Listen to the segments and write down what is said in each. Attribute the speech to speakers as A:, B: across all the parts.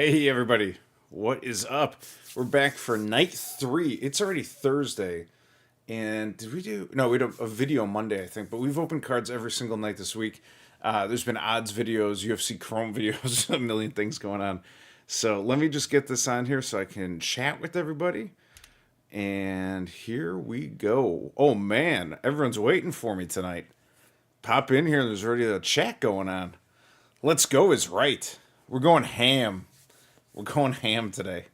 A: Hey everybody, what is up? We're back for night 3. It's already Thursday, and did we do? No, we had a video Monday, I think. But we've opened cards every single night this week. There's been odds videos, UFC Chrome videos, a million things going on. So let me just get this on here so I can chat with everybody. And here we go. Oh man, everyone's waiting for me tonight. Pop in here. There's already a chat going on. Let's go is right. We're going ham. We're going ham today.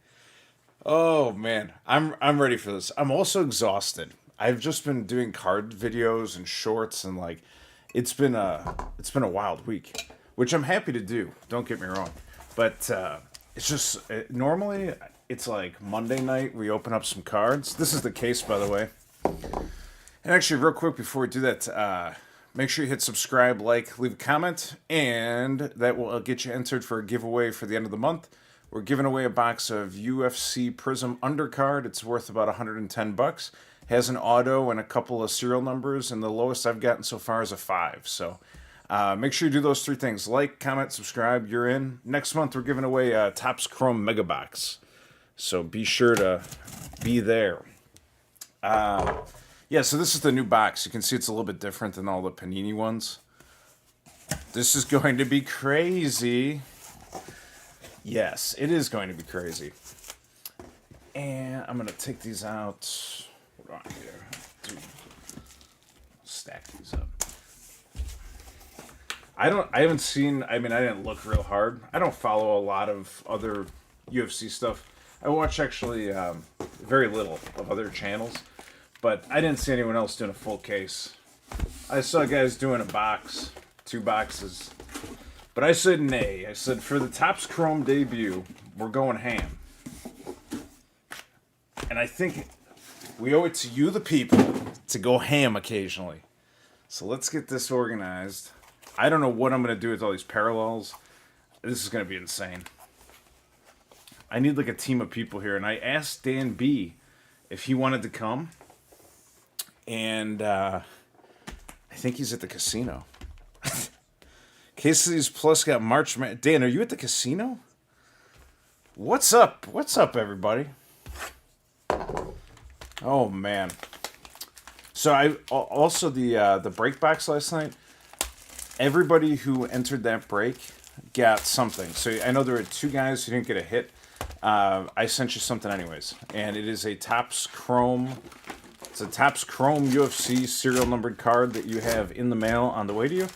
A: Oh man, I'm ready for this. I'm also exhausted. I've just been doing card videos and shorts and like it's been a wild week, which I'm happy to do. Don't get me wrong, but it's just normally it's like Monday night we open up some cards. This is the case, by the way. And actually, real quick before we do that, make sure you hit subscribe, like, leave a comment, and that will get you entered for a giveaway for the end of the month. We're giving away a box of UFC Prism Undercard. It's worth about 110 bucks. Has an auto and a couple of serial numbers, and the lowest I've gotten so far is a 5. So make sure you do those 3 things. Like, comment, subscribe, you're in. Next month, we're giving away a Topps Chrome Mega Box. So be sure to be there. Yeah, so this is the new box. You can see it's a little bit different than all the Panini ones. This is going to be crazy. Yes, it is going to be crazy. And I'm going to take these out. Hold on here. Stack these up. I haven't seen, I didn't look real hard. I don't follow a lot of other UFC stuff. I watch actually very little of other channels. But I didn't see anyone else doing a full case. I saw guys doing a box, 2 boxes. But I said nay. I said for the Topps Chrome debut, we're going ham. And I think we owe it to you, the people, to go ham occasionally. So let's get this organized. I don't know what I'm going to do with all these parallels. This is going to be insane. I need like a team of people here. And I asked Dan B if he wanted to come. And I think he's at the casino. Casey's Plus got March. Dan, are you at the casino? What's up? What's up, everybody? Oh man. So I also the break box last night. Everybody who entered that break got something. So I know there were 2 guys who didn't get a hit. I sent you something anyways, and it is a Topps Chrome. It's a Topps Chrome UFC serial numbered card that you have in the mail on the way to you.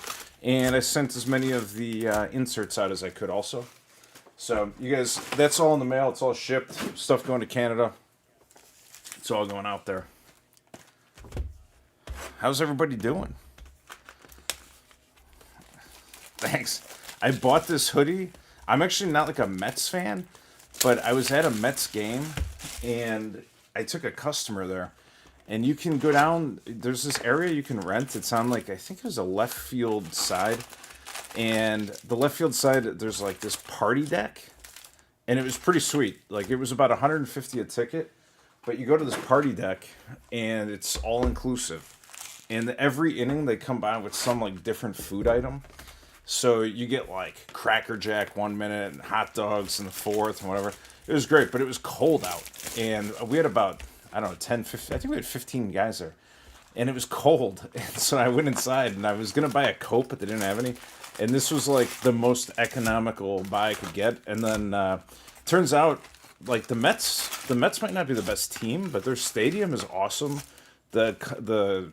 A: And I sent as many of the inserts out as I could also. So you guys, that's all in the mail. It's all shipped. Stuff going to Canada. It's all going out there. How's everybody doing? Thanks. I bought this hoodie. I'm actually not like a Mets fan, but I was at a Mets game and I took a customer there. And you can go down, there's this area you can rent. It's on like, I think it was a left field side. And the left field side, there's like this party deck. And it was pretty sweet. Like it was about 150 a ticket. But you go to this party deck and it's all inclusive. And every inning they come by with some like different food item. So you get like Cracker Jack 1 minute and hot dogs in the 4th and whatever. It was great, but it was cold out. And we had about, I don't know, 10, 15, I think we had 15 guys there. And it was cold. And so I went inside and I was going to buy a Coke, but they didn't have any. And this was like the most economical buy I could get. And then turns out like the Mets might not be the best team, but their stadium is awesome. The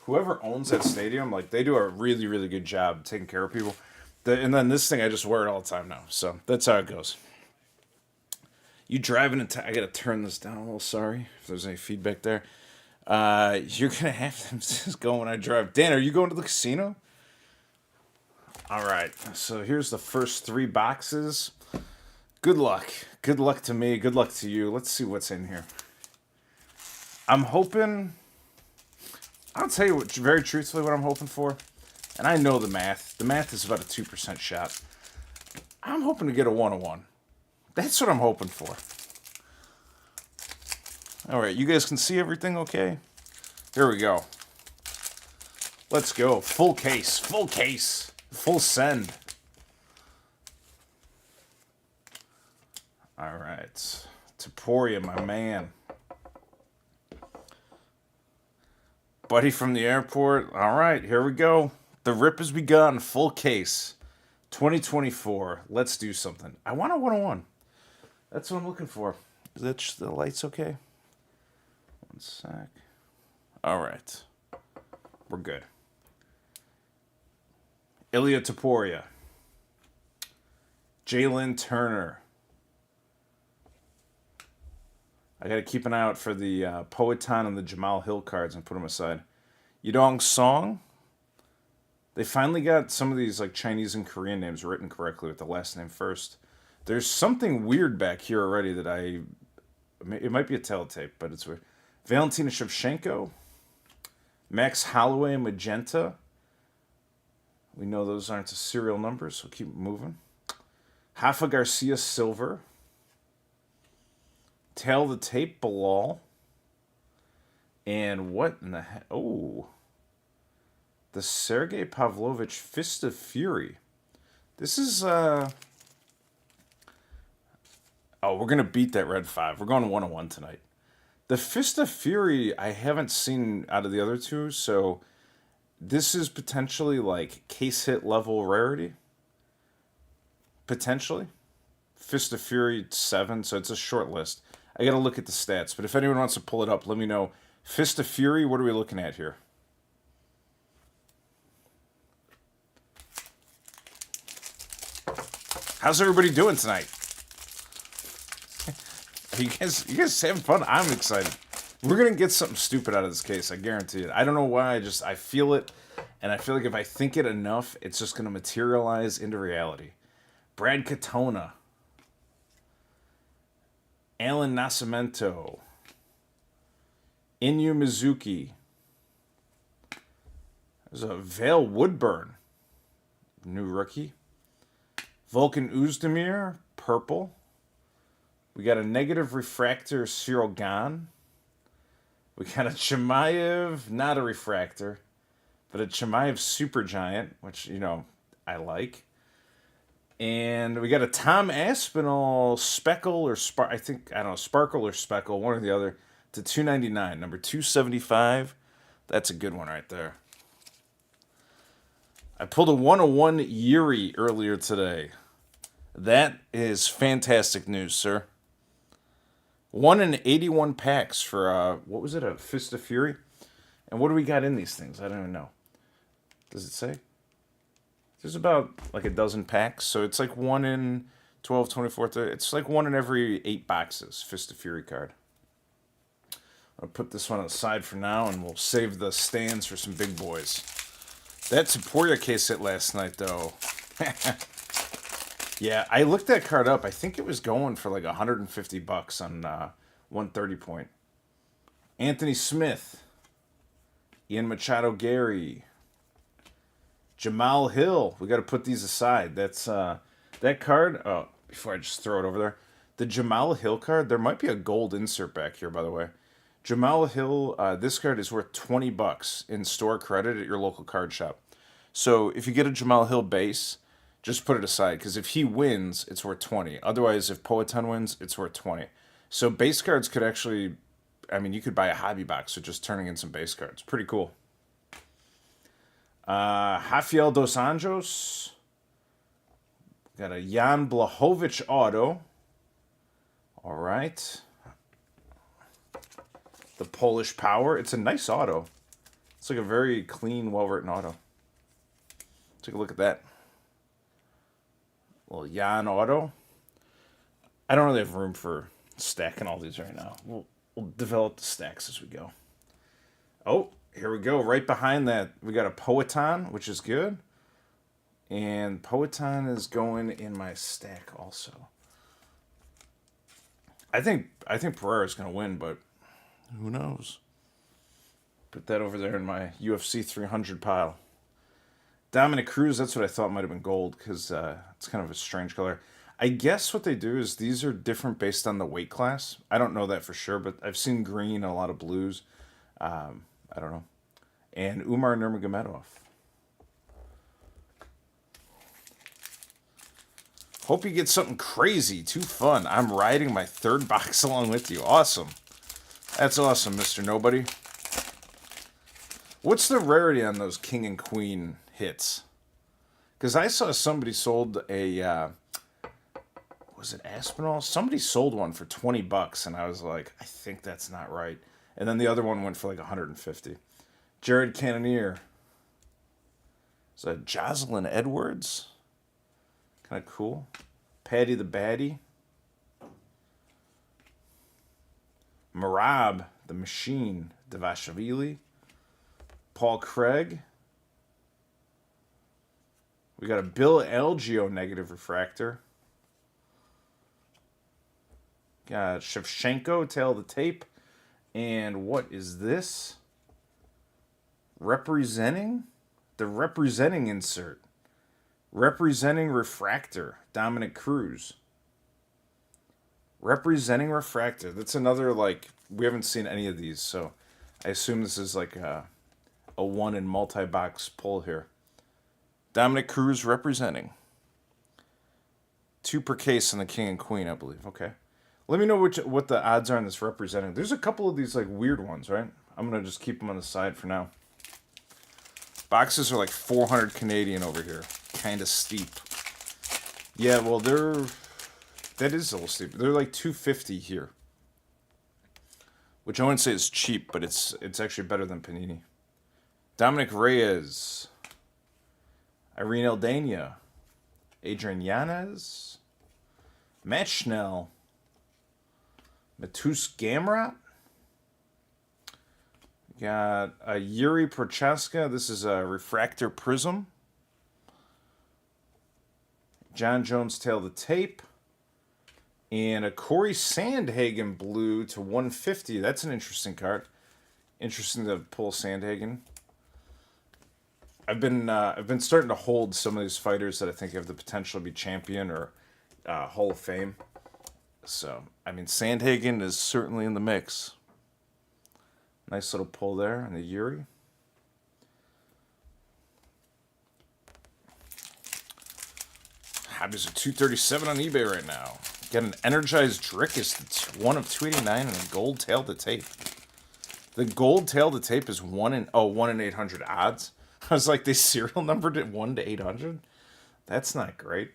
A: whoever owns that stadium, like they do a really, really good job taking care of people. And then this thing, I just wear it all the time now. So that's how it goes. You driving into, I gotta turn this down a little, sorry if there's any feedback there. You're gonna have to just go when I drive. Dan, are you going to the casino? All right, so here's the first 3 boxes. Good luck. Good luck to me. Good luck to you. Let's see what's in here. I'm hoping, I'll tell you what, very truthfully what I'm hoping for. And I know the math. The math is about a 2% shot. I'm hoping to get a 101. That's what I'm hoping for. All right, you guys can see everything okay? Here we go. Let's go. Full case. Full case. Full send. All right. Taporia, my man. Buddy from the airport. All right, here we go. The rip has begun. Full case. 2024. Let's do something. I want a 101. That's what I'm looking for. Is that the lights okay? One sec. All right. We're good. Ilya Taporia. Jalen Turner. I got to keep an eye out for the Poetan and the Jamal Hill cards and put them aside. Yudong Song. They finally got some of these like Chinese and Korean names written correctly with the last name first. There's something weird back here already that it might be a teletape, but it's weird. Valentina Shevchenko. Max Holloway and Magenta. We know those aren't the serial numbers, so keep moving. Rafa Garcia Silver. Tail the Tape Bilal. And what in the heck? Oh. The Sergei Pavlovich Fist of Fury. This is, Oh, we're going to beat that Red 5. We're going 101 tonight. The Fist of Fury I haven't seen out of the other two, so this is potentially like case hit level rarity. Potentially. Fist of Fury 7, so it's a short list. I got to look at the stats, but if anyone wants to pull it up, let me know. Fist of Fury, what are we looking at here? How's everybody doing tonight? You guys having fun? I'm excited. We're going to get something stupid out of this case, I guarantee it. I don't know why, I feel it, and I feel like if I think it enough, it's just going to materialize into reality. Brad Katona. Alan Nascimento. Inu Mizuki. There's a Vale Woodburn. New rookie. Vulcan Uzdemir. Purple. We got a negative refractor Cyril Gahn. We got a Chimaev, not a refractor, but a Chimaev Supergiant, which, I like. And we got a Tom Aspinall Speckle or Sparkle or Speckle, one or the other, to 299, number 275. That's a good one right there. I pulled a 101 Yuri earlier today. That is fantastic news, sir. 1 in 81 packs for, what was it, a Fist of Fury? And what do we got in these things? I don't even know. Does it say? There's about like a dozen packs, so it's like 1 in 12, 24, 30. It's like 1 in every 8 boxes, Fist of Fury card. I'll put this one aside for now, and we'll save the stands for some big boys. That Taporia case hit last night, though. Yeah, I looked that card up. I think it was going for like $150 on 130 point. Anthony Smith. Ian Machado Gary. Jamal Hill. We got to put these aside. That's that card. Oh, before I just throw it over there. The Jamal Hill card, there might be a gold insert back here, by the way. Jamal Hill, this card is worth $20 in store credit at your local card shop. So if you get a Jamal Hill base, just put it aside, because if he wins, it's worth 20. Otherwise, if Poetan wins, it's worth 20. So base cards could actually, you could buy a hobby box with just turning in some base cards. Pretty cool. Rafael Dos Anjos. Got a Jan Blachowicz auto. All right. The Polish Power. It's a nice auto. It's like a very clean, well-written auto. Take a look at that. Little Jan auto. I don't really have room for stacking all these right now. We'll develop the stacks as we go. Oh, here we go. Right behind that, we got a Poetan, which is good. And Poetan is going in my stack also. I think Pereira's going to win, but who knows? Put that over there in my UFC 300 pile. Dominic Cruz, that's what I thought might have been gold, because it's kind of a strange color. I guess what they do is these are different based on the weight class. I don't know that for sure, but I've seen green and a lot of blues. I don't know. And Umar Nurmagomedov. Hope you get something crazy. Too fun. I'm riding my third box along with you. Awesome. That's awesome, Mr. Nobody. What's the rarity on those King and Queen hits? Because I saw somebody sold a, was it Aspinall? Somebody sold one for $20, and I was like, I think that's not right. And then the other one went for like 150. Jared Cannonier. Is that Jocelyn Edwards? Kind of cool. Paddy the Baddie. Marab the Machine. Devashvili. Paul Craig. We got a Bill Algeo negative refractor. Got Shevchenko, tail of the tape. And what is this? Representing? The representing insert. Representing refractor. Dominic Cruz. Representing refractor. That's another, like, we haven't seen any of these, so I assume this is like a one in multi-box pull here. Dominic Cruz representing. 2 per case on the King and Queen, I believe. Okay. Let me know what the odds are on this representing. There's a couple of these like weird ones, right? I'm going to just keep them on the side for now. Boxes are like 400 Canadian over here. Kind of steep. Yeah, well, that is a little steep. They're like 250 here. Which I wouldn't say is cheap, but it's actually better than Panini. Dominic Reyes. Irene Aldana. Adrian Yanez. Matt Schnell. Matus Gamrot. Got a Yuri Prochaska. This is a refractor prism. John Jones tail the tape. And a Corey Sandhagen blue to 150. That's an interesting card. Interesting to pull Sandhagen. I've been starting to hold some of these fighters that I think have the potential to be champion or Hall of Fame. So, I mean, Sandhagen is certainly in the mix. Nice little pull there on the Yuri. Hobbies are $237 on eBay right now. Got an energized Drickus that's 1 of 289 and a gold tail to tape. The gold tail to tape is 1 in 800 odds. I was like, they serial numbered it 1 to 800? That's not great.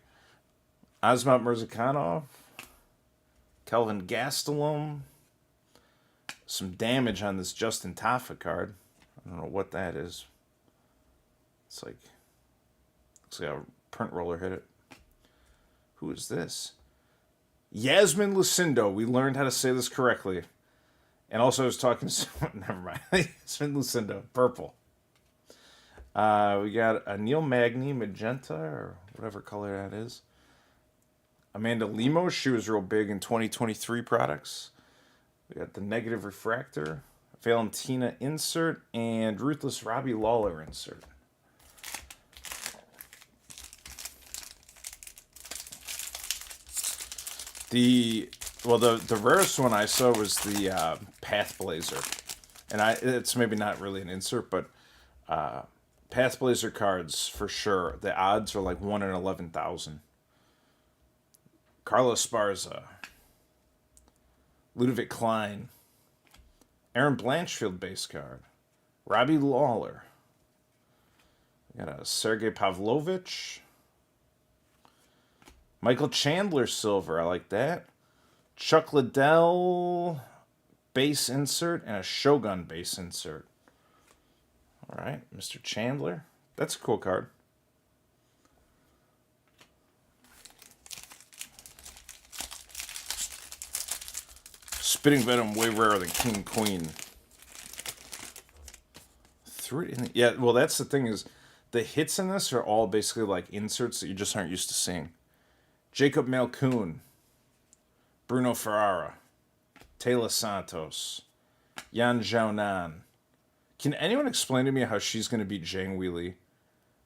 A: Asmat Mirzakhanov. Kelvin Gastelum. Some damage on this Justin Taffa card. I don't know what that is. It's like, looks like a print roller hit it. Who is this? Yasmin Lucindo. We learned how to say this correctly. And also I was talking to someone, never mind. Yasmin Lucindo, purple. We got a Neil Magny, magenta, or whatever color that is. Amanda Lemos, she was real big in 2023 products. We got the negative refractor, Valentina insert, and Ruthless Robbie Lawler insert. The rarest one I saw was the Path Blazer, and it's maybe not really an insert, but Path Blazer cards for sure. The odds are like 1 in 11,000. Carlos Esparza, Ludovic Klein, Aaron Blanchfield base card, Robbie Lawler. We got a Sergey Pavlovich. Michael Chandler silver, I like that. Chuck Liddell base insert and a Shogun base insert. All right, Mr. Chandler. That's a cool card. Spitting Venom way rarer than King and Queen. Yeah, well, that's the thing is the hits in this are all basically like inserts that you just aren't used to seeing. Jacob Malkoon, Bruno Ferrara, Taylor Santos, Yan Xiaonan. Can anyone explain to me how she's going to beat Zhang Weili?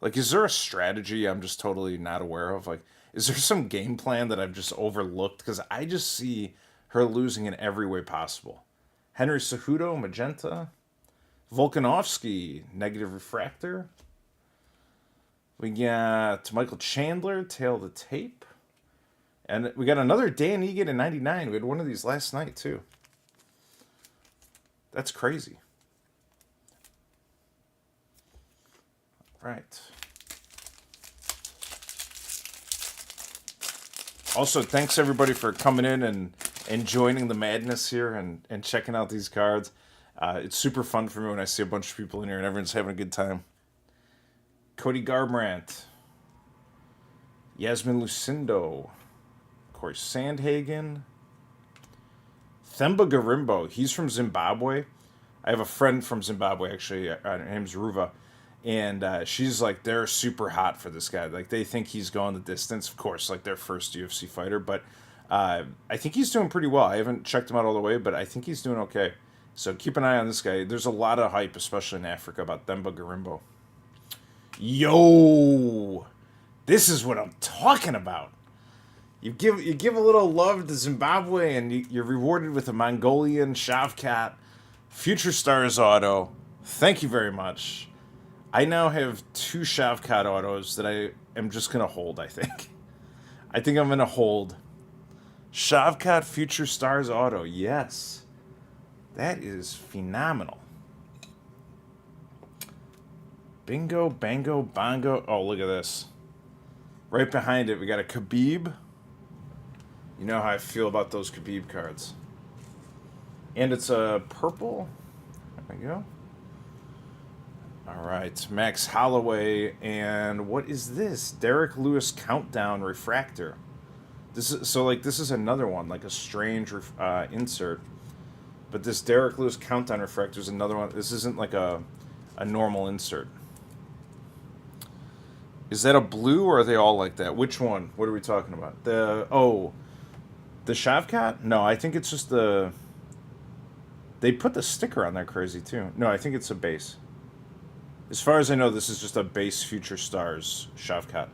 A: Like, is there a strategy I'm just totally not aware of? Like, is there some game plan that I've just overlooked? Because I just see her losing in every way possible. Henry Cejudo, magenta. Volkanovski, negative refractor. We got Michael Chandler, tail the tape. And we got another Dan Egan in 99. We had one of these last night, too. That's crazy. Right. Also, thanks everybody for coming in and joining the madness here and checking out these cards. It's super fun for me when I see a bunch of people in here and everyone's having a good time. Cody Garbrandt. Yasmin Lucindo. Corey Sandhagen. Themba Garimbo. He's from Zimbabwe. I have a friend from Zimbabwe, actually. Her name's Ruva. And she's like, they're super hot for this guy. Like, they think he's going the distance. Of course, like their first UFC fighter. But I think he's doing pretty well. I haven't checked him out all the way, but I think he's doing okay. So keep an eye on this guy. There's a lot of hype, especially in Africa, about Themba Garimbo. Yo! This is what I'm talking about. You give a little love to Zimbabwe, and you're rewarded with a Mongolian Shavkat Future Stars auto. Thank you very much. I now have 2 Shavkat autos that I am just going to hold, I think. I think I'm going to hold. Shavkat Future Stars auto, yes. That is phenomenal. Bingo, bango, bongo. Oh, look at this. Right behind it, we got a Khabib. You know how I feel about those Khabib cards. And it's a purple. There we go. All right, Max Holloway, and what is this? Derek Lewis Countdown Refractor. This is another one, like a strange insert. But this Derek Lewis Countdown Refractor is another one. This isn't like a normal insert. Is that a blue, or are they all like that? Which one? What are we talking about? The Shavkat? No, I think it's just the... They put the sticker on there crazy, too. No, I think it's a base. As far as I know, this is just a base Future Stars Shavkat.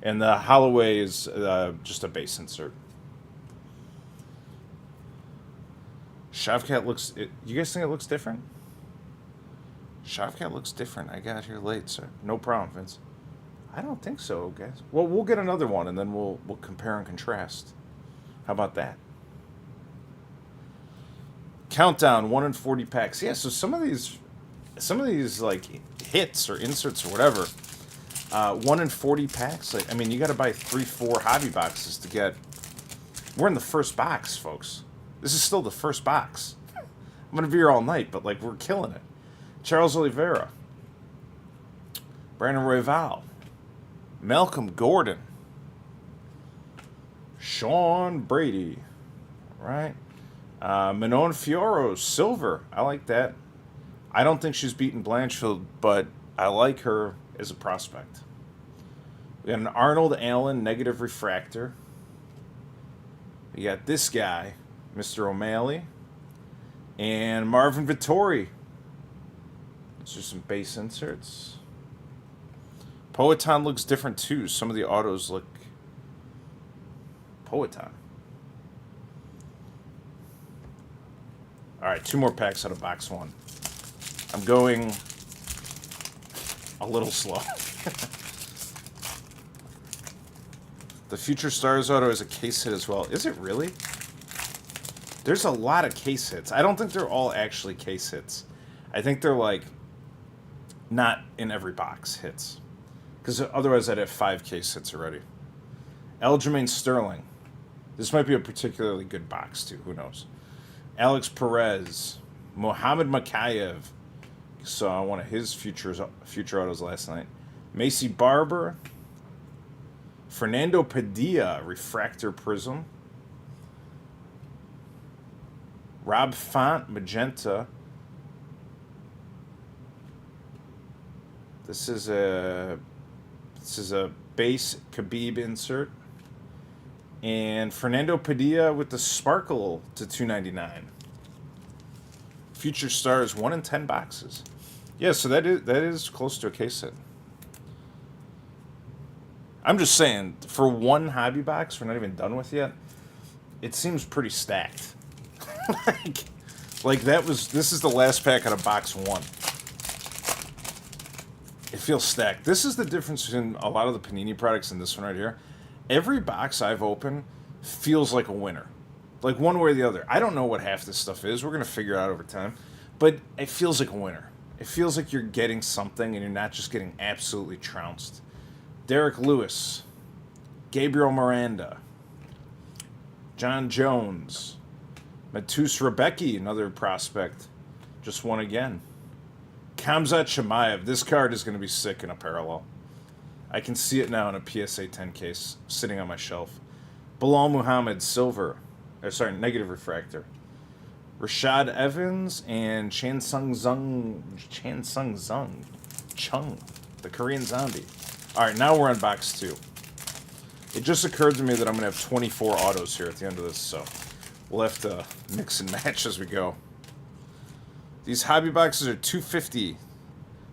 A: And the Holloway is just a base insert. Shavkat looks... you guys think it looks different? Shavkat looks different. I got here late, sir. No problem, Vince. I don't think so, guys. Well, we'll get another one, and then we'll compare and contrast. How about that? Countdown, 1 in 40 packs. Yeah, so some of these like hits or inserts or whatever, 1 in 40 packs. Like, I mean, you got to buy 3-4 hobby boxes to get. We're in the first box, folks. This is still the first box. I'm gonna be here all night, but like we're killing it. Charles Oliveira, Brandon Royval, Malcolm Gordon, Sean Brady, right? Manon Fiorot, silver. I like that. I don't think she's beaten Blanchfield, but I like her as a prospect. We got an Arnold Allen negative refractor. We got this guy, Mr. O'Malley, and Marvin Vittori. These are some base inserts. Poetan looks different too. Some of the autos look Poetan. All right, 2 more packs out of box 1. I'm going a little slow. The Future Stars auto is a case hit as well. Is it really? There's a lot of case hits. I don't think they're all actually case hits. I think they're like not in every box hits. Because otherwise I'd have 5 case hits already. Aljamain Sterling. This might be a particularly good box too. Who knows? Alex Perez. Mohamed Makayev. Saw one of his future autos last night. Macy Barber. Fernando Padilla, Refractor Prism. Rob Font, Magenta. This is a base Khabib insert. And Fernando Padilla with the sparkle to $2.99. Future Stars 1 in 10 boxes. Yeah, so that is close to a case set. I'm just saying, for one hobby box we're not even done with yet, it seems pretty stacked. like this is the last pack out of box 1. It feels stacked. This is the difference between a lot of the Panini products and this one right here. every box I've opened feels like a winner. Like one way or the other. I don't know what half this stuff is. We're going to figure it out over time. But it feels like a winner. It feels like you're getting something and you're not just getting absolutely trounced. Derek Lewis, Gabriel Miranda, John Jones, Matus Rebecki, another prospect, just won again. Khamzat Chimaev, this card is going to be sick in a parallel. I can see it now in a PSA 10 case sitting on my shelf. Bilal Muhammad, silver. Negative refractor. Rashad Evans and Chansung Chung, the Korean zombie. All right, now we're on box 2. It just occurred to me that I'm going to have 24 autos here at the end of this, so we'll have to mix and match as we go. These hobby boxes are $250.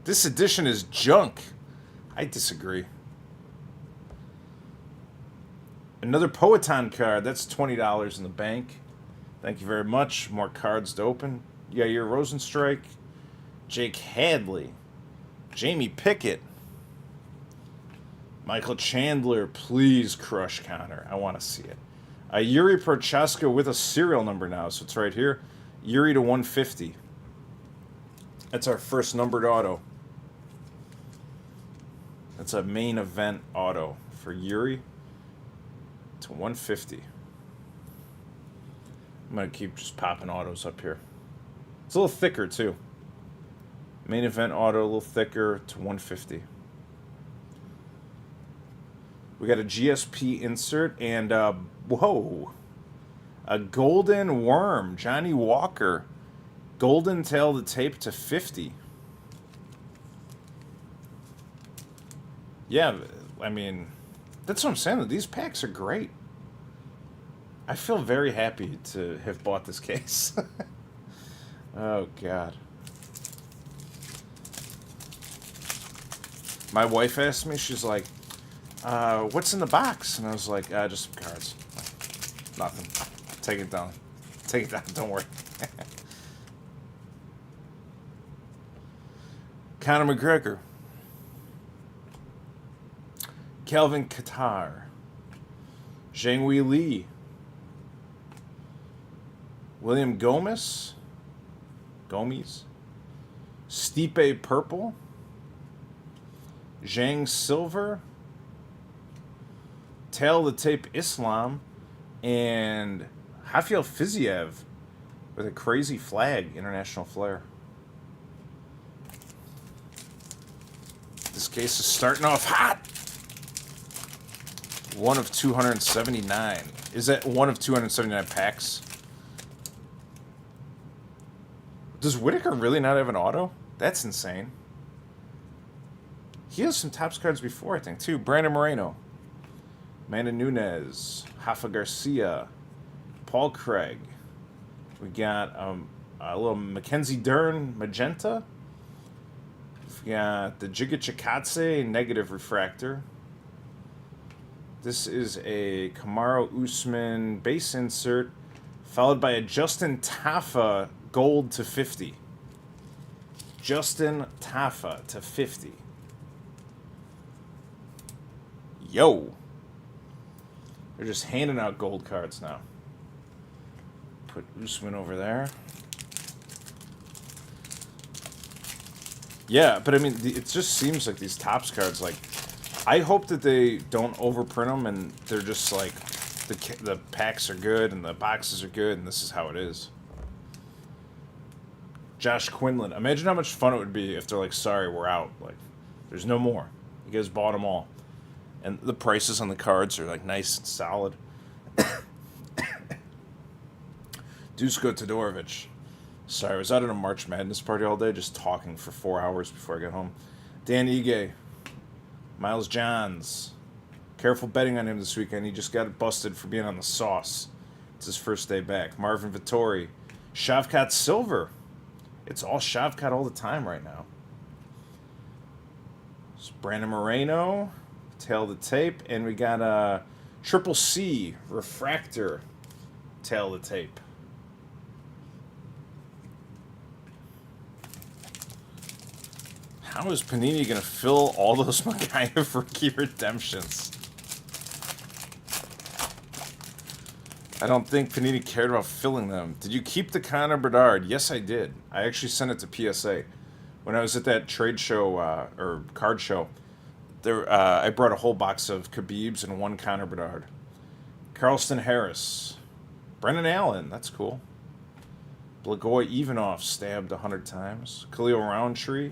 A: This edition is junk. I disagree. Another Poetan card. That's $20 in the bank. Thank you very much. More cards to open. Yair Rosenstrike, Jake Hadley, Jamie Pickett, Michael Chandler. Please crush Connor. I want to see it. Yuri Prochaska with a serial number now, so it's right here. Yuri to 150. That's our first numbered auto. That's a main event auto for Yuri to 150. I'm going to keep just popping autos up here. It's a little thicker, too. Main event auto, a little thicker to 150. We got a GSP insert and, whoa, a golden worm, Johnny Walker. Golden tail to tape to 50. Yeah, I mean, that's what I'm saying. These packs are great. I feel very happy to have bought this case. Oh, God. My wife asked me, she's like, what's in the box? And I was like, just some cards. Nothing. Take it down. Take it down. Don't worry. Conor McGregor. Calvin Kattar. Zhang Wei Li. William Gomez. Stipe Purple. Zhang Silver. Tail the Tape Islam. And Rafael Fiziev with a crazy flag, international flair. This case is starting off hot. 1 of 279. Is that 1 of 279 packs? Does Whitaker really not have an auto? That's insane. He has some Topps cards before, I think, too. Brandon Moreno. Amanda Nunes. Rafa Garcia. Paul Craig. We got a little Mackenzie Dern magenta. We got the Giga Chikadze negative refractor. This is a Kamaru Usman base insert, followed by a Justin Tafa gold to 50. Justin Tafa to 50. Yo. They're just handing out gold cards now. Put Usman over there. Yeah, but I mean, it just seems like these Topps cards, like, I hope that they don't overprint them and they're just like, the packs are good and the boxes are good and this is how it is. Josh Quinlan. Imagine how much fun it would be if they're like, sorry, we're out. Like, there's no more. You guys bought them all. And the prices on the cards are like nice and solid. Dusko Todorovic. Sorry, I was out at a March Madness party all day just talking for 4 hours before I got home. Dan Ige. Miles Johns. Careful betting on him this weekend. He just got busted for being on the sauce. It's his first day back. Marvin Vittori. Shavkat Silver. It's all Shavkat all the time right now. It's Brandon Moreno. Tail the tape. And we got a Triple C refractor. Tail the tape. How is Panini going to fill all those McGuire rookie redemptions? I don't think Panini cared about filling them. Did you keep the Connor Bedard? Yes, I did. I actually sent it to PSA when I was at that trade show or card show. There, I brought a whole box of Khabibs and one Connor Bedard. Carlston Harris, Brennan Allen. That's cool. Blagoy Ivanov stabbed 100 times. Khalil Roundtree,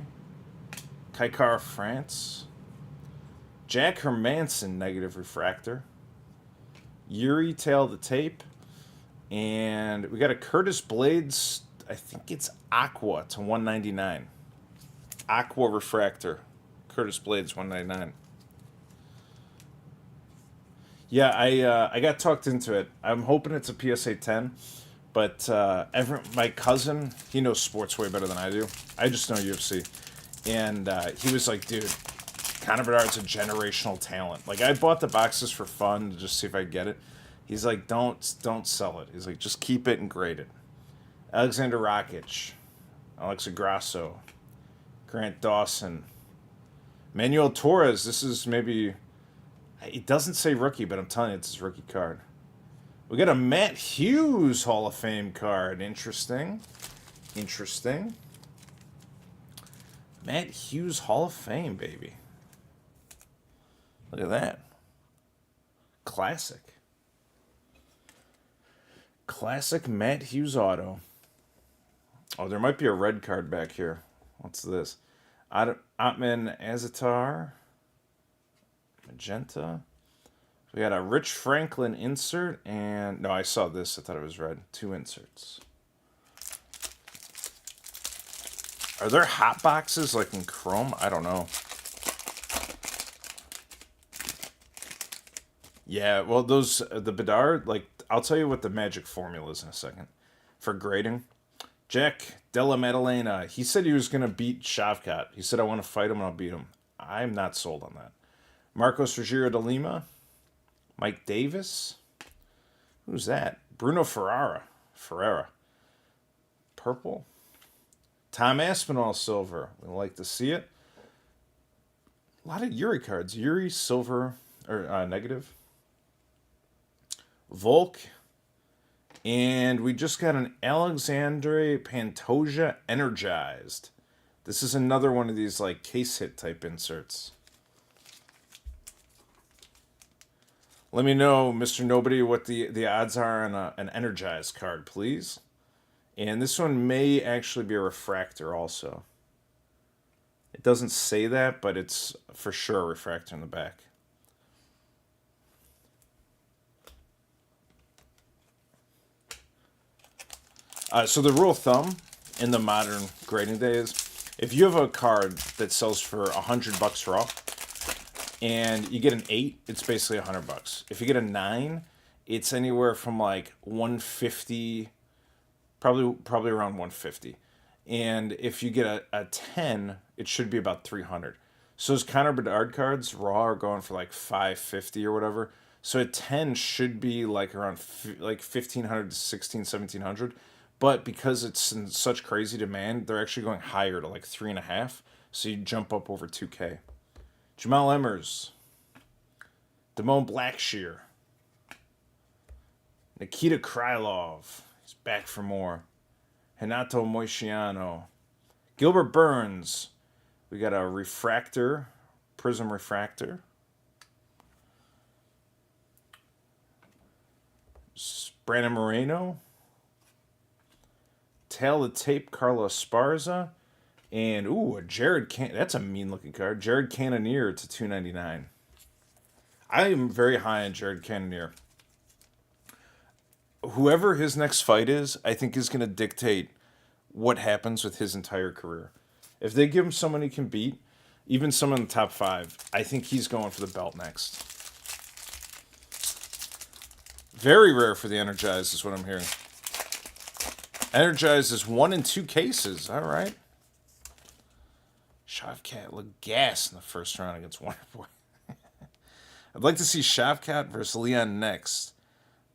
A: Kaikar France, Jack Hermanson negative refractor. Yuri Tail the Tape. And we got a Curtis Blades, I think it's Aqua to 199. Aqua Refractor. Curtis Blades 199. Yeah, I got talked into it. I'm hoping it's a PSA 10. But my cousin, he knows sports way better than I do. I just know UFC. And he was like, dude, Conor Bedard's a generational talent. Like, I bought the boxes for fun to just see if I get it. He's like, don't sell it. He's like, just keep it and grade it. Alexander Rakic, Alexa Grasso, Grant Dawson, Manuel Torres. This is maybe, it doesn't say rookie, but I'm telling you, it's his rookie card. We got a Matt Hughes Hall of Fame card. Interesting. Matt Hughes Hall of Fame, baby. Look at that. Classic Matt Hughes auto. Oh, there might be a red card back here. What's this? Atman Azatar. Magenta. We got a Rich Franklin insert, and no, I saw this. I thought it was red. 2 inserts. Are there hot boxes like in Chrome? I don't know. Yeah, well, those the Bedard, like, I'll tell you what the magic formula is in a second for grading. Jack Della Maddalena, he said he was going to beat Shavkat. He said, I want to fight him and I'll beat him. I'm not sold on that. Marcos Ruggiero de Lima. Mike Davis. Who's that? Bruno Ferrara. Purple. Tom Aspinall silver. We like to see it. A lot of Yuri cards. Yuri silver or negative. Volk. And we just got an Alexandre Pantoja energized. This is another one of these like case hit type inserts. Let me know, Mr. Nobody, what the odds are on an energized card, please. And this one may actually be a refractor also. It doesn't say that, but it's for sure a refractor in the back. So the rule of thumb in the modern grading day is if you have a card that sells for $100 raw and you get an 8, it's basically $100. If you get a 9, it's anywhere from like 150, probably around 150. And if you get a 10, it should be about 300. So those Connor Bedard cards raw are going for like 550 or whatever. So a 10 should be like around like 1500 to 1700. But because it's in such crazy demand, they're actually going higher to like 3.5. So you jump up over 2K. Jamal Emmers. Damone Blackshear. Nikita Krylov. He's back for more. Renato Moiciano. Gilbert Burns. We got a refractor. Prism refractor. Brandon Moreno. Tail the Tape, Carlos Esparza. And, a Jared that's a mean-looking card. Jared Cannonier to 299. I am very high on Jared Cannonier. Whoever his next fight is, I think is going to dictate what happens with his entire career. If they give him someone he can beat, even someone in the top 5, I think he's going for the belt next. Very rare for the Energized is what I'm hearing. Energized is 1 in 2 cases. All right. Shavkat looked gas in the first round against Wonderboy. I'd like to see Shavkat versus Leon next.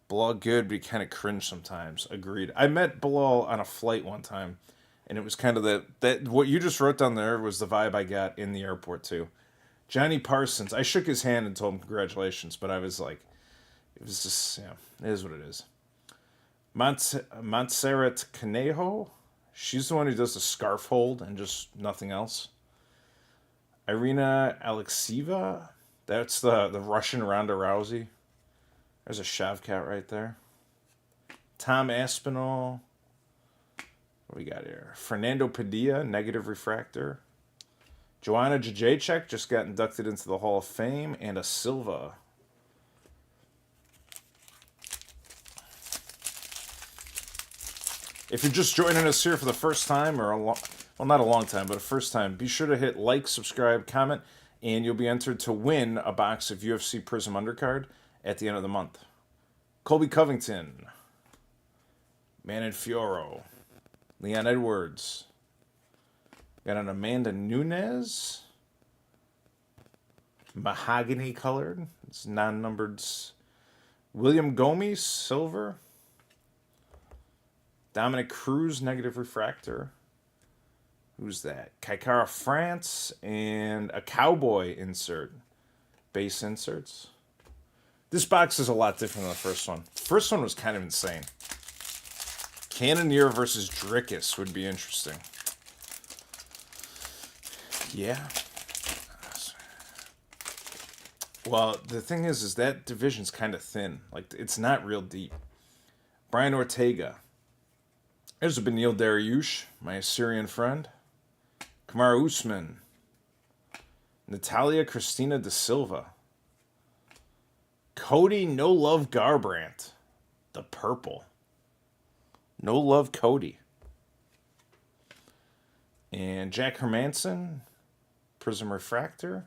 A: Bilal good, but he kind of cringe sometimes. Agreed. I met Bilal on a flight one time, and it was kind of that what you just wrote down there was the vibe I got in the airport too. Johnny Parsons. I shook his hand and told him congratulations, but I was like, it was just, it is what it is. Montserrat Conejo. She's the one who does the scarf hold and just nothing else. Irina Alexeva. That's the Russian Ronda Rousey. There's a Shavkat right there. Tom Aspinall. What we got here? Fernando Padilla, negative refractor. Joanna Jacek just got inducted into the Hall of Fame. And a Silva. If you're just joining us here for the first time, or well, not a long time, but a first time, be sure to hit like, subscribe, comment, and you'll be entered to win a box of UFC Prism Undercard at the end of the month. Colby Covington, Manon Fiorot, Leon Edwards, got an Amanda Nunes, mahogany colored, it's non-numbered, William Gomes, silver, Dominic Cruz, negative refractor. Who's that? Kaikara France, and a Cowboy insert. Base inserts. This box is a lot different than the first one. The first one was kind of insane. Cannonier versus Drickus would be interesting. Yeah. Well, the thing is that division's kind of thin. Like, it's not real deep. Brian Ortega. There's a Beneil Dariush, my Assyrian friend. Kamaru Usman. Natalia Cristina da Silva. Cody No Love Garbrandt. The purple. No Love Cody. And Jack Hermanson. Prism Refractor.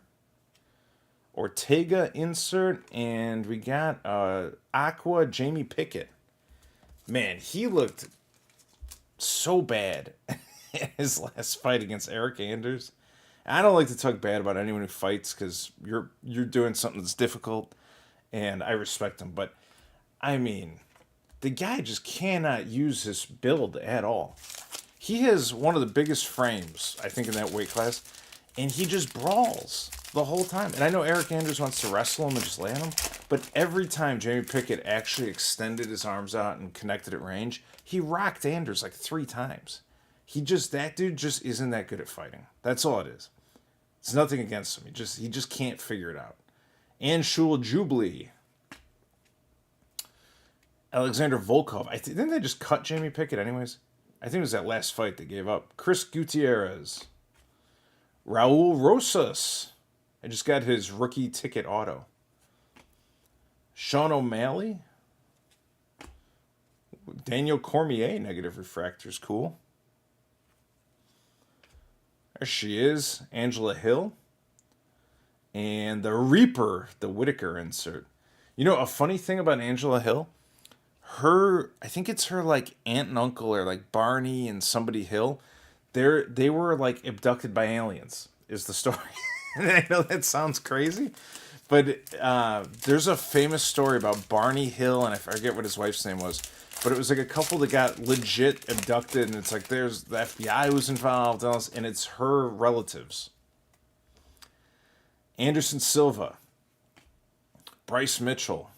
A: Ortega insert. And we got Aqua Jamie Pickett. Man, he looked so bad in his last fight against Eric Anders. I don't like to talk bad about anyone who fights because you're doing something that's difficult, and I respect him. But I mean, the guy just cannot use his build at all. He has one of the biggest frames, I think, in that weight class, and he just brawls the whole time. And I know Eric Anders wants to wrestle him and just land him, but every time Jamie Pickett actually extended his arms out and connected at range, he rocked Anders like 3 times. That dude just isn't that good at fighting. That's all it is. It's nothing against him. He just can't figure it out. Anshul Jubilee. Alexander Volkov. Didn't they just cut Jamie Pickett anyways? I think it was that last fight they gave up. Chris Gutierrez. Raul Rosas. I just got his rookie ticket auto. Sean O'Malley. Daniel Cormier, negative refractors, cool. There she is, Angela Hill. And the Reaper, the Whitaker insert. You know, a funny thing about Angela Hill, I think it's her like aunt and uncle, or like Barney and somebody Hill, they were like abducted by aliens, is the story. And I know that sounds crazy, but there's a famous story about Barney Hill, and I forget what his wife's name was, but it was like a couple that got legit abducted, and it's like there's the FBI was involved, and it's her relatives. Anderson Silva, Bryce Mitchell,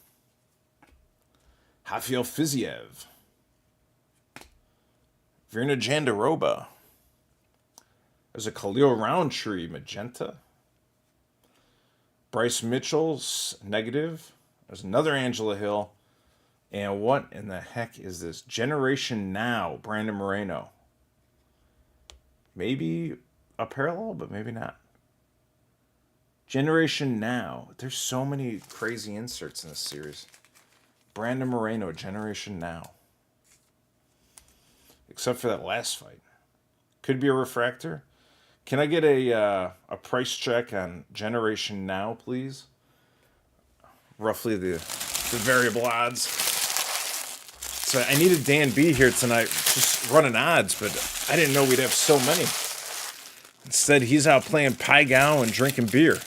A: Rafael Fiziev, Virna Jandiroba. There's a Khalil Roundtree magenta. Bryce Mitchell's negative. There's another Angela Hill. And what in the heck is this? Generation Now, Brandon Moreno. Maybe a parallel, but maybe not. Generation Now. There's so many crazy inserts in this series. Brandon Moreno, Generation Now. Except for that last fight. Could be a refractor. Can I get a price check on Generation Now, please? Roughly the variable odds. So I needed Dan B here tonight, just running odds, but I didn't know we'd have so many. Instead, he's out playing Pai Gow and drinking beer.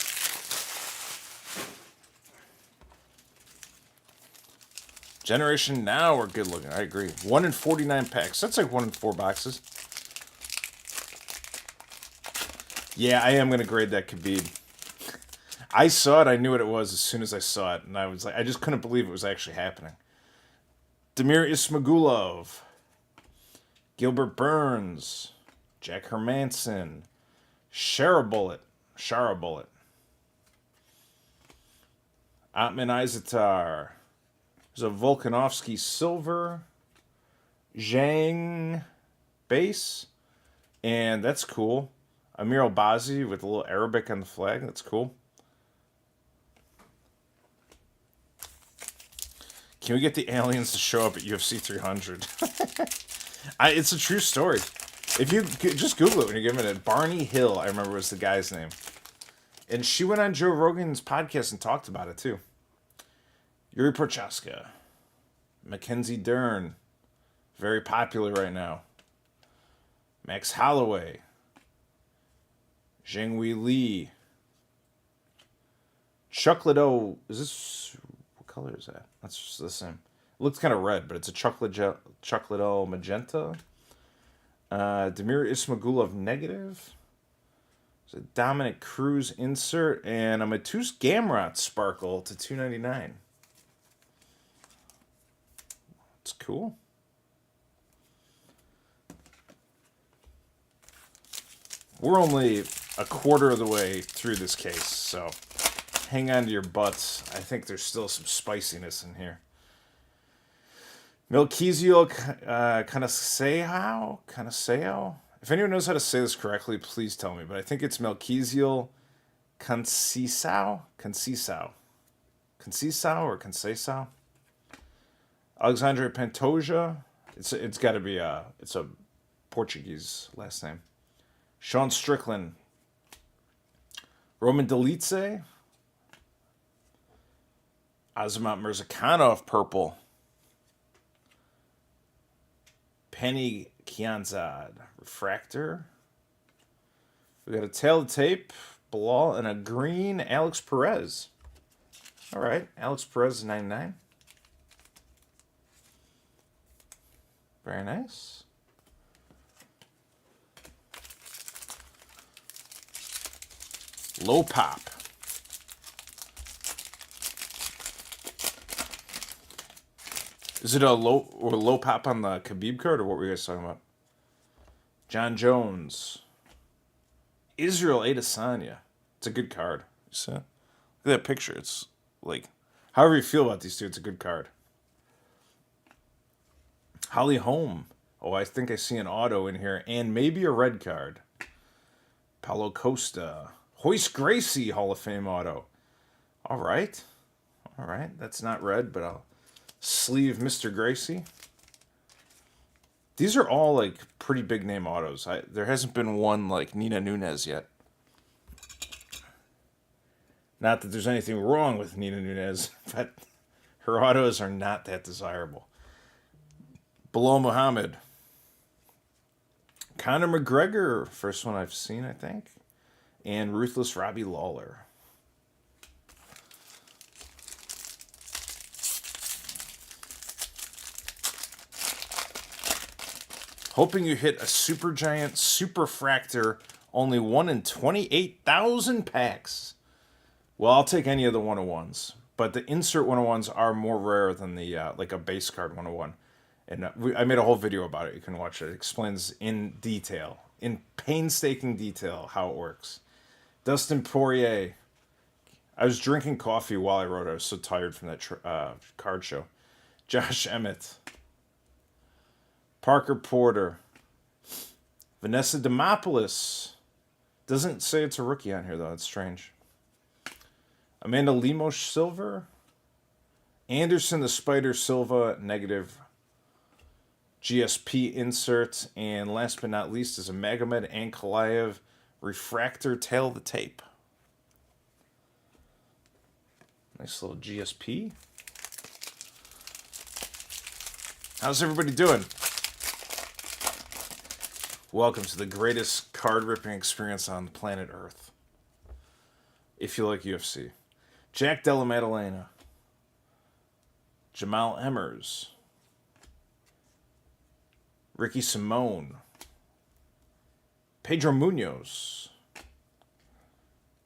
A: Generation Now are good looking. I agree. 1 in 49 packs. That's like 1 in 4 boxes. Yeah, I am going to grade that Khabib. I saw it. I knew what it was as soon as I saw it. And I was like, I just couldn't believe it was actually happening. Damir Ismagulov. Gilbert Burns. Jack Hermanson. Shara Bullet. Atman Izatar. There's a Volkanovski silver. Zhang base. And that's cool. Amir Albazi with a little Arabic on the flag. That's cool. Can we get the aliens to show up at UFC 300? It's a true story. If you just Google it when you're giving it, Barney Hill, I remember was the guy's name. And she went on Joe Rogan's podcast and talked about it too. Yuri Prochaska. Mackenzie Dern. Very popular right now. Max Holloway. Zhengwei Li. Chocolate. Is this... What color is that? That's just the same. It looks kind of red, but it's a chocolate magenta. Damir Ismagulov negative. There's a Dominic Cruz insert. And a Matus Gamrot sparkle to $2.99. It's cool. We're only a quarter of the way through this case, so hang on to your butts. I think there's still some spiciness in here. Melchizedek Canaseo. If anyone knows how to say this correctly, please tell me. But I think it's Melchizedek Conceição. Conceição. Alexandre Pantoja. It's got to be it's a Portuguese last name. Sean Strickland. Roman Delice. Azamat Mirzakhanov purple. Penny Kianzad refractor. We got a tail of tape, Bilal, and a green Alex Perez. All right, Alex Perez 99. Very nice. Low pop. Is it a low pop on the Khabib card, or what were you guys talking about? John Jones. Israel Adesanya. It's a good card. You see it? Look at that picture. It's like, however you feel about these two, it's a good card. Holly Holm. Oh, I think I see an auto in here, and maybe a red card. Paulo Costa. Hoist Gracie Hall of Fame auto. All right. That's not red, but I'll sleeve Mr. Gracie. These are all like pretty big name autos. There hasn't been one like Nina Nunez yet. Not that there's anything wrong with Nina Nunez, but her autos are not that desirable. Bilal Muhammad. Conor McGregor, first one I've seen, I think. And Ruthless Robbie Lawler. Hoping you hit a Super Giant Super Fractor, only 1 in 28,000 packs. Well, I'll take any of the 101s, but the insert 101s are more rare than the like a base card 101. And I made a whole video about it. You can watch it. It explains in detail, in painstaking detail, how it works. Dustin Poirier. I was drinking coffee while I wrote. I was so tired from that card show. Josh Emmett. Parker Porter. Vanessa Demopoulos. Doesn't say it's a rookie on here, though. It's strange. Amanda Lemos silver. Anderson the Spider Silva negative. GSP insert. And last but not least is a Magomed Ankalaev refractor tail of the tape. Nice little GSP. How's everybody doing? Welcome to the greatest card ripping experience on planet Earth. If you like UFC. Jack Della Maddalena. Jamal Emmers. Ricky Simone. Pedro Munoz.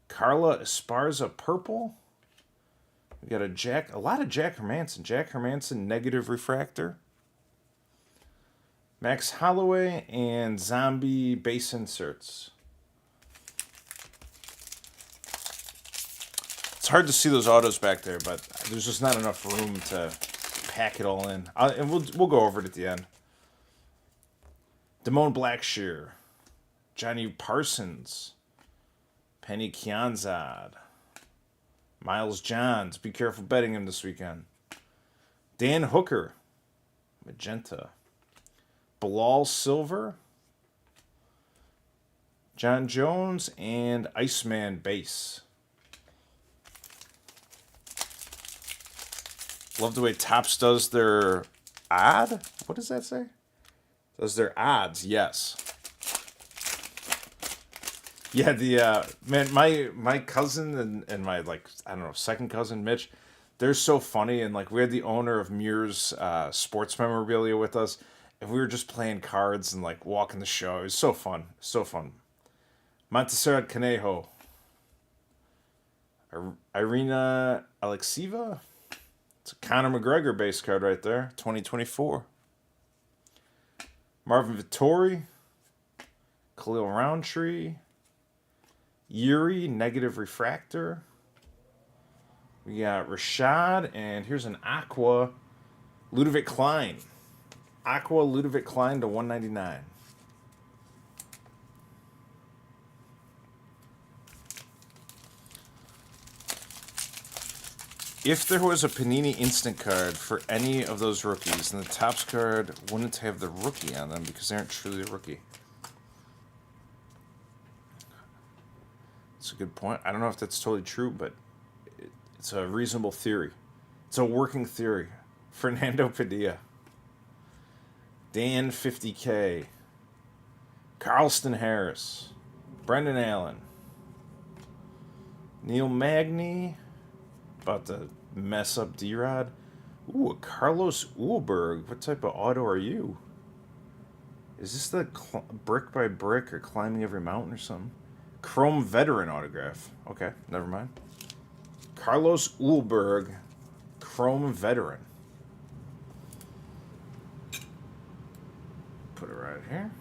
A: Carla Esparza purple. We got a lot of Jack Hermanson. Jack Hermanson, negative refractor. Max Holloway and Zombie base inserts. It's hard to see those autos back there, but there's just not enough room to pack it all in. And we'll go over it at the end. Damone Blackshear, Johnny Parsons, Penny Kianzad, Miles Johns. Be careful betting him this weekend. Dan Hooker, magenta. Bilal Silver, John Jones, and Iceman base. Love the way Topps does their odd. What does that say? Does their odds? Yes. Yeah, the man, my cousin and my second cousin Mitch, they're so funny, and we had the owner of Muir's sports memorabilia with us, and we were just playing cards and walking the show. It was so fun, so fun. Montserrat Conejo, Irina Alexieva. It's a Conor McGregor base card right there, 2024. Marvin Vittori, Khalil Roundtree, Yuri, negative refractor. We got Rashad, and here's an Aqua Ludovic Klein. Aqua Ludovic Klein to 199. If there was a Panini Instant card for any of those rookies, then the Topps card wouldn't have the rookie on them because they aren't truly a rookie. That's a good point. I don't know if that's totally true, but it's a reasonable theory. It's a working theory. Fernando Padilla. Dan 50K. Carlston Harris. Brendan Allen. Neil Magny. About to mess up D-Rod. Ooh, a Carlos Uhlberg. What type of auto are you? Is this the brick by brick or climbing every mountain or something? Chrome veteran autograph. Okay, never mind. Carlos Uhlberg, Chrome veteran. Put it right here.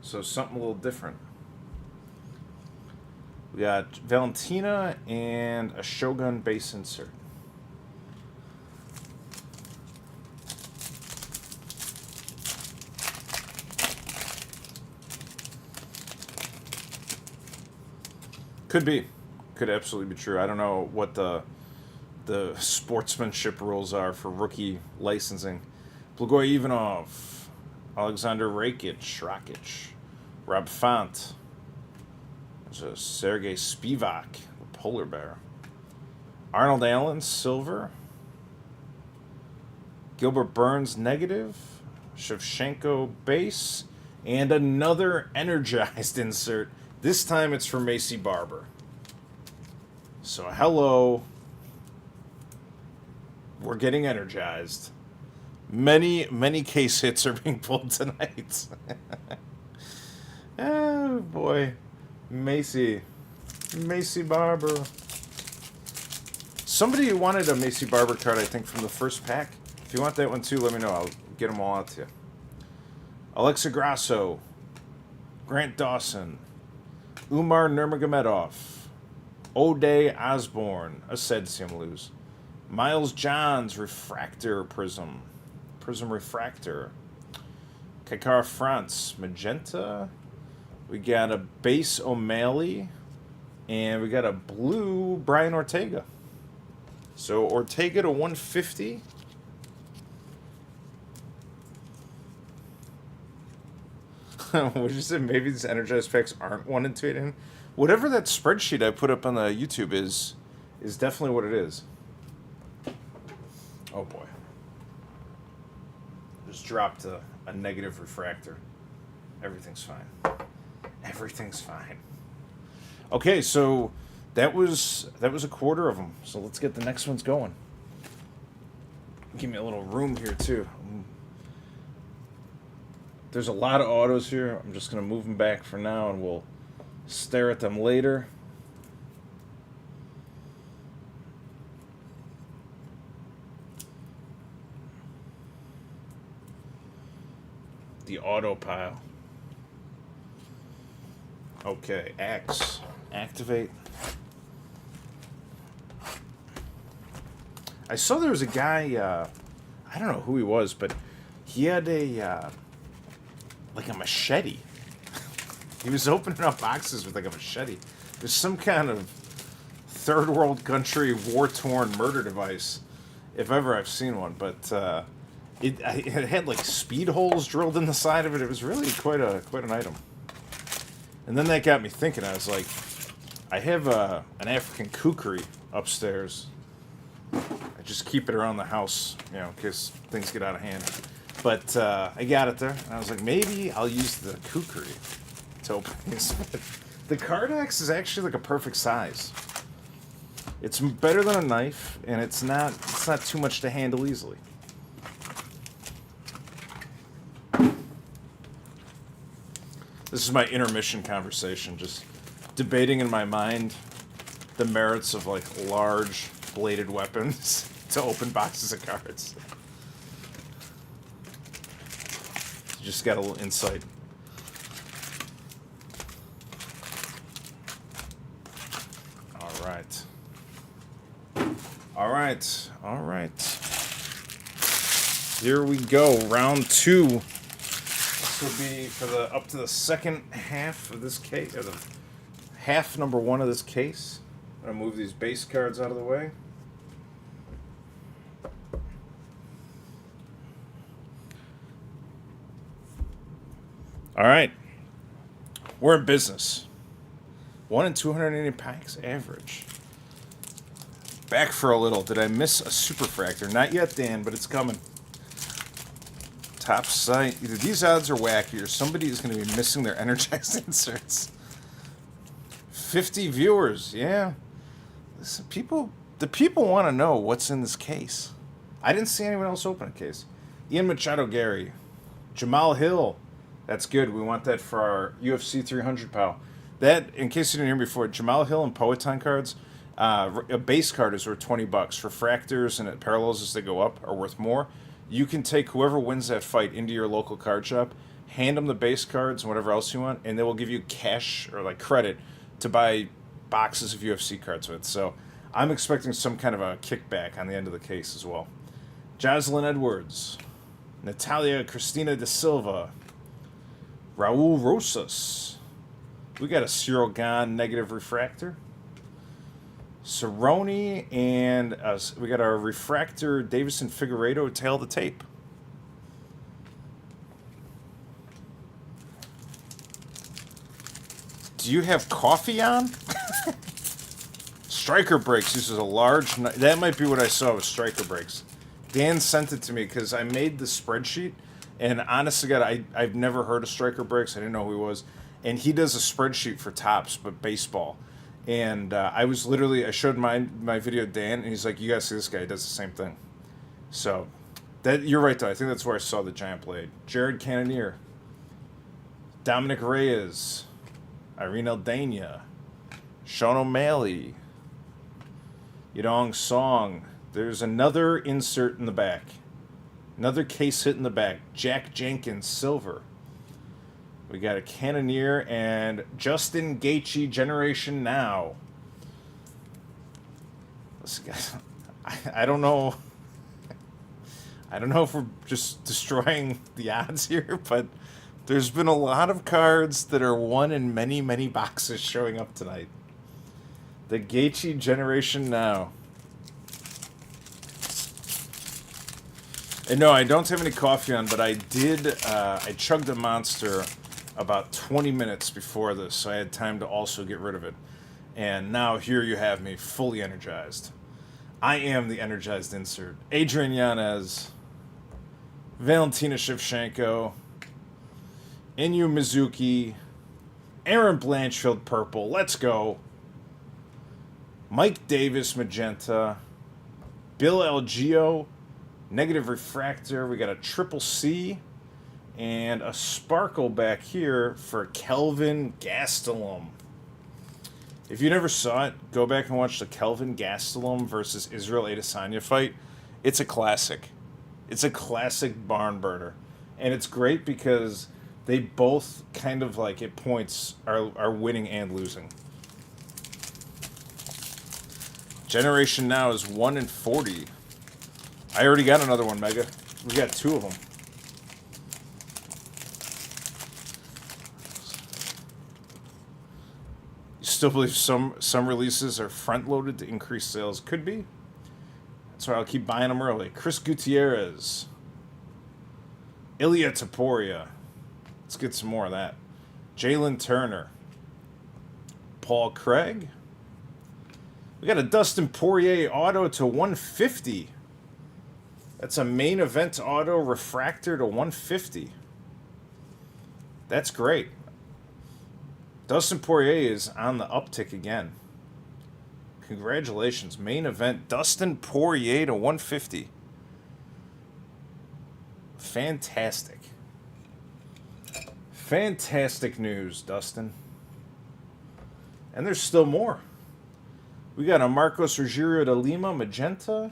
A: So something a little different. We got Valentina and a Shogun base insert. Could be. Could absolutely be true. I don't know what the sportsmanship rules are for rookie licensing. Blagoy Ivanov, Alexander Rakic, Rob Font. There's a Sergei Spivak, the polar bear. Arnold Allen, silver. Gilbert Burns, negative. Shevchenko, base. And another energized insert. This time it's for Macy Barber. So hello. We're getting energized. Many case hits are being pulled tonight. Oh boy. Macy Barber. Somebody wanted a Macy Barber card, I think, from the first pack. If you want that one too, let me know. I'll get them all out to you. Alexa Grasso. Grant Dawson. Umar Nurmagomedov. O'Day Osborne. Asced lose. Miles Johns, Refractor Prism. Prism Refractor. Kakar France, Magenta. We got a base O'Malley. And we got a blue Brian Ortega. So Ortega to 150. Would you say maybe these energized packs aren't 1 and 2 in? Whatever that spreadsheet I put up on the YouTube is definitely what it is. Oh boy. Just dropped a negative refractor. Everything's fine. Everything's fine. Okay, so that was a quarter of them. So let's get the next ones going. Give me a little room here too. There's a lot of autos here. I'm just going to move them back for now, and we'll stare at them later. the auto pile. Okay, X. Activate. I saw there was a guy, I don't know who he was, but he had like a machete. He was opening up boxes with like a machete. There's some kind of third world country war-torn murder device, if ever I've seen one. But it had like speed holes drilled in the side of it. It was really quite an item. And then that got me thinking. I was like, I have an African kukri upstairs. I just keep it around the house, in case things get out of hand. But I got it there, and I was like, maybe I'll use the kukri to open these. The card axe is actually like a perfect size. It's better than a knife, and it's not too much to handle easily. This is my intermission conversation, just debating in my mind the merits of like large bladed weapons to open boxes of cards. Just got a little insight. All right. Here we go. Round 2. This will be for up to the second half of this case, or the half number 1 of this case. I'm gonna move these base cards out of the way. All right. We're in business. 1 in 280 packs average. Back for a little. Did I miss a superfractor? Not yet, Dan, but it's coming. Top site. Either these odds are wacky or somebody is going to be missing their energized inserts. 50 viewers. Yeah. Listen, the people want to know what's in this case. I didn't see anyone else open a case. Ian Machado Gary. Jamal Hill. That's good. We want that for our UFC 300 pal. That, in case you didn't hear before, Jamal Hill and Poeton cards, a base card is worth $20. Refractors and parallels as they go up are worth more. You can take whoever wins that fight into your local card shop, hand them the base cards and whatever else you want, and they will give you cash or like credit to buy boxes of UFC cards with. So I'm expecting some kind of a kickback on the end of the case as well. Jocelyn Edwards, Natalia Cristina da Silva, Raul Rosas. We got a Cyril Gahn negative refractor. Cerrone, and we got our refractor Davison Figueiredo tail of the tape. Do you have coffee on? Striker Breaks uses a large... That might be what I saw with Striker Breaks. Dan sent it to me because I made the spreadsheet, and honest to God, I've never heard of Striker Breaks. I didn't know who he was. And he does a spreadsheet for Topps, but baseball. And I showed my video to Dan, and he's like, you guys see this guy, he does the same thing. So, you're right, though. I think that's where I saw the giant blade. Jared Cannonier. Dominic Reyes. Irene Aldana. Sean O'Malley. Yadong Song. There's another insert in the back. Another case hit in the back. Jack Jenkins, silver. We got a Cannonier and Justin Gaethje, Generation Now. Listen, guys, I don't know. I don't know if we're just destroying the odds here, but there's been a lot of cards that are one in many, many boxes showing up tonight. The Gaethje Generation Now. And no, I don't have any coffee on, but I did. I chugged a Monster about 20 minutes before this, so I had time to also get rid of it. And now here you have me, fully energized. I am the energized insert. Adrian Yanez, Valentina Shevchenko, Inu Mizuki, Aaron Blanchfield purple, let's go. Mike Davis magenta, Bill Algeo, negative refractor. We got a triple C. And a sparkle back here for Kelvin Gastelum. If you never saw it, go back and watch the Kelvin Gastelum versus Israel Adesanya fight. It's a classic. It's a classic barn burner. And it's great because they both kind of like at points are winning and losing. Generation Now is 1 in 40. I already got another one, Mega. We got two of them. You still believe some releases are front loaded to increase sales? Could be. That's why I'll keep buying them early. Chris Gutierrez. Ilya Taporia. Let's get some more of that. Jalen Turner. Paul Craig. We got a Dustin Poirier auto to 150. That's a main event auto refractor to 150. That's great. Dustin Poirier is on the uptick again. Congratulations. Main event Dustin Poirier to 150. Fantastic. Fantastic news, Dustin. And there's still more. We got a Marcos Ruggiero de Lima magenta.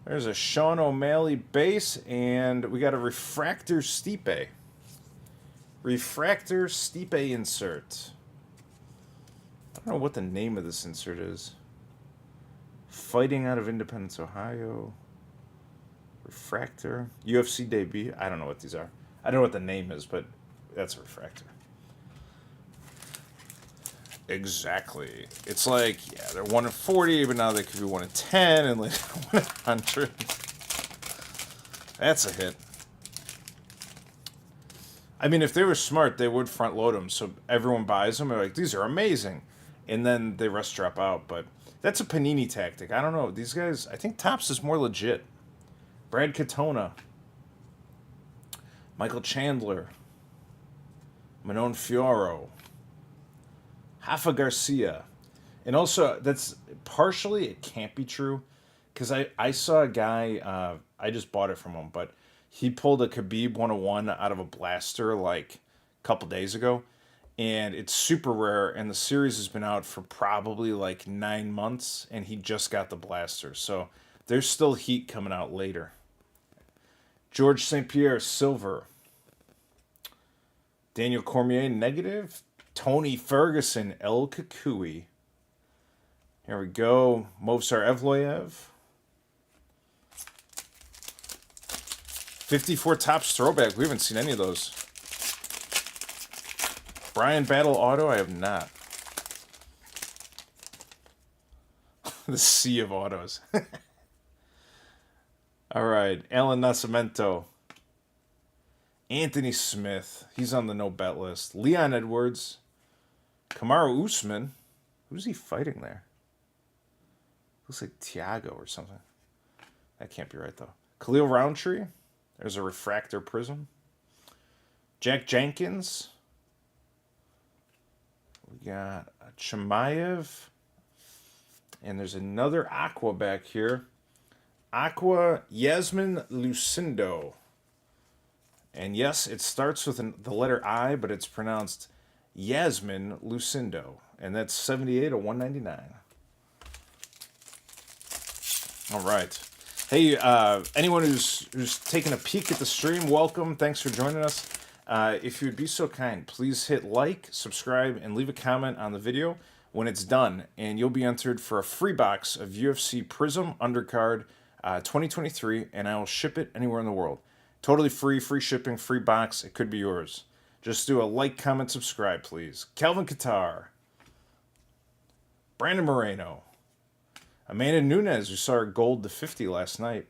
A: There's a Sean O'Malley base, and we got a Refractor Stipe. Refractor Stipe insert. I don't know what the name of this insert is. Fighting out of Independence, Ohio. Refractor. UFC debut. I don't know what these are. I don't know what the name is, but that's a refractor. Exactly. It's like, yeah, they're 1 in 40, but now they could be 1 in 10 and later 1 in 100. That's a hit. I mean, if they were smart, they would front load them so everyone buys them. They're like, these are amazing. And then they rest drop out. But that's a Panini tactic. I don't know. These guys, I think Topps is more legit. Brad Katona. Michael Chandler. Manon Fioro. Rafa Garcia. And also, that's partially, it can't be true. Because I saw a guy, I just bought it from him, but he pulled a Khabib 101 out of a blaster like a couple days ago. And it's super rare, and the series has been out for probably like 9 months, and he just got the blaster. So there's still heat coming out later. George St. Pierre, silver. Daniel Cormier, negative. Tony Ferguson, El Kukui. Here we go. Movsar Evloev. 54 Topps throwback. We haven't seen any of those. Brian Battle auto. I have not. The sea of autos. All right. Alan Nascimento. Anthony Smith. He's on the no bet list. Leon Edwards. Kamaru Usman. Who's he fighting there? Looks like Tiago or something. That can't be right, though. Khalil Roundtree. There's a refractor prism. Jack Jenkins. We got a Chimaev. And there's another Aqua back here. Aqua Yasmin Lucindo. And yes, it starts with the letter I, but it's pronounced Yasmin Lucindo. And that's 78 of 199. All right. Hey, anyone who's taking a peek at the stream, welcome. Thanks for joining us. If you would be so kind, please hit like, subscribe, and leave a comment on the video when it's done. And you'll be entered for a free box of UFC Prism Undercard 2023, and I will ship it anywhere in the world. Totally free, free shipping, free box. It could be yours. Just do a like, comment, subscribe, please. Calvin Qatar. Brandon Moreno. Amanda Nunes, we saw her gold to 50 last night.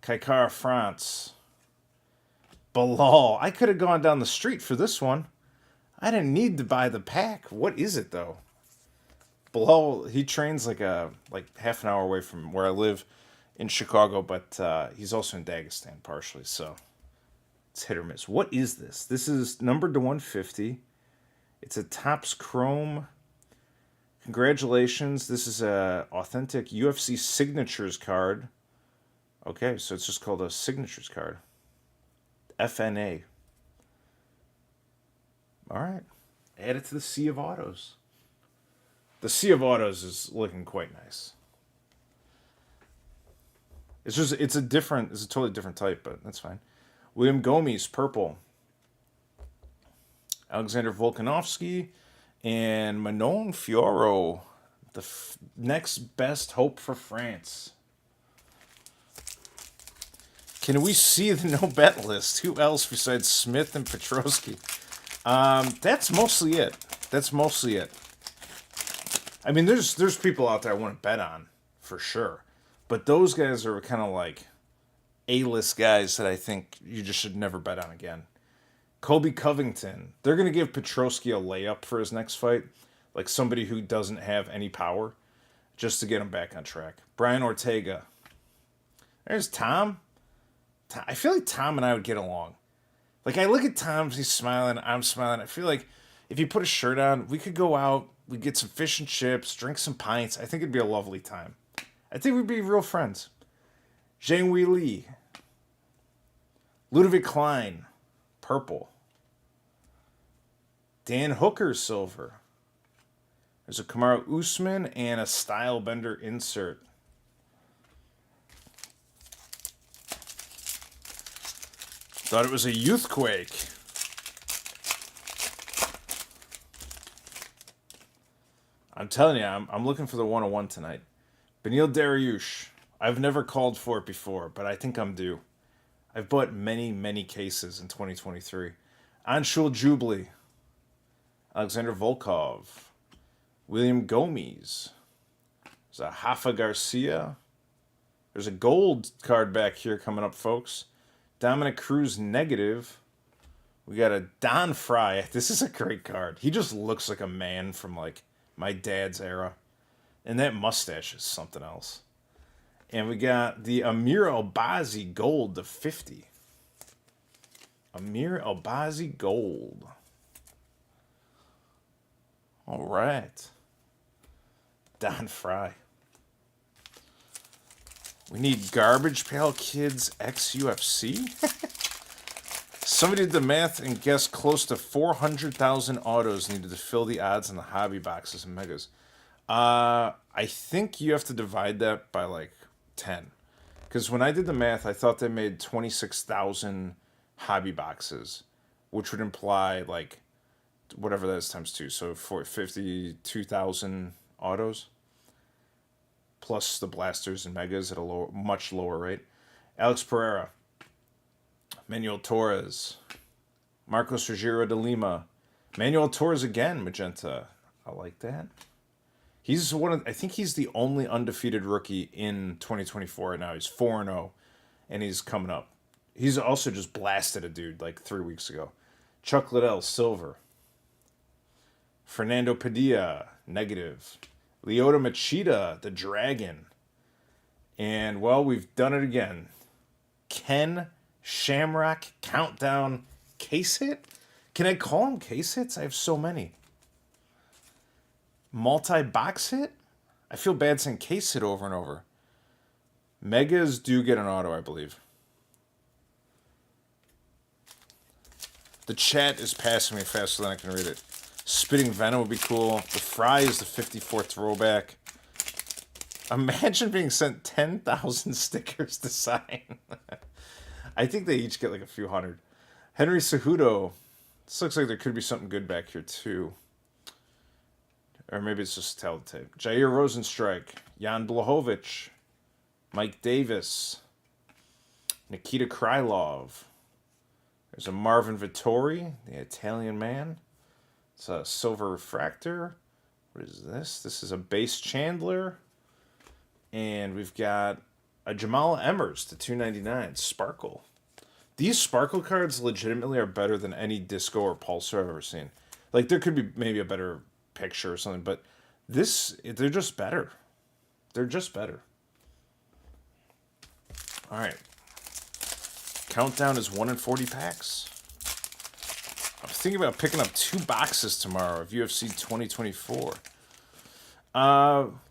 A: Kaikara France. Bilal. I could have gone down the street for this one. I didn't need to buy the pack. What is it, though? Bilal, he trains like half an hour away from where I live in Chicago, but he's also in Dagestan partially, so it's hit or miss. What is this? This is numbered to 150. It's a Topps Chrome. Congratulations. This is a authentic UFC Signatures card. Okay, so it's just called a Signatures card. FNA. All right. Add it to the Sea of Autos. The Sea of Autos is looking quite nice. It's a totally different type, but that's fine. William Gomes, purple. Alexander Volkanovski and Manon Fiorot, the next best hope for France. Can we see the no bet list? Who else besides Smith and Petrosky? That's mostly it. That's mostly it. I mean, there's people out there I want to bet on for sure, but those guys are kind of like A-list guys that I think you just should never bet on again. Colby Covington. They're going to give Petrosky a layup for his next fight, like somebody who doesn't have any power, just to get him back on track. Brian Ortega. There's Tom. I feel like Tom and I would get along. Like, I look at Tom, he's smiling, I'm smiling. I feel like if he put a shirt on, we could go out, we'd get some fish and chips, drink some pints. I think it'd be a lovely time. I think we'd be real friends. Zhang Wei Li. Ludovic Klein. Purple. Dan Hooker, silver. There's a Kamaru Usman and a Style Bender insert. Thought it was a Youthquake. I'm telling you, I'm looking for the 101 tonight. Benil Dariush. I've never called for it before, but I think I'm due. I've bought many, many cases in 2023. Anshul Jubilee. Alexander Volkov. William Gomes. There's a Rafa Garcia. There's a gold card back here coming up, folks. Dominic Cruz negative. We got a Don Fry. This is a great card. He just looks like a man from like my dad's era. And that mustache is something else. And we got the Amir Albazi gold to 50. Amir Albazi gold. All right. Don Fry. We need Garbage Pail Kids X UFC. Somebody did the math and guessed close to 400,000 autos needed to fill the odds in the hobby boxes and megas. I think you have to divide that by like 10. Because when I did the math, I thought they made 26,000 hobby boxes, which would imply like whatever that is times 2. So for 52,000 autos. Plus the blasters and megas at a much lower rate. Alex Pereira. Manuel Torres. Marcos Ruggiero de Lima. Manuel Torres again, magenta. I like that. He's I think he's the only undefeated rookie in 2024 right now. He's 4-0, and he's coming up. He's also just blasted a dude like 3 weeks ago. Chuck Liddell, silver. Fernando Padilla, negative. Lyoto Machida, the Dragon. And, well, we've done it again. Ken Shamrock Countdown case hit? Can I call them case hits? I have so many. Multi-box hit? I feel bad saying case hit over and over. Megas do get an auto, I believe. The chat is passing me faster than I can read it. Spitting Venom would be cool. The Fry is the 54 throwback. Imagine being sent 10,000 stickers to sign. I think they each get like a few hundred. Henry Cejudo. This looks like there could be something good back here too. Or maybe it's just Telltale. Jair Rosenstrike. Jan Blachowicz. Mike Davis. Nikita Krylov. There's a Marvin Vittori, the Italian man. It's a silver refractor. What is this? This is a base Chandler. And we've got a Jamal Emmers to 299. Sparkle. These Sparkle cards legitimately are better than any Disco or Pulsar I've ever seen. Like, there could be maybe a better picture or something, but they're just better. They're just better. All right. Countdown is 1 in 40 packs. I'm thinking about picking up 2 boxes tomorrow of UFC 2024.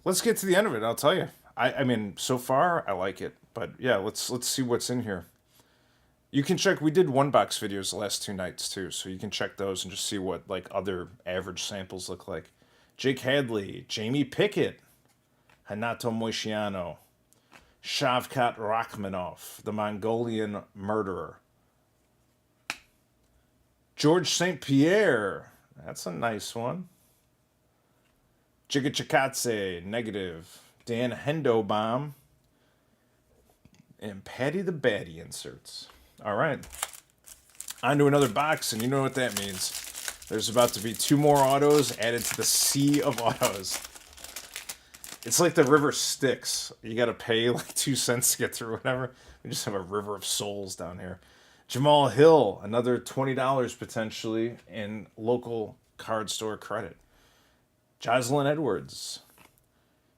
A: Let's get to the end of it. I'll tell you. I mean, so far I like it, but yeah, let's see what's in here. You can check. We did 1-box videos the last 2 nights too, so you can check those and just see what like other average samples look like. Jake Hadley, Jamie Pickett, Hanato Moishiano, Shavkat Rachmanov, the Mongolian murderer. George St. Pierre. That's a nice one. Chikachikatse, negative. Dan Hendobaum. And Patty the Batty inserts. All right. On to another box, and you know what that means. There's about to be 2 more autos added to the sea of autos. It's like the river Styx. You got to pay like 2 cents to get through whatever. We just have a river of souls down here. Jamal Hill, another $20 potentially in local card store credit. Jocelyn Edwards.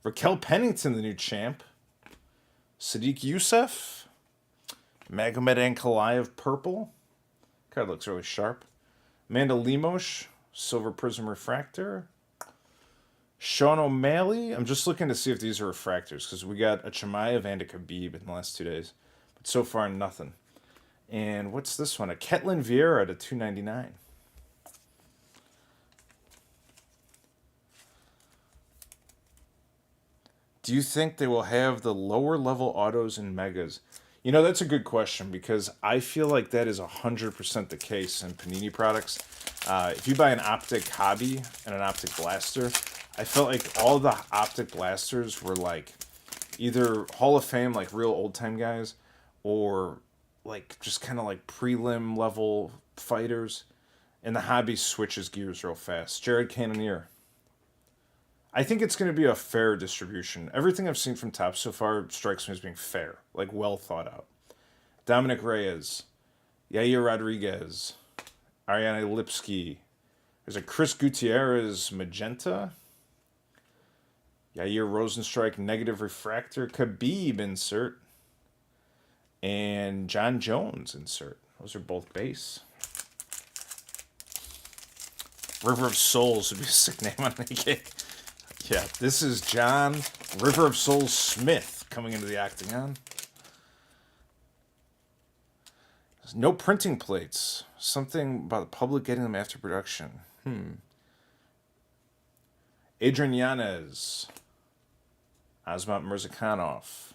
A: Raquel Pennington, the new champ. Sadiq Youssef. Magomed Ankalaev, purple. Card looks really sharp. Amanda Lemos, silver prism refractor. Sean O'Malley. I'm just looking to see if these are refractors because we got a Chimaev and a Khabib in the last 2 days. But so far, nothing. And what's this one? A Ketlin Vieira to $2.99. Do you think they will have the lower level autos and megas? You know, that's a good question because I feel like that is 100% the case in Panini products. If you buy an Optic Hobby and an Optic Blaster, I felt like all the Optic Blasters were like either Hall of Fame, like real old time guys, or like just kind of like prelim level fighters. And the Hobby switches gears real fast. Jared Cannonier. I think it's going to be a fair distribution. Everything I've seen from Topps so far strikes me as being fair, like well thought out. Dominic Reyes, Yair Rodriguez, Ariane Lipsky. There's a Chris Gutierrez magenta. Yair Rosenstrike negative refractor. Khabib insert. And John Jones insert. Those are both base. River of Souls would be a sick name on the cake. Yeah, this is John River of Souls Smith coming into the Octagon. There's no printing plates. Something about the public getting them after production. Adrian Yanez. Azmat Mirzakhanov.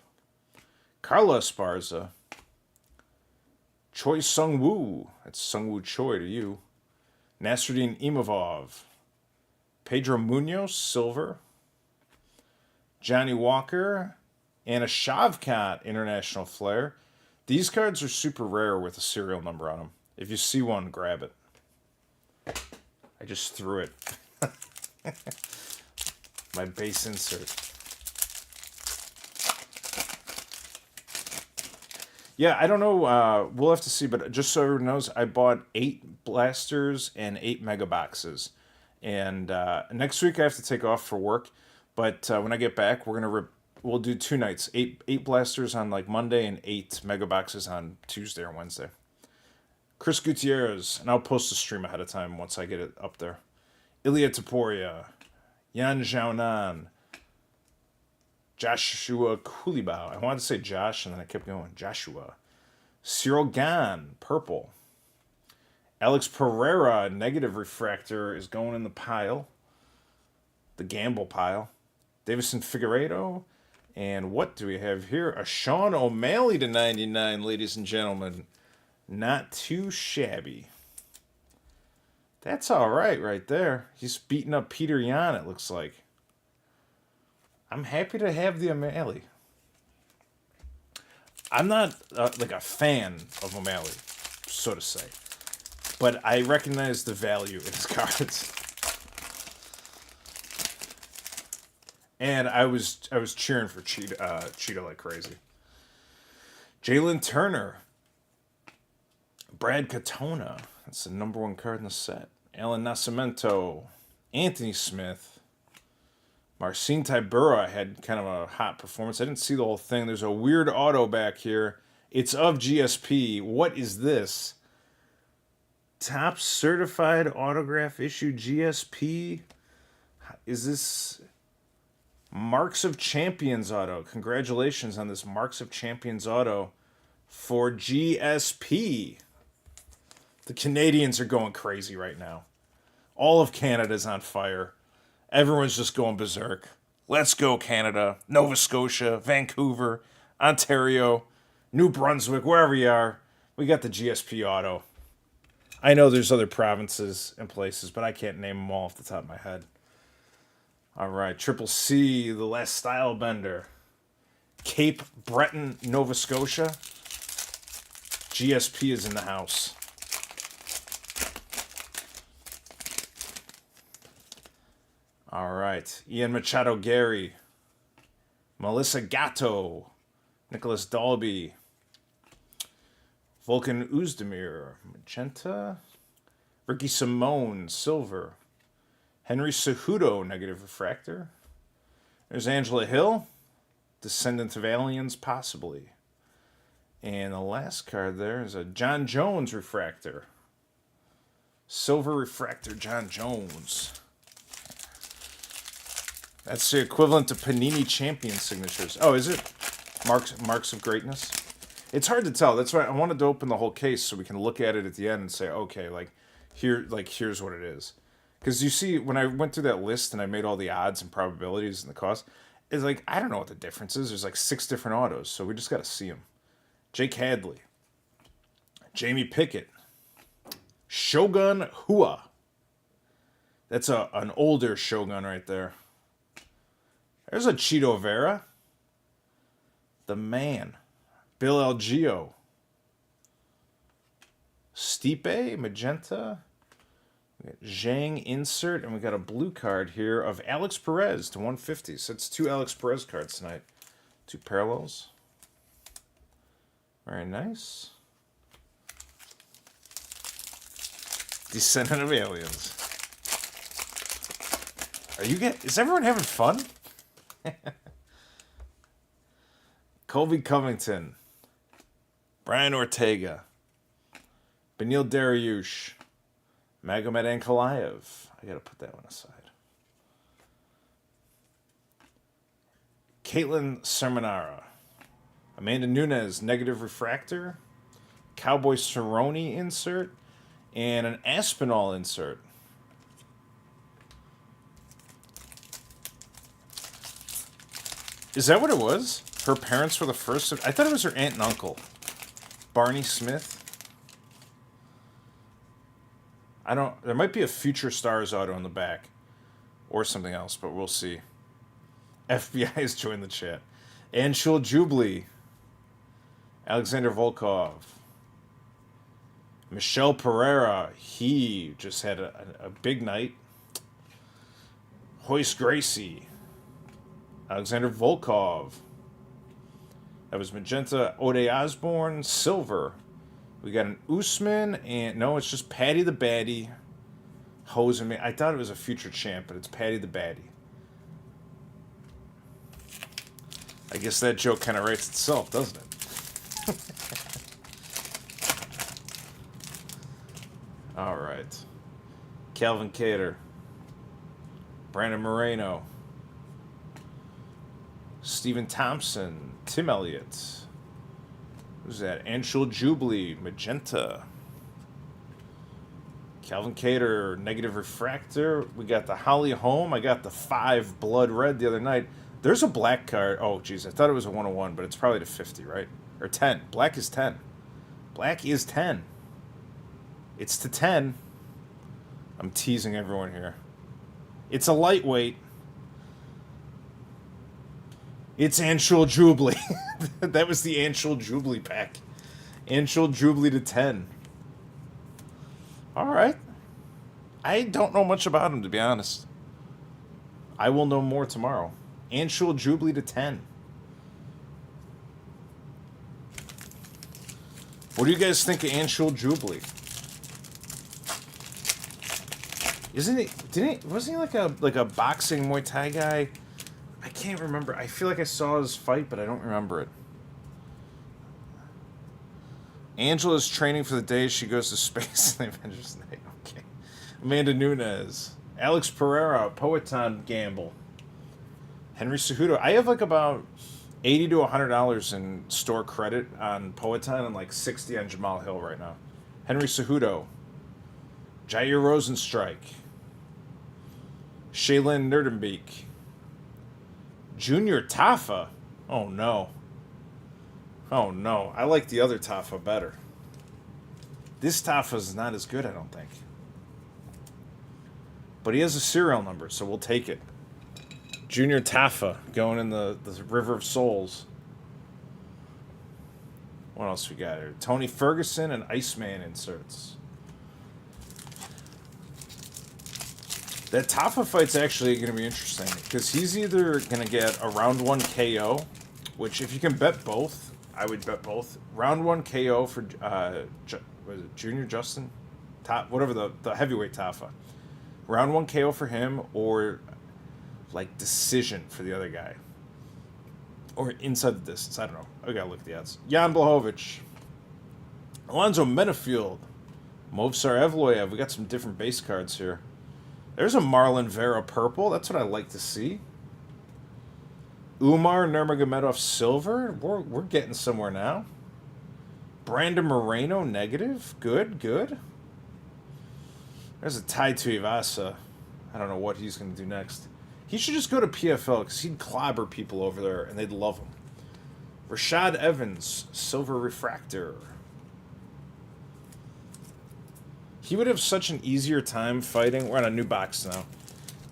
A: Carla Esparza. Choi Sung-woo. That's Sung-woo Choi to you. Nasruddin Imavov. Pedro Munoz, silver. Johnny Walker. And a Shavkat International Flair. These cards are super rare with a serial number on them. If you see one, grab it. I just threw it. My base insert. Yeah, I don't know. We'll have to see. But just so everyone knows, I bought 8 blasters and 8 mega boxes. And next week I have to take off for work. But when I get back, we'll do 2 nights. 8 blasters on like Monday and 8 mega boxes on Tuesday or Wednesday. Chris Gutierrez, and I'll post the stream ahead of time once I get it up there. Ilya Taporia, Yan Xiaonan, Joshua Kulibau. I wanted to say Josh, and then I kept going. Joshua. Cyril Gahn, purple. Alex Pereira, negative refractor, is going in the pile. The gamble pile. Davison Figueiredo. And what do we have here? A Sean O'Malley to 99, ladies and gentlemen. Not too shabby. That's all right there. He's beating up Peter Yan, it looks like. I'm happy to have the O'Malley. I'm not like a fan of O'Malley, so to say. But I recognize the value in his cards. And I was cheering for Cheetah like crazy. Jalen Turner. Brad Katona. That's the number 1 card in the set. Alan Nascimento. Anthony Smith. Marcin Tybura had kind of a hot performance. I didn't see the whole thing. There's a weird auto back here. It's of GSP. What is this? Top certified autograph issue GSP? Is this Marks of Champions auto? Congratulations on this Marks of Champions auto for GSP. The Canadians are going crazy right now. All of Canada's on fire. Everyone's just going berserk. Let's go, Canada. Nova Scotia, Vancouver, Ontario, New Brunswick, wherever you are. We got the GSP auto. I know there's other provinces and places, but I can't name them all off the top of my head. All right, Triple C, the last style bender. Cape Breton, Nova Scotia. GSP is in the house. All right, Ian Machado Gary. Melissa Gatto. Nicholas Dalby. Vulcan Uzdemir. Magenta. Ricky Simone, silver. Henry Cejudo, negative refractor. There's Angela Hill. Descendant of Aliens, possibly. And the last card there is a John Jones refractor. Silver refractor John Jones. That's the equivalent to Panini Champion signatures. Oh, is it? Marks of Greatness? It's hard to tell. That's why I wanted to open the whole case so we can look at it at the end and say, okay, here's what it is. Because you see, when I went through that list and I made all the odds and probabilities and the cost, it's like, I don't know what the difference is. There's like 6 different autos, so we just got to see them. Jake Hadley. Jamie Pickett. Shogun Hua. That's an older Shogun right there. There's a Cheeto Vera. The man. Bill Algeo. Stipe, Magenta. We got Zhang insert, and we got a blue card here of Alex Perez to 150. So it's 2 Alex Perez cards tonight. 2 parallels. Very nice. Descendant of Aliens. Is everyone having fun? Colby Covington. Brian Ortega. Benil Dariush. Magomed Ankalaev. I gotta put that one aside. Caitlin Sermonara. Amanda Nunes, negative refractor. Cowboy Cerrone insert. And an Aspinall insert. Is that what it was? Her parents were the first. I thought it was her aunt and uncle. Barney Smith. There might be a Future Stars auto on the back. Or something else, but we'll see. FBI has joined the chat. Anshul Jubilee. Alexander Volkov. Michelle Pereira. He just had a big night. Hoist Gracie. Alexander Volkov. That was Magenta. Ode Osborne. Silver. We got an Usman. And no, it's just Patty the Baddie. Hosing me. I thought it was a future champ, but it's Patty the Baddie. I guess that joke kind of writes itself, doesn't it? All right. Calvin Cater. Brandon Moreno. Stephen Thompson. Tim Elliott. Who's that? Anshul Jubilee. Magenta. Calvin Cater. Negative refractor. We got the Holly Holm. I got the 5 blood red the other night. There's a black card. Oh, geez. I thought it was a 101, but it's probably to 50, right? Or 10. Black is 10. Black is 10. It's to 10. I'm teasing everyone here. It's a lightweight. It's Anshul Jubilee. That was the Anshul Jubilee pack. Anshul Jubilee to 10. All right. I don't know much about him, to be honest. I will know more tomorrow. Anshul Jubilee to 10. What do you guys think of Anshul Jubilee? Wasn't he like a boxing Muay Thai guy? I can't remember. I feel like I saw his fight, but I don't remember it. Angela's training for the day she goes to space in the Avengers Night. Okay. Amanda Nunes. Alex Pereira. Poetan Gamble. Henry Cejudo. I have like about $80 to $100 in store credit on Poetan and like $60 on Jamal Hill right now. Henry Cejudo. Jair Rosenstrike. Shaylin Nerdenbeek. Junior Tafa. Oh no. Oh no. I like the other Tafa better. This Tafa is not as good, I don't think. But he has a serial number, so we'll take it. Junior Tafa going in the River of Souls. What else we got here? Tony Ferguson and Iceman inserts. That Tafa fight's actually going to be interesting because he's either going to get a round 1 KO, which if you can bet both, I would bet both. Round 1 KO for was it Junior Justin? Whatever the heavyweight Tafa. Round 1 KO for him, or like decision for the other guy. Or inside the distance. I don't know. I gotta look at the odds. Jan Blachowicz. Alonzo Menafield. Movsar Evloyev. We got some different base cards here. There's a Marlon Vera purple. That's what I like to see. Umar Nurmagomedov silver. We're getting somewhere now. Brandon Moreno negative. Good. There's a Tai Tuivasa. I don't know what he's going to do next. He should just go to PFL because he'd clobber people over there and they'd love him. Rashad Evans, silver refractor. He would have such an easier time fighting. We're on a new box now.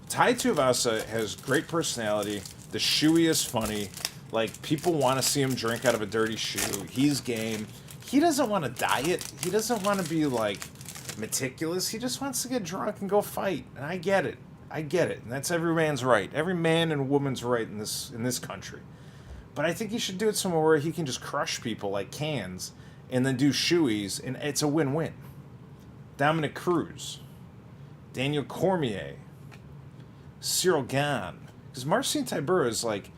A: Tai Tuivasa has great personality. The shoey is funny. Like, people want to see him drink out of a dirty shoe. He's game. He doesn't want to diet. He doesn't want to be, like, meticulous. He just wants to get drunk and go fight. And I get it. And that's every man's right. Every man and woman's right in this country. But I think he should do it somewhere where he can just crush people like cans and then do shoeys, and it's a win-win. Dominic Cruz, Daniel Cormier, Cyril Gane. Because Marcin Tybura is like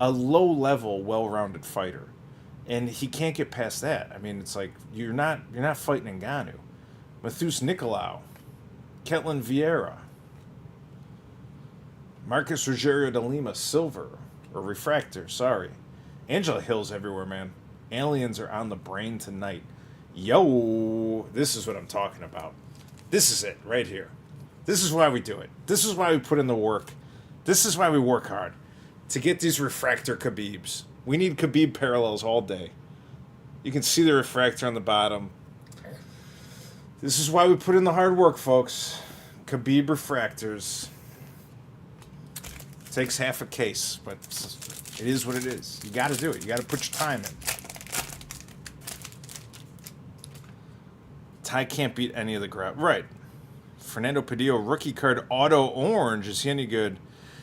A: a low-level, well-rounded fighter. And he can't get past that. I mean, it's like you're not fighting Ngannou. Matheus Nicolau, Ketlin Vieira, Marcus Rogerio de Lima, silver, or refractor, sorry. Angela Hill's everywhere, man. Aliens are on the brain tonight. Yo, this is what I'm talking about. This is it, right here. This is why we do it. This is why we put in the work. This is why we work hard. To get these refractor Khabibs. We need Khabib parallels all day. You can see the refractor on the bottom. This is why we put in the hard work, folks. Khabib refractors. Takes half a case, but it is what it is. You got to do it. You got to put your time in. Ty can't beat any of the crowd. Right. Fernando Padillo, rookie card, auto orange. Is he any good?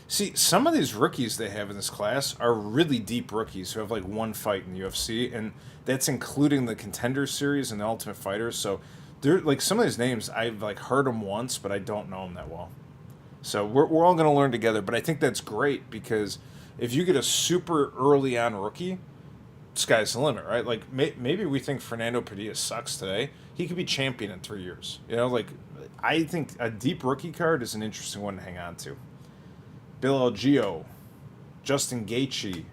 A: See, some of these rookies they have in this class are really deep rookies who have like one fight in the UFC, and that's including the Contender Series and the Ultimate Fighter. So they're like some of these names I've like heard them once, but I don't know them that well. So we're all going to learn together, but I think that's great because if you get a super early on rookie, sky's the limit, right? Like maybe we think Fernando Padilla sucks today. He could be champion in 3 years. You know, like I think a deep rookie card is an interesting one to hang on to. Bill Algeo, Justin Gaethje,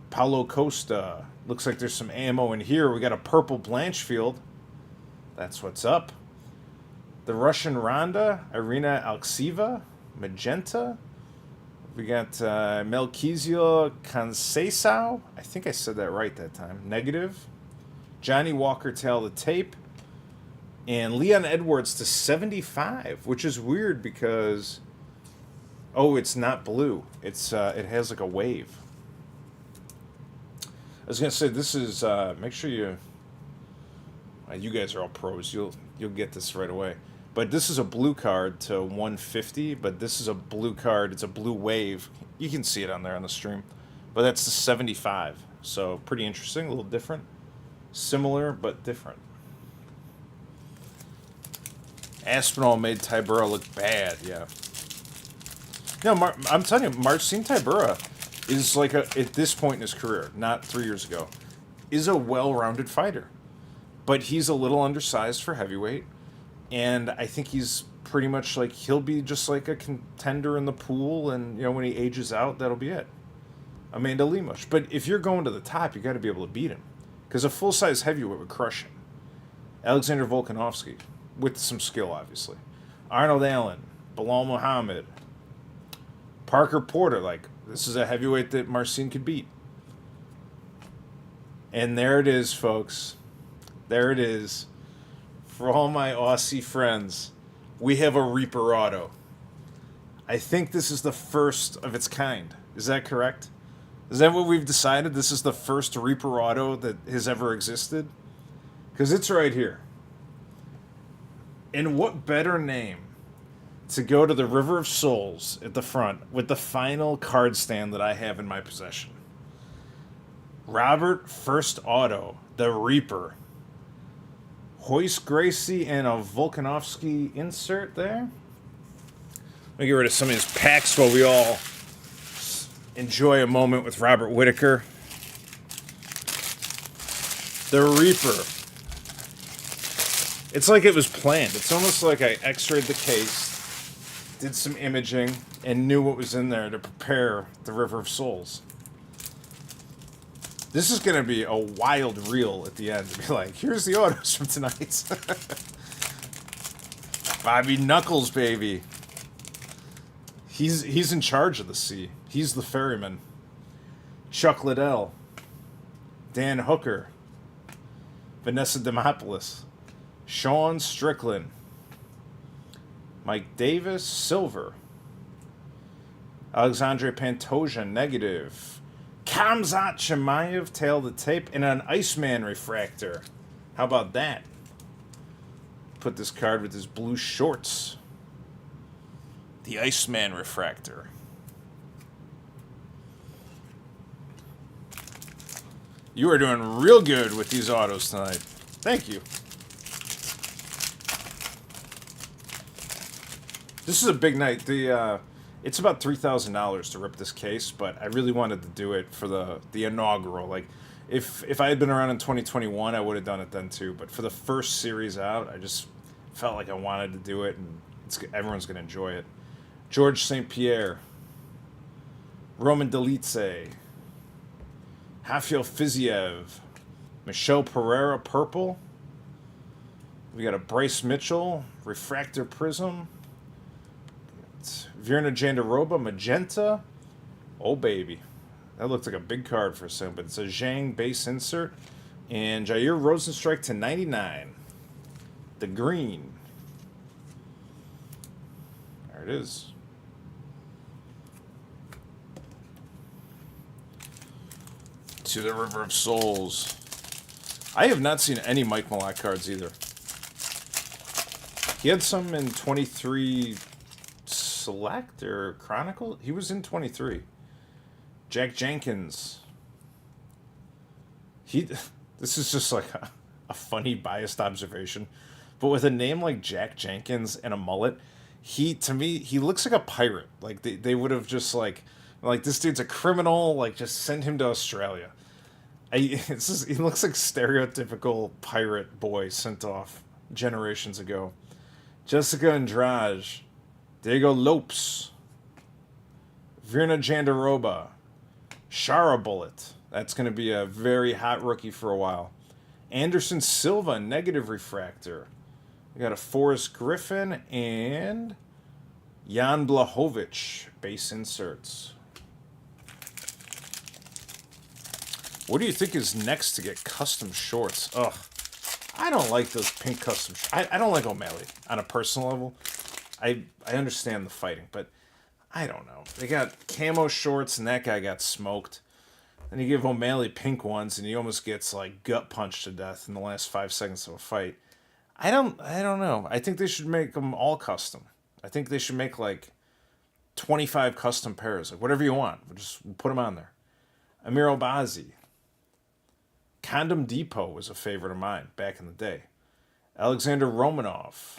A: Paulo Costa. Looks like there's some ammo in here. We got a purple Blanchfield. That's what's up. The Russian Ronda, Irina Alkseva, magenta. We got Melchizio Conceição. I think I said that right that time. Negative. Johnny Walker Tail the tape. And Leon Edwards to 75, which is weird because... Oh, it's not blue. It's it has like a wave. I was gonna say this is make sure you guys are all pros. You'll get this right away. But this is a blue card to 150. But this is a blue card. It's a blue wave. You can see it on there on the stream. But that's the 75. So pretty interesting. A little different. Similar but different. Aspinall made Tybura look bad. Yeah. No, I'm telling you, Marcin Tybura is like at this point in his career, not 3 years ago, is a well-rounded fighter. But he's a little undersized for heavyweight, and I think he's pretty much like, he'll be just like a contender in the pool, and, you know, when he ages out, that'll be it. Amanda Lemush. But if you're going to the top, you got to be able to beat him. Because a full-size heavyweight would crush him. Alexander Volkanovski, with some skill, obviously. Arnold Allen, Bilal Muhammad, Parker Porter, like, this is a heavyweight that Marcin could beat. And there it is, folks. There it is. For all my Aussie friends, we have a Reaper auto. I think this is the first of its kind. Is that correct? Is that what we've decided? This is the first Reaper auto that has ever existed? Because it's right here. And what better name to go to the River of Souls at the front with the final card stand that I have in my possession? Robert First Auto, the Reaper. Hoist Gracie and a Volkanovski insert there. Let me get rid of some of these packs while we all enjoy a moment with Robert Whittaker. The Reaper. It's like it was planned. It's almost like I x-rayed the case, did some imaging, and knew what was in there to prepare the River of Souls. This is going to be a wild reel at the end to be like, here's the autos from tonight. Bobby Knuckles, baby. He's in charge of the sea. He's the ferryman. Chuck Liddell. Dan Hooker. Vanessa Demopoulos. Sean Strickland. Mike Davis, silver. Alexandre Pantoja, negative. Kamzat Chimaev, tail of the tape, and an Iceman refractor. How about that? Put this card with his blue shorts. The Iceman refractor. You are doing real good with these autos tonight. Thank you. This is a big night. It's about $3,000 to rip this case, but I really wanted to do it for the inaugural. Like, if I had been around in 2021, I would have done it then too. But for the first series out, I just felt like I wanted to do it, and everyone's going to enjoy it. George St. Pierre, Roman Delice, Rafael Fiziev, Michelle Pereira, purple. We got a Bryce Mitchell, refractor prism. Virna Jandiroba, magenta. Oh, baby. That looks like a big card for a second, but it's a Zhang base insert. And Jair Rosenstrike to 99. The green. There it is. To the River of Souls. I have not seen any Mike Malott cards either. He had some in 23... Select or Chronicle? He was in 23. Jack Jenkins. This is just like a funny biased observation. But with a name like Jack Jenkins and a mullet, to me, he looks like a pirate. Like they would have just like this dude's a criminal, like just send him to Australia. He looks like stereotypical pirate boy sent off generations ago. Jessica Andrade. Diego Lopes, Virna Jandiroba, Shara Bullet. That's going to be a very hot rookie for a while. Anderson Silva, negative refractor. We got a Forrest Griffin and Jan Blachowicz, base inserts. What do you think is next to get custom shorts? Ugh, I don't like those pink custom shorts. I don't like O'Malley on a personal level. I understand the fighting, but I don't know. They got camo shorts, and that guy got smoked. Then you give O'Malley pink ones, and he almost gets like gut punched to death in the last 5 seconds of a fight. I don't know. I think they should make them all custom. I think they should make like 25 custom pairs, like whatever you want. We'll just put them on there. Amir Albazi. Condom Depot was a favorite of mine back in the day. Alexander Romanov.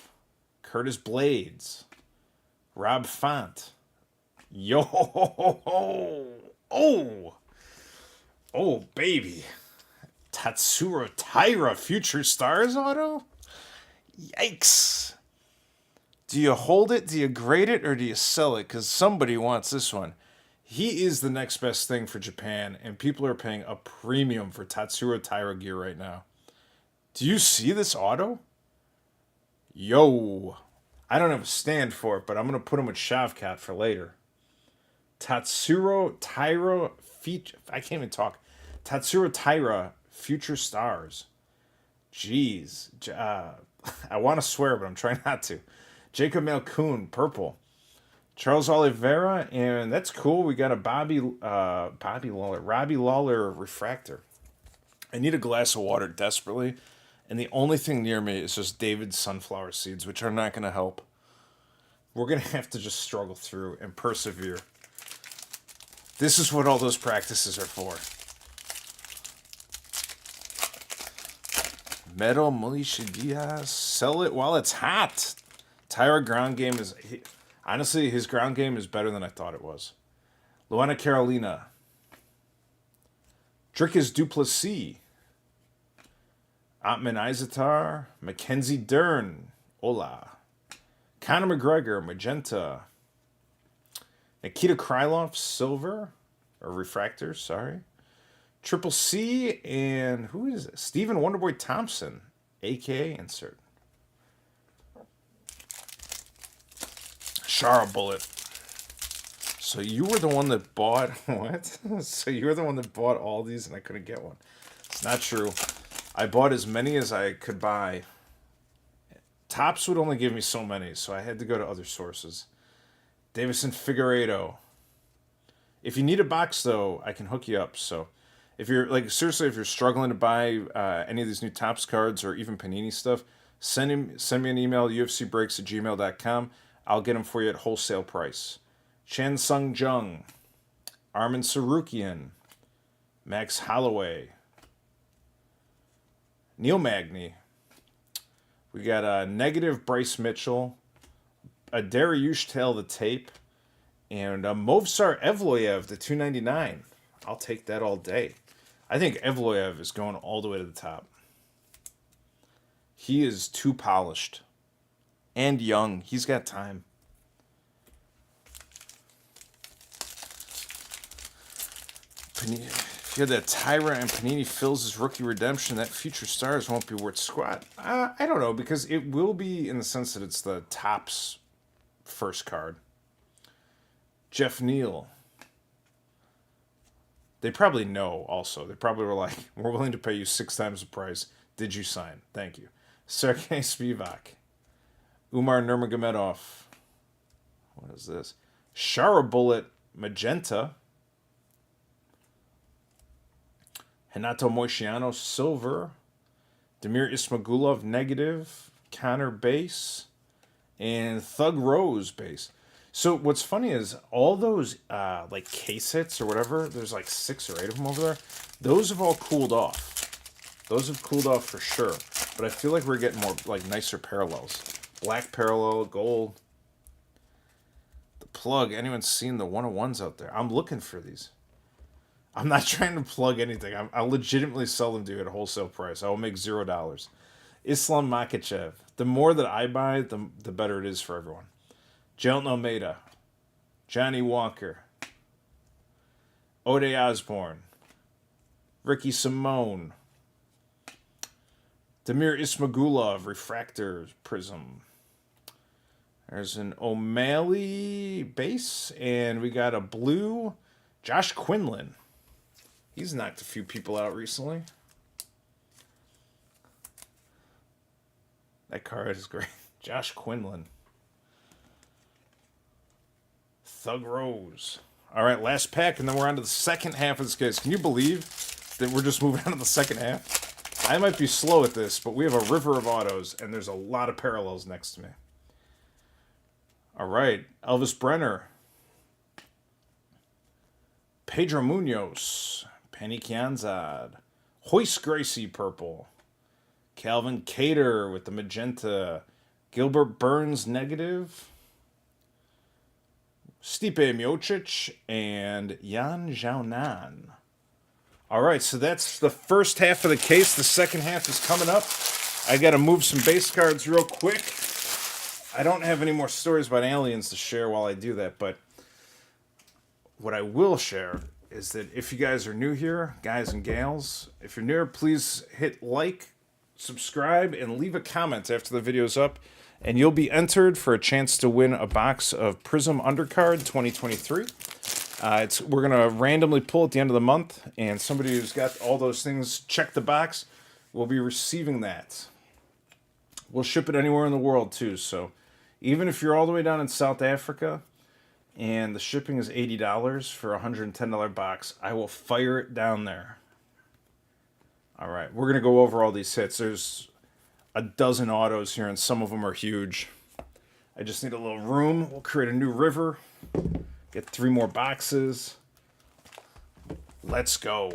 A: Curtis Blades, Rob Font, oh, baby, Tatsuro Taira, Future Stars auto? Yikes. Do you hold it, do you grade it, or do you sell it? Because somebody wants this one. He is the next best thing for Japan, and people are paying a premium for Tatsuro Taira gear right now. Do you see this auto? Yo, I don't have a stand for it, but I'm going to put him with Shavkat for later. Tatsuro Taira, I can't even talk. Tatsuro Taira, Future Stars. Jeez. I want to swear, but I'm trying not to. Jacob Malkoon, purple. Charles Oliveira, and that's cool. We got a Robbie Lawler refractor. I need a glass of water desperately, and the only thing near me is just David's sunflower seeds, which are not going to help. We're going to have to just struggle through and persevere. This is what all those practices are for. Metal Militia Diaz, sell it while it's hot. Tyra ground game is... honestly, his ground game is better than I thought it was. Luana Carolina. Drickus Duplessis. Otman Izatar. Mackenzie Dern. Hola. Conor McGregor. Magenta. Nikita Krylov. Silver. Or refractor, sorry. Triple C. And who is it? Stephen Wonderboy Thompson. AKA insert. Shara Bullet. So you were the one that bought... What? So you were the one that bought all these and I couldn't get one. It's not true. I bought as many as I could buy. Topps would only give me so many, so I had to go to other sources. Davison Figueiredo. If you need a box, though, I can hook you up. So if you're, like, seriously, if you're struggling to buy any of these new Topps cards or even Panini stuff, send me an email, ufcbreaks@gmail.com. I'll get them for you at wholesale price. Chan Sung Jung, Armin Sarukian, Max Holloway, Neil Magny. We got a negative Bryce Mitchell, a Dariush Tail the tape, and a Movsar Evloev, the 299. I'll take that all day. I think Evloev is going all the way to the top. He is too polished. And young. He's got time. If you had that Tyra and Panini fills his rookie redemption, that future stars won't be worth squat. I don't know, because it will be in the sense that it's the Topps first card. Jeff Neal. They probably know also. They probably were like, we're willing to pay you 6 times the price. Did you sign? Thank you. Sergei Spivak. Umar Nurmagomedov. What is this? Shara Bullet Magenta. Renato Moiciano Silver. Damir Ismagulov Negative. Connor Base. And Thug Rose Base. So what's funny is all those like case hits or whatever, there's like 6 or 8 of them over there. Those have all cooled off. Those have cooled off for sure. But I feel like we're getting more like nicer parallels. Black parallel, gold. The plug. Anyone seen the 101s out there? I'm looking for these. I'm not trying to plug anything. I'll legitimately sell them to you at a wholesale price. I will make $0. Islam Makachev. The more that I buy, the better it is for everyone. Jelton Almeida. Johnny Walker. Ode Osborne. Ricky Simone. Damir Ismagulov, Refractor Prism. There's an O'Malley base, and we got a blue Josh Quinlan. He's knocked a few people out recently. That card is great. Josh Quinlan. Thug Rose. All right, last pack, and then we're on to the second half of this case. Can you believe that we're just moving on to the second half? I might be slow at this, but we have a river of autos, and there's a lot of parallels next to me. All right, Elvis Brenner. Pedro Munoz. Penny Kianzad. Hoist Gracie purple. Calvin Cater with the magenta. Gilbert Burns negative. Stipe Miocic and Yan Xiaonan. All right, so that's the first half of the case. The second half is coming up. I got to move some base cards real quick. I don't have any more stories about aliens to share while I do that, but what I will share is that if you guys are new here, guys and gals, if you're new, please hit like, subscribe, and leave a comment after the video's up, and you'll be entered for a chance to win a box of Prism Undercard 2023. We're going to randomly pull at the end of the month, and somebody who's got all those things check the box will be receiving that. We'll ship it anywhere in the world too. So even if you're all the way down in South Africa and the shipping is $80 for a $110 box, I will fire it down there. All right, we're going to go over all these hits. There's a dozen autos here, and some of them are huge. I just need a little room. We'll create a new river. Get 3 more boxes. Let's go.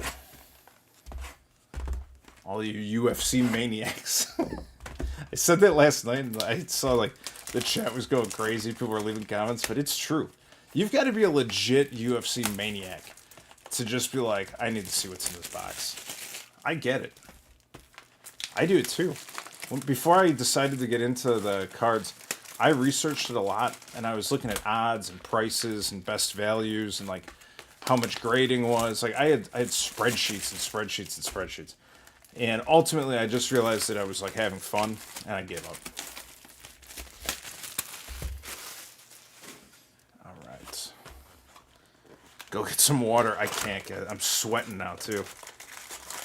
A: All you UFC maniacs. I said that last night, and I saw like the chat was going crazy. People were leaving comments, but it's true. You've got to be a legit UFC maniac to just be like, I need to see what's in this box. I get it. I do it too. Before I decided to get into the cards, I researched it a lot, and I was looking at odds and prices and best values and like how much grading was. Like I had spreadsheets and spreadsheets and spreadsheets. And ultimately, I just realized that I was like having fun, and I gave up. All right. Go get some water. I can't get it. I'm sweating now, too.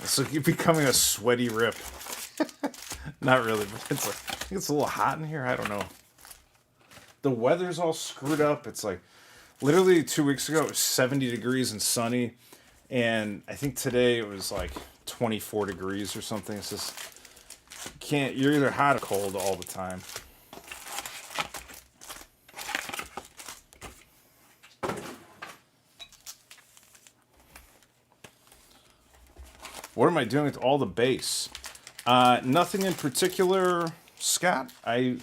A: It's like becoming a sweaty rip. Not really, but it's like, I think it's a little hot in here. I don't know. The weather's all screwed up. It's like, literally 2 weeks ago, it was 70 degrees and sunny. And I think today it was like 24 degrees or something. It's just, you're either hot or cold all the time. What am I doing with all the base? Nothing in particular, Scott. I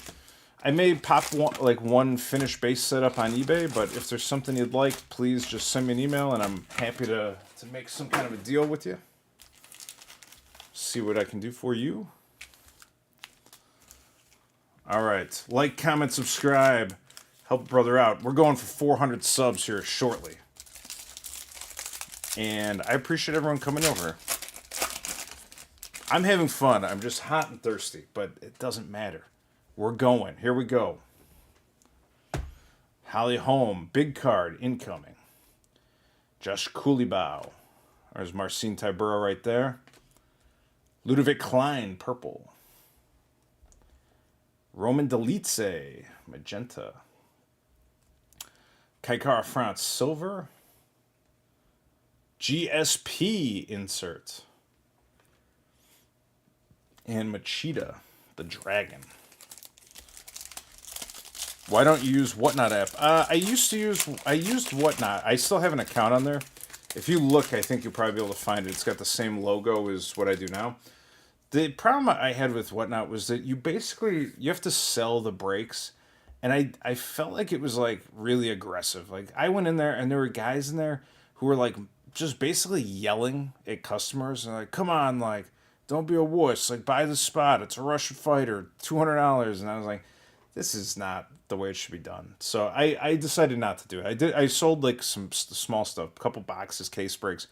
A: may pop one finished base setup on eBay, but if there's something you'd like, please just send me an email, and I'm happy to make some kind of a deal with you. See what I can do for you. All right. Like, comment, subscribe. Help a brother out. We're going for 400 subs here shortly. And I appreciate everyone coming over. I'm having fun. I'm just hot and thirsty, but it doesn't matter. We're going. Here we go. Holly Holm, big card, incoming. Josh Kulibau. There's Marcin Tybura right there. Ludovic Klein, purple. Roman Delice, magenta. Kaikara France, silver. GSP insert. And Machida, the dragon. Why don't you use Whatnot app? I used Whatnot. I still have an account on there. If you look, I think you'll probably be able to find it. It's got the same logo as what I do now. The problem I had with Whatnot was that you have to sell the breaks. And I felt like it was like really aggressive. Like I went in there and there were guys in there who were like just basically yelling at customers and like, come on, like, don't be a wuss. Like, buy the spot. It's a Russian fighter, $200. And I was like, this is not the way it should be done. So I decided not to do it. I sold like some small stuff, a couple boxes, case breaks.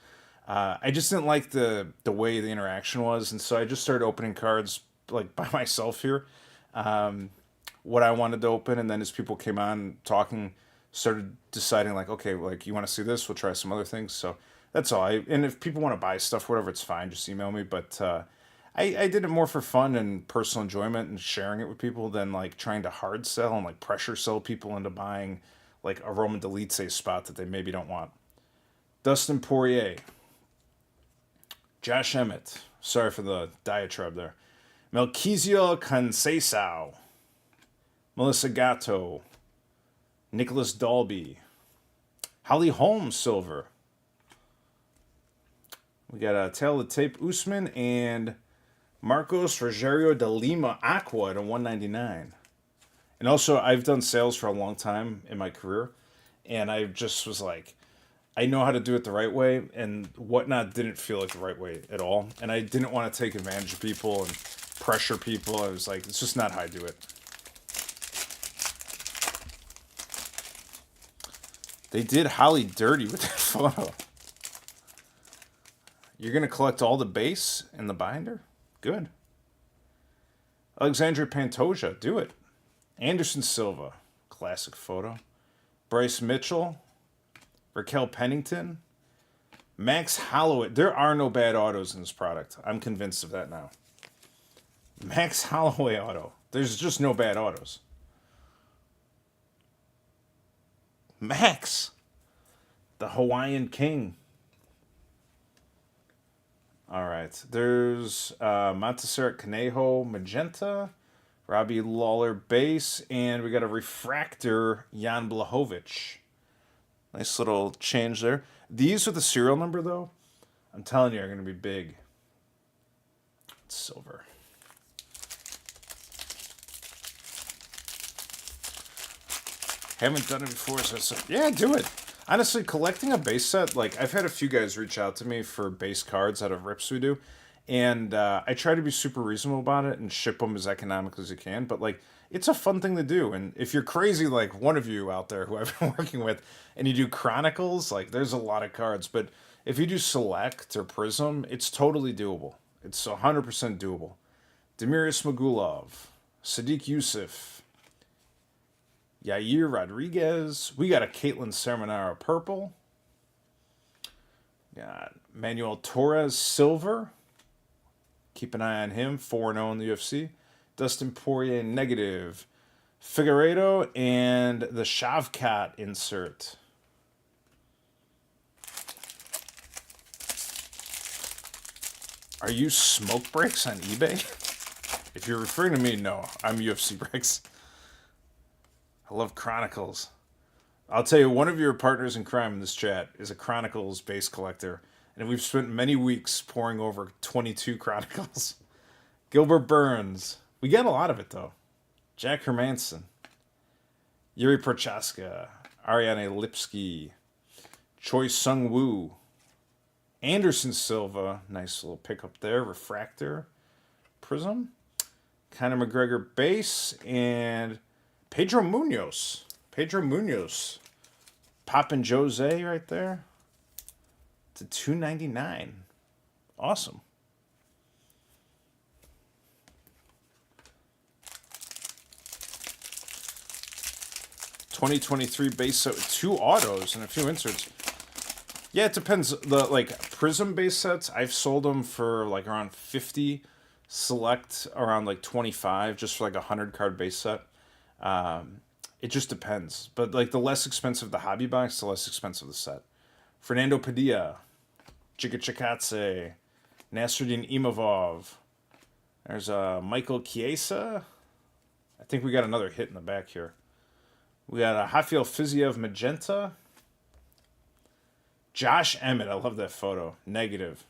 A: I just didn't like the way the interaction was, and so I just started opening cards like by myself here. What I wanted to open, and then as people came on talking, started deciding like, okay, like you want to see this? We'll try some other things. So that's all. And if people want to buy stuff, whatever, it's fine. Just email me. But I did it more for fun and personal enjoyment and sharing it with people than like trying to hard sell and like pressure sell people into buying like a Roman Delice spot that they maybe don't want. Dustin Poirier. Josh Emmett. Sorry for the diatribe there. Melchizedek Conceição. Melissa Gatto. Nicholas Dalby. Holly Holm silver. We got a Tail of the Tape Usman and Marcos Rogerio de Lima Aqua at a 199. And also, I've done sales for a long time in my career, and I just was like, I know how to do it the right way, and Whatnot didn't feel like the right way at all. And I didn't want to take advantage of people and pressure people. I was like, it's just not how I do it. They did Holly dirty with that photo. You're going to collect all the base in the binder? Good. Alexandria Pantoja, do it. Anderson Silva, classic photo. Bryce Mitchell. Raquel Pennington. Max Holloway. There are no bad autos in this product. I'm convinced of that now. Max Holloway auto. There's just no bad autos. Max, the Hawaiian King. All right. There's Montserrat Conejo Magenta, Robbie Lawler base, and we got a refractor Jan Blachowicz. Nice little change there. These with the serial number though, I'm telling you, are going to be big. It's silver. Haven't done it before, so yeah, do it. Honestly, collecting a base set, like I've had a few guys reach out to me for base cards out of rips we do, and I try to be super reasonable about it and ship them as economically as you can. But like, it's a fun thing to do, and if you're crazy like one of you out there who I've been working with, and you do Chronicles, like there's a lot of cards. But if you do Select or Prism, it's totally doable. It's 100% doable. Demiris Magulov, Sadiq Yusuf, Yair Rodriguez. We got a Caitlin Sermonaro purple. Got Manuel Torres silver. Keep an eye on him. 4-0 in the UFC. Dustin Poirier negative. Figueiredo and the Shavkat insert. Are you Smoke Breaks on eBay? If you're referring to me, no. I'm UFC Breaks. I love Chronicles. I'll tell you, one of your partners in crime in this chat is a Chronicles base collector, and we've spent many weeks pouring over 22 Chronicles. Gilbert Burns. We got a lot of it, though. Jack Hermanson. Yuri Prochaska. Ariane Lipsky. Choi Sung Woo. Anderson Silva. Nice little pickup there. Refractor. Prism. Conor McGregor base. And Pedro Munoz. Pedro Munoz. Poppin' Jose right there. To $2.99. Awesome. '23 base set with 2 autos and a few inserts. Yeah, it depends. The like Prism base sets, I've sold them for like around 50. Select around like 25, just for like a 100 card base set. It just depends. But like the less expensive the hobby box, the less expensive the set. Fernando Padilla, Chica Chikadze, Nasruddin Imavov. There's Michael Chiesa. I think we got another hit in the back here. We got a Rafael Fiziev Magenta. Josh Emmett. I love that photo. Negative.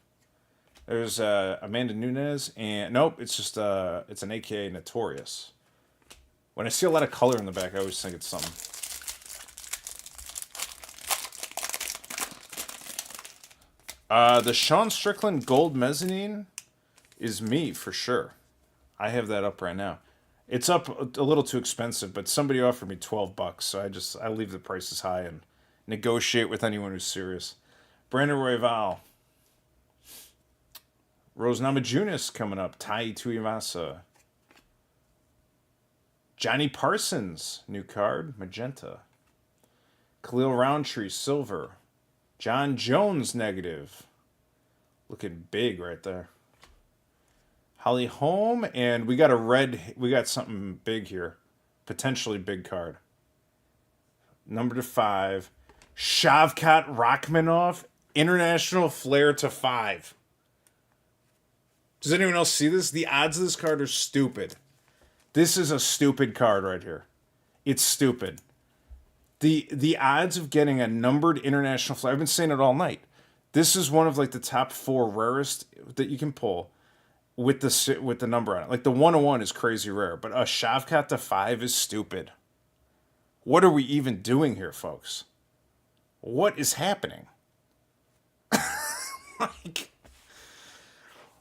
A: There's Amanda Nunes. And nope, it's just it's an AKA Notorious. When I see a lot of color in the back, I always think it's something. The Sean Strickland Gold Mezzanine is me for sure. I have that up right now. It's up a little too expensive, but somebody offered me $12, so I leave the prices high and negotiate with anyone who's serious. Brandon Royval. Rose Namajunas coming up. Tai Tuivasa. Johnny Parsons, new card, magenta. Khalil Roundtree, silver. John Jones, negative. Looking big right there. Holly Holm, and we got something big here. Potentially big card. Number 5. Shavkat Rachmanov, International Flair to 5. Does anyone else see this? The odds of this card are stupid. This is a stupid card right here. It's stupid. The odds of getting a numbered International Flair, I've been saying it all night. This is one of like the top 4 rarest that you can pull. With the number on it. Like the 101 is crazy rare, but a Shavkat to 5 is stupid. What are we even doing here, folks? What is happening? Like,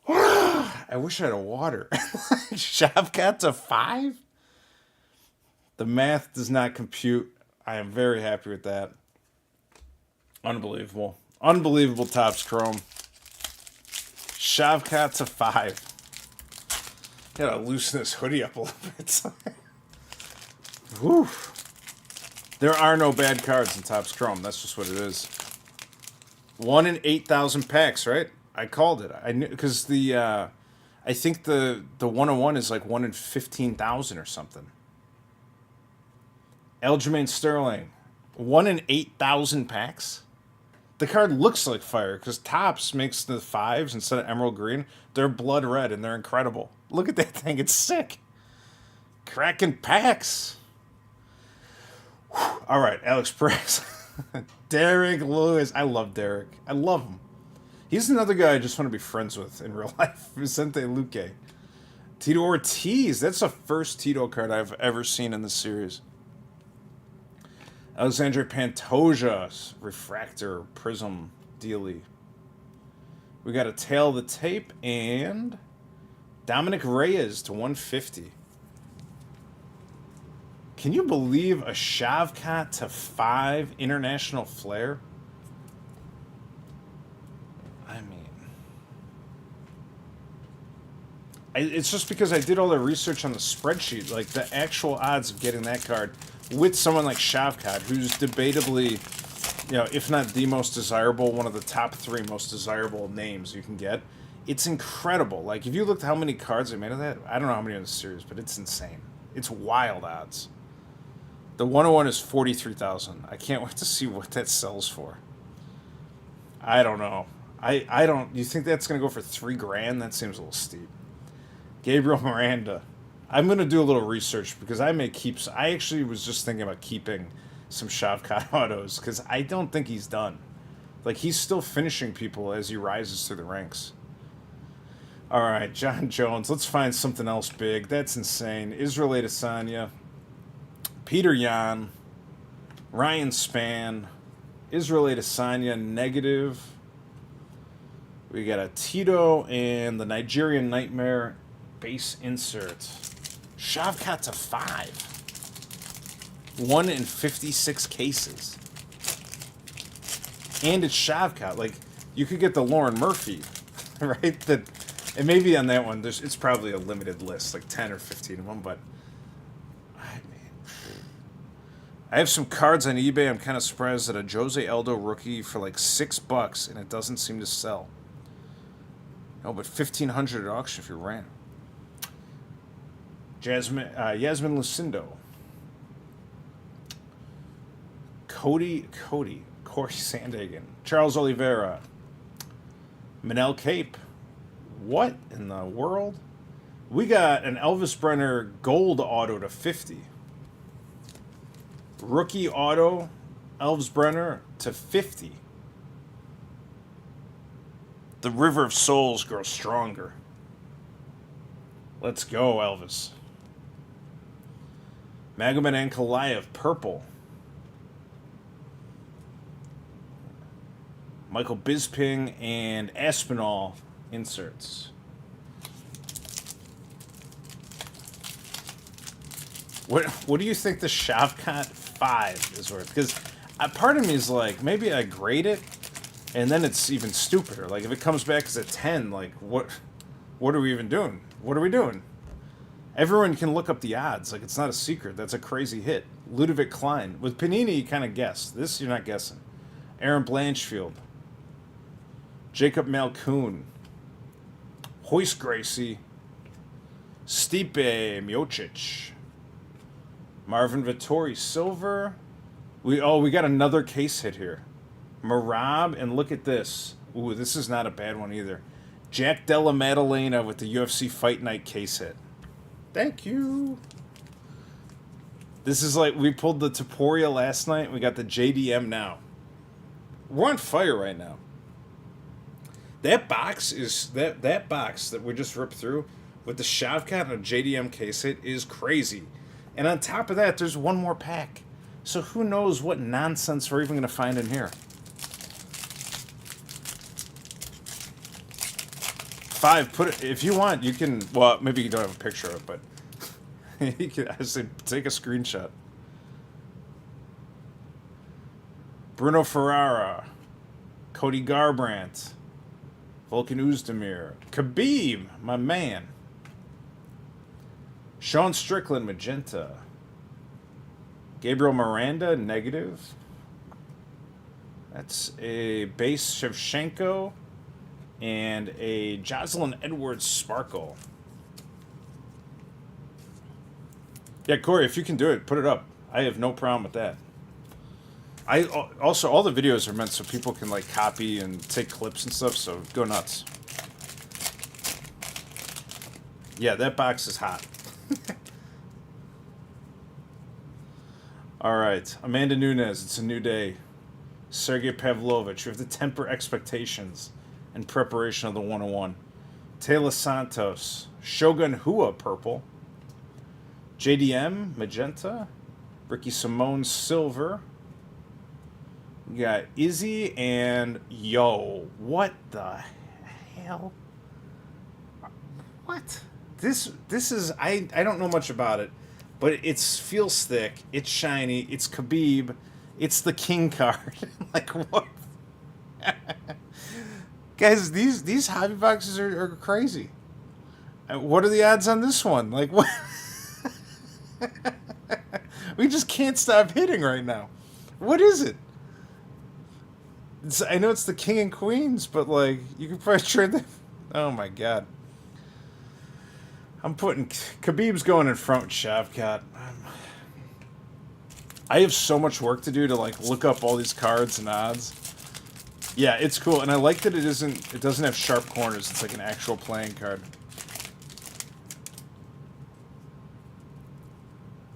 A: I wish I had a water. Shavkat to 5? The math does not compute. I am very happy with that. Unbelievable. Unbelievable Topps Chrome. Shavkat to 5. Gotta loosen this hoodie up a little bit. Whew. There are no bad cards in Topps Chrome. That's just what it is. 1 in 8,000 packs, right? I called it. I knew because I I think the 101 is like 1 in 15,000 or something. Aljamain Sterling, 1 in 8,000 packs. The card looks like fire because Topps makes the fives instead of emerald green. They're blood red and they're incredible. Look at that thing. It's sick. Cracking packs. Whew. All right, Alex Perez. Derek Lewis. I love Derek. I love him. He's another guy I just want to be friends with in real life. Vicente Luque. Tito Ortiz. That's the first Tito card I've ever seen in this series. Alexandre Pantoja, Refractor, Prism, Dealy. We got a Tail of the Tape and Dominic Reyes to 150. Can you believe a Shavkat to 5 International Flair? I mean, it's just because I did all the research on the spreadsheet, like the actual odds of getting that card with someone like Shavkat, who's debatably, if not the most desirable, one of the top 3 most desirable names you can get. It's incredible. Like, if you looked how many cards they made of that, I don't know how many in the series, but it's insane. It's wild odds. The 101 is 43,000. I can't wait to see what that sells for. I don't know. I don't. You think that's gonna go for $3,000? That seems a little steep. Gabriel Miranda. I'm gonna do a little research because I may keep. I actually was just thinking about keeping some Shavkat autos because I don't think he's done. Like, he's still finishing people as he rises through the ranks. All right, John Jones. Let's find something else big. That's insane. Israel Adesanya. Peter Yan. Ryan Spann. Israel Adesanya negative. We got a Tito and the Nigerian Nightmare base insert. Shavkat to 5. 1 in 56 cases. And it's Shavkat. Like, you could get the Lauren Murphy, right? And maybe on that one, it's probably a limited list, like 10 or 15 of them, but I have some cards on eBay. I'm kind of surprised that a Jose Aldo rookie for like $6 and it doesn't seem to sell. No, but $1,500 at auction if you're random. Yasmin Lucindo. Corey Sandhagen. Charles Oliveira. Manel Cape. What in the world? We got an Elvis Brenner gold auto to 50. Rookie auto, Elvis Brenner to 50. The River of Souls grows stronger. Let's go, Elvis. Magomed Ankalaev, purple. Michael Bisping and Aspinall inserts. What do you think the Shavkat 5 is worth? Because part of me is like, maybe I grade it, and then it's even stupider. Like, if it comes back as a 10, like, what are we even doing? What are we doing? Everyone can look up the odds. Like, it's not a secret. That's a crazy hit. Ludovic Klein. With Panini, you kind of guess. This, you're not guessing. Aaron Blanchfield. Jacob Malkoon. Hoist Gracie. Stipe Miocic. Marvin Vittori Silver. We got another case hit here. Marab, and look at this. Ooh, this is not a bad one either. Jack Della Maddalena with the UFC Fight Night case hit. Thank you. This is like, we pulled the Taporia last night. We got the JDM now. We're on fire right now. That box is that box that we just ripped through with the Shavkat and a JDM case hit is crazy. And on top of that, there's one more pack. So who knows what nonsense we're even going to find in here. 5, put it, if you want, you can, well, maybe you don't have a picture of it, but you can, I say, take a screenshot. Bruno Ferrara, Cody Garbrandt, Volkan Oezdemir, Khabib, my man. Sean Strickland, magenta. Gabriel Miranda, negative. That's a base Shevchenko. and a Jocelyn Edwards Sparkle. Yeah, Corey, if you can do it, put it up. I have no problem with that. I also, all the videos are meant so people can like copy and take clips and stuff, so go nuts. Yeah, that box is hot. All right, Amanda Nunes, it's a new day. Sergey Pavlovich, you have to temper expectations in preparation of the 101. Taylor Santos, Shogun Hua purple. JDM magenta. Ricky Simone silver. We got Izzy and yo, what the hell? What? This is I don't know much about it, but it feels thick. It's shiny. It's Khabib. It's the King card. Like what? Guys, these hobby boxes are crazy. What are the odds on this one? Like what? We just can't stop hitting right now. What is it? I know it's the King and Queens, but like you could probably trade them. Oh my god. I'm putting Khabib's going in front with Shavkat. I have so much work to do to like look up all these cards and odds. Yeah, it's cool, and I like that it doesn't have sharp corners. It's like an actual playing card.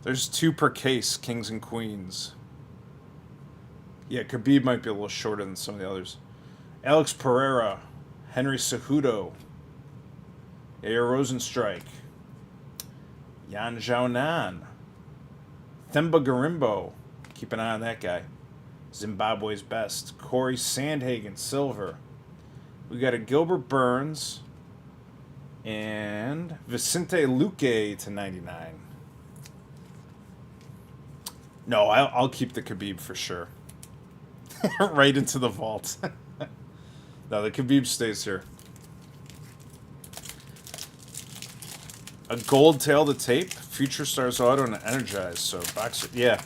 A: There's 2 per case, Kings and Queens. Yeah, Khabib might be a little shorter than some of the others. Alex Pereira, Henry Cejudo, Yair Rosenstrike, Yan Xiaonan, Themba Garimbo, keep an eye on that guy. Zimbabwe's best. Corey Sandhagen, silver. We got a Gilbert Burns and Vicente Luque to 99. No, I'll keep the Khabib for sure. Right into the vault. No, the Khabib stays here. A gold tail to tape, Future Stars Auto, and an Energize. So boxer, yeah.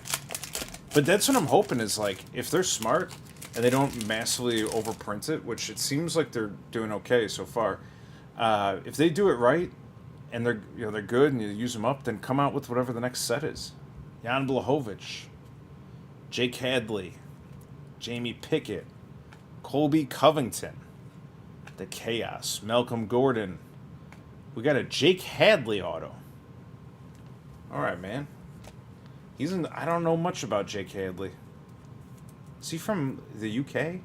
A: But that's what I'm hoping is like if they're smart and they don't massively overprint it, which it seems like they're doing okay so far. If they do it right and they're good and you use them up, then come out with whatever the next set is. Jan Blachowicz, Jake Hadley, Jamie Pickett, Colby Covington, the Chaos, Malcolm Gordon. We got a Jake Hadley auto. All right, man. I don't know much about Jake Hadley. Is he from the UK?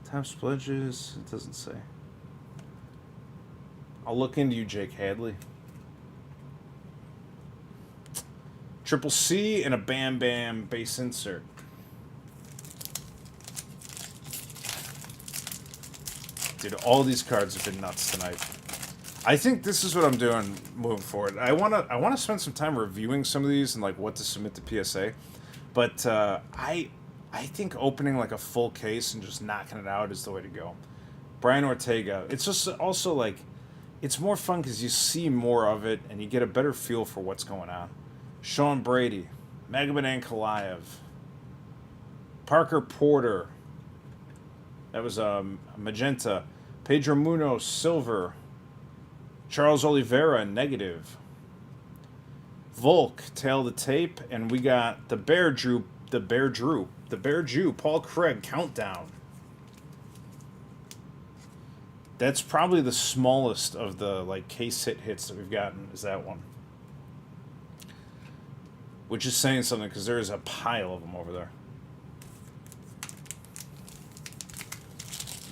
A: Top pledges, it doesn't say. I'll look into you, Jake Hadley. Triple C and a Bam Bam base insert. Dude, all these cards have been nuts tonight. I think this is what I'm doing moving forward. I wanna spend some time reviewing some of these and like what to submit to PSA, but I think opening like a full case and just knocking it out is the way to go. Brian Ortega. It's just also like it's more fun because you see more of it and you get a better feel for what's going on. Sean Brady, Magomed Ankalaev, Parker Porter. That was magenta. Pedro Munoz, silver. Charles Oliveira, negative. Volk, tail the tape, and we got the Bear Jew, Paul Craig, countdown. That's probably the smallest of the like case hits that we've gotten. Is that one? Which is saying something because there is a pile of them over there.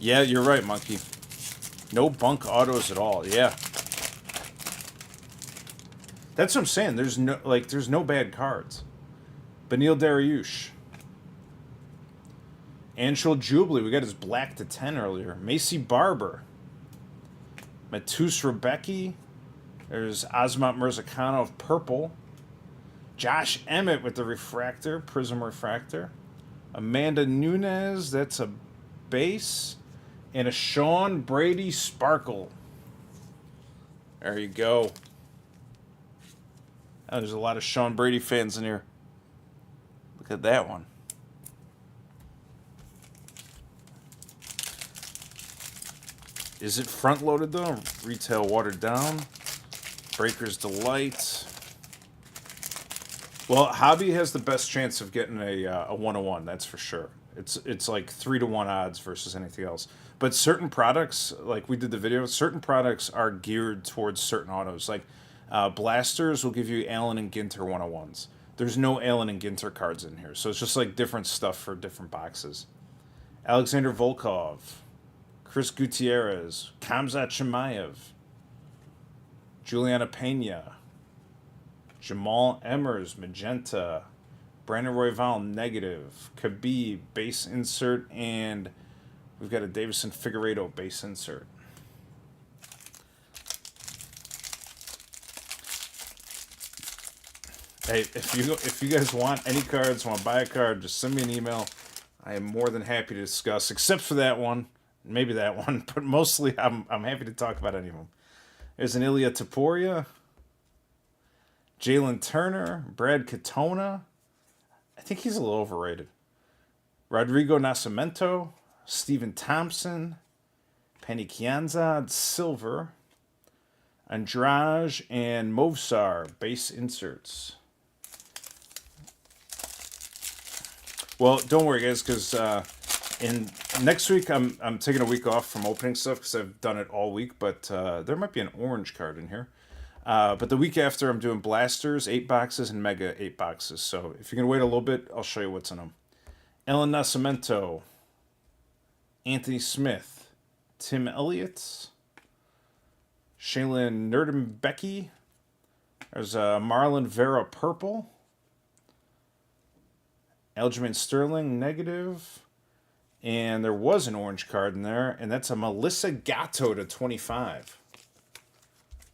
A: Yeah, you're right, Monkey. No bunk autos at all. Yeah. That's what I'm saying. There's no bad cards. Benil Dariush. Anshul Jubilee. We got his black to 10 earlier. Macy Barber. Matus Rebecki. There's Azmat Mirzakhanov purple. Josh Emmett with the refractor, Prism Refractor. Amanda Nunes, that's a base. And a Sean Brady Sparkle. There you go. Oh, there's a lot of Sean Brady fans in here. Look at that one. Is it front loaded though? Retail watered down. Breaker's Delight. Well, Hobby has the best chance of getting a 101. That's for sure. It's like 3-1 odds versus anything else. But certain products, like we did the video, certain products are geared towards certain autos. Like Blasters will give you Allen and Ginter 101s. There's no Allen and Ginter cards in here, so it's just like different stuff for different boxes. Alexander Volkov, Chris Gutierrez, Kamzat Chimaev, Juliana Pena, Jamal Emmers, Magenta, Brandon Royval, Negative, Khabib, base insert, and we've got a Davison Figueiredo base insert. Hey, if you guys want any cards, want to buy a card, just send me an email. I am more than happy to discuss, except for that one, maybe that one, but mostly I'm happy to talk about any of them. There's an Ilya Taporia, Jalen Turner, Brad Katona. I think he's a little overrated. Rodrigo Nascimento, Stephen Thompson, Penny Kianzad, Silver, Andrade, and Movsar, base inserts. Well, don't worry, guys, because in next week I'm taking a week off from opening stuff because I've done it all week. But there might be an orange card in here. But the week after, I'm doing Blasters 8 boxes and Mega 8 boxes. So if you're gonna wait a little bit, I'll show you what's in them. Ellen Nascimento, Anthony Smith, Tim Elliott, Shaylin Nerdenbecky. There's Marlon Vera purple. Aljamain Sterling negative. And there was an orange card in there, and that's a Melissa Gatto to 25.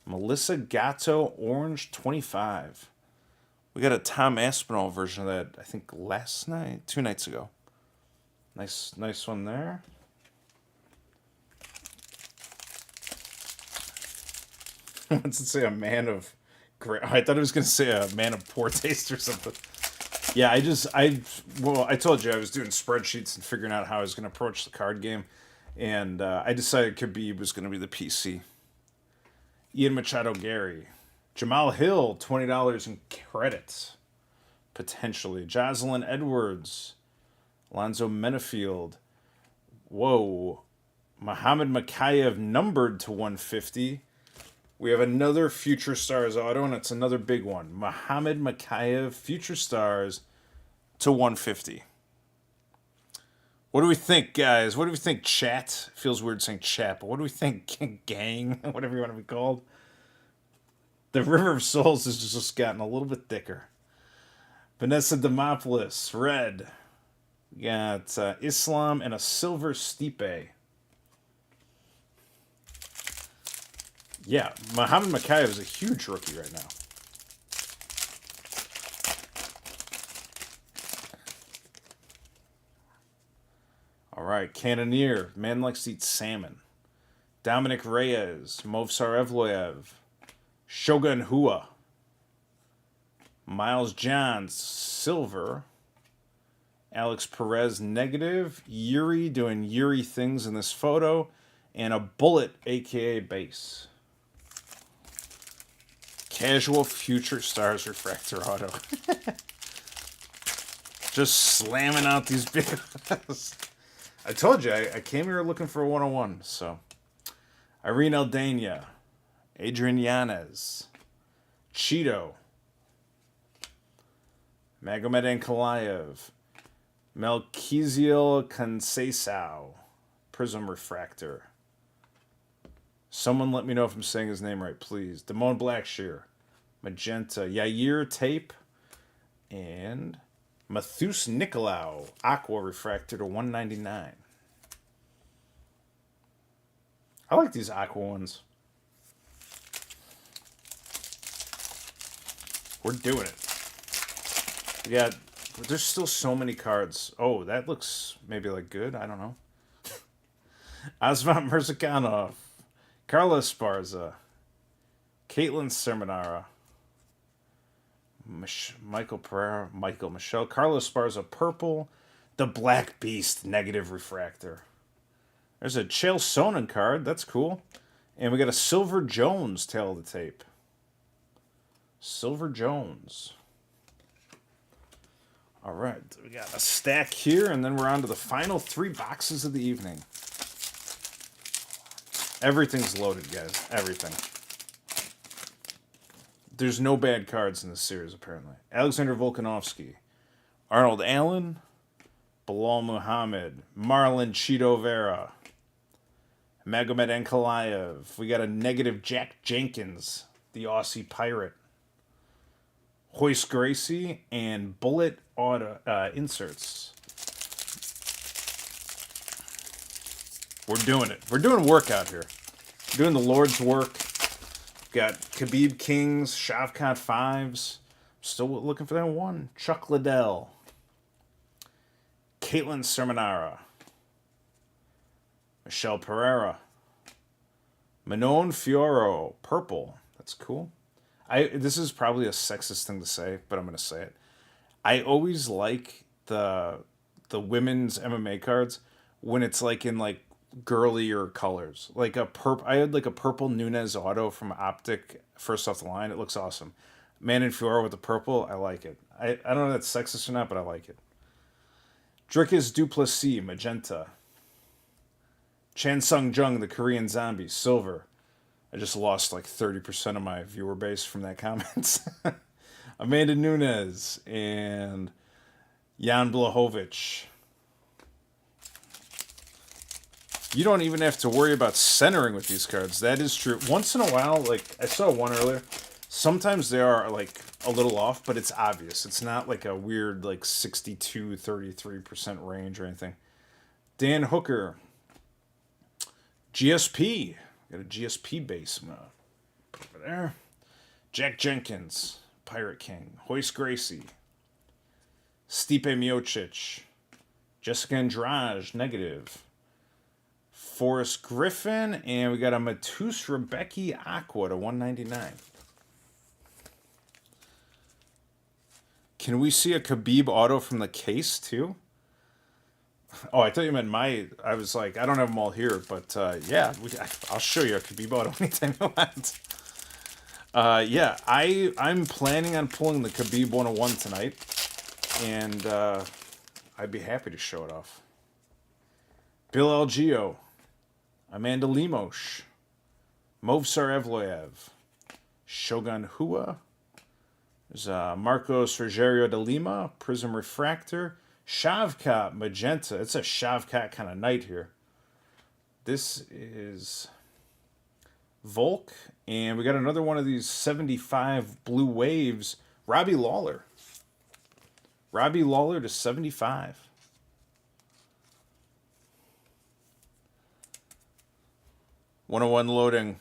A: Melissa Gatto orange 25. We got a Tom Aspinall version of that, I think last night, 2 nights ago. Nice one there. What's it say? A man of great. I thought it was going to say a man of poor taste or something. Yeah, I told you I was doing spreadsheets and figuring out how I was going to approach the card game, and I decided Khabib was going to be the PC. Ian Machado Gary, Jamal Hill, $20 in credits, potentially. Jocelyn Edwards, Alonzo Menafield. Whoa, Muhammad Makayev numbered to 150. We have another Future Stars auto, and it's another big one. Muhammad Makayev, Future Stars to 150. What do we think, guys? What do we think, chat? Feels weird saying chat, but what do we think, gang? Whatever you want to be called. The River of Souls has just gotten a little bit thicker. Vanessa Demopoulos, red. We got Islam and a silver Stipe. Yeah, Muhammad Makayev is a huge rookie right now. All right, Cannoneer, man likes to eat salmon. Dominic Reyes, Movsar Evloev, Shogun Hua, Miles Johns, silver. Alex Perez, negative. Yuri doing Yuri things in this photo. And a Bullet, a.k.a. base. Casual Future Stars Refractor Auto. Just slamming out these big ones. I told you, I came here looking for a 101, so. Irene Aldana. Adrian Yanez. Cheeto. Magomed Ankalaev. Melchiziel Conceição. Prism Refractor. Someone let me know if I'm saying his name right, please. Damone Blackshear. Magenta. Yair Tape. And Matheus Nicolau. Aqua Refractor to 199. I like these Aqua ones. We're doing it. Yeah, there's still so many cards. Oh, that looks maybe like good. I don't know. Asmat Mirzakhanov. Carla Esparza. Caitlin Sermonara. Michael Pereira. Michael Michelle. Carla Esparza purple. The Black Beast negative refractor. There's a Chael Sonnen card. That's cool. And we got a Silver Jones tail of the tape. Silver Jones. All right, we got a stack here, and then we're on to the final 3 boxes of the evening. Everything's loaded, guys. Everything. There's no bad cards in this series, apparently. Alexander Volkanovski, Arnold Allen, Bilal Muhammad, Marlon Cheeto Vera, Magomed Ankalaev. We got a negative Jack Jenkins, the Aussie Pirate, Hoist Gracie, and Bullet Auto inserts. We're doing it. We're doing work out here. We're doing the Lord's work. Got Khabib Kings, Shavkat 5s. Still looking for that one. Chuck Liddell. Caitlin Sermonara. Michelle Pereira. Manon Fioro. Purple. That's cool. This is probably a sexist thing to say, but I'm going to say it. I always like the women's MMA cards when it's like in like girlier colors. Like I had like a purple Nunez auto from Optic first off the line. It looks awesome. Manon Fiora with the purple, I like it. I don't know if that's sexist or not, but I like it. Dricus Duplessis, magenta. Chan Sung Jung, the Korean zombie, silver. I just lost like 30% of my viewer base from that comment. Amanda Nunes and Jan Blachowicz. You don't even have to worry about centering with these cards. That is true. Once in a while, like I saw one earlier, sometimes they are like a little off, but it's obvious. It's not like a weird like 62-33% range or anything. Dan Hooker. GSP. Got a GSP base. I'm gonna put over there. Jack Jenkins. Pirate King. Hoist Gracie. Stipe Miocic. Jessica Andrade. Negative. Forrest Griffin, and we got a Matus Rebecca Aqua to 199. Can we see a Khabib auto from the case too? Oh, I thought you meant I was like, I don't have them all here, but yeah, I'll show you a Khabib auto anytime you want. Yeah, I'm planning on pulling the Khabib 101 tonight, and I'd be happy to show it off. Bill Algeo. Amanda Lemos, Movsar Evloev, Shogun Hua, there's Marcos Rogerio de Lima, Prism Refractor, Shavkat Magenta. It's a Shavkat kind of night here. This is Volk, and we got another one of these 75 Blue Waves, Robbie Lawler. Robbie Lawler to 75. One loading.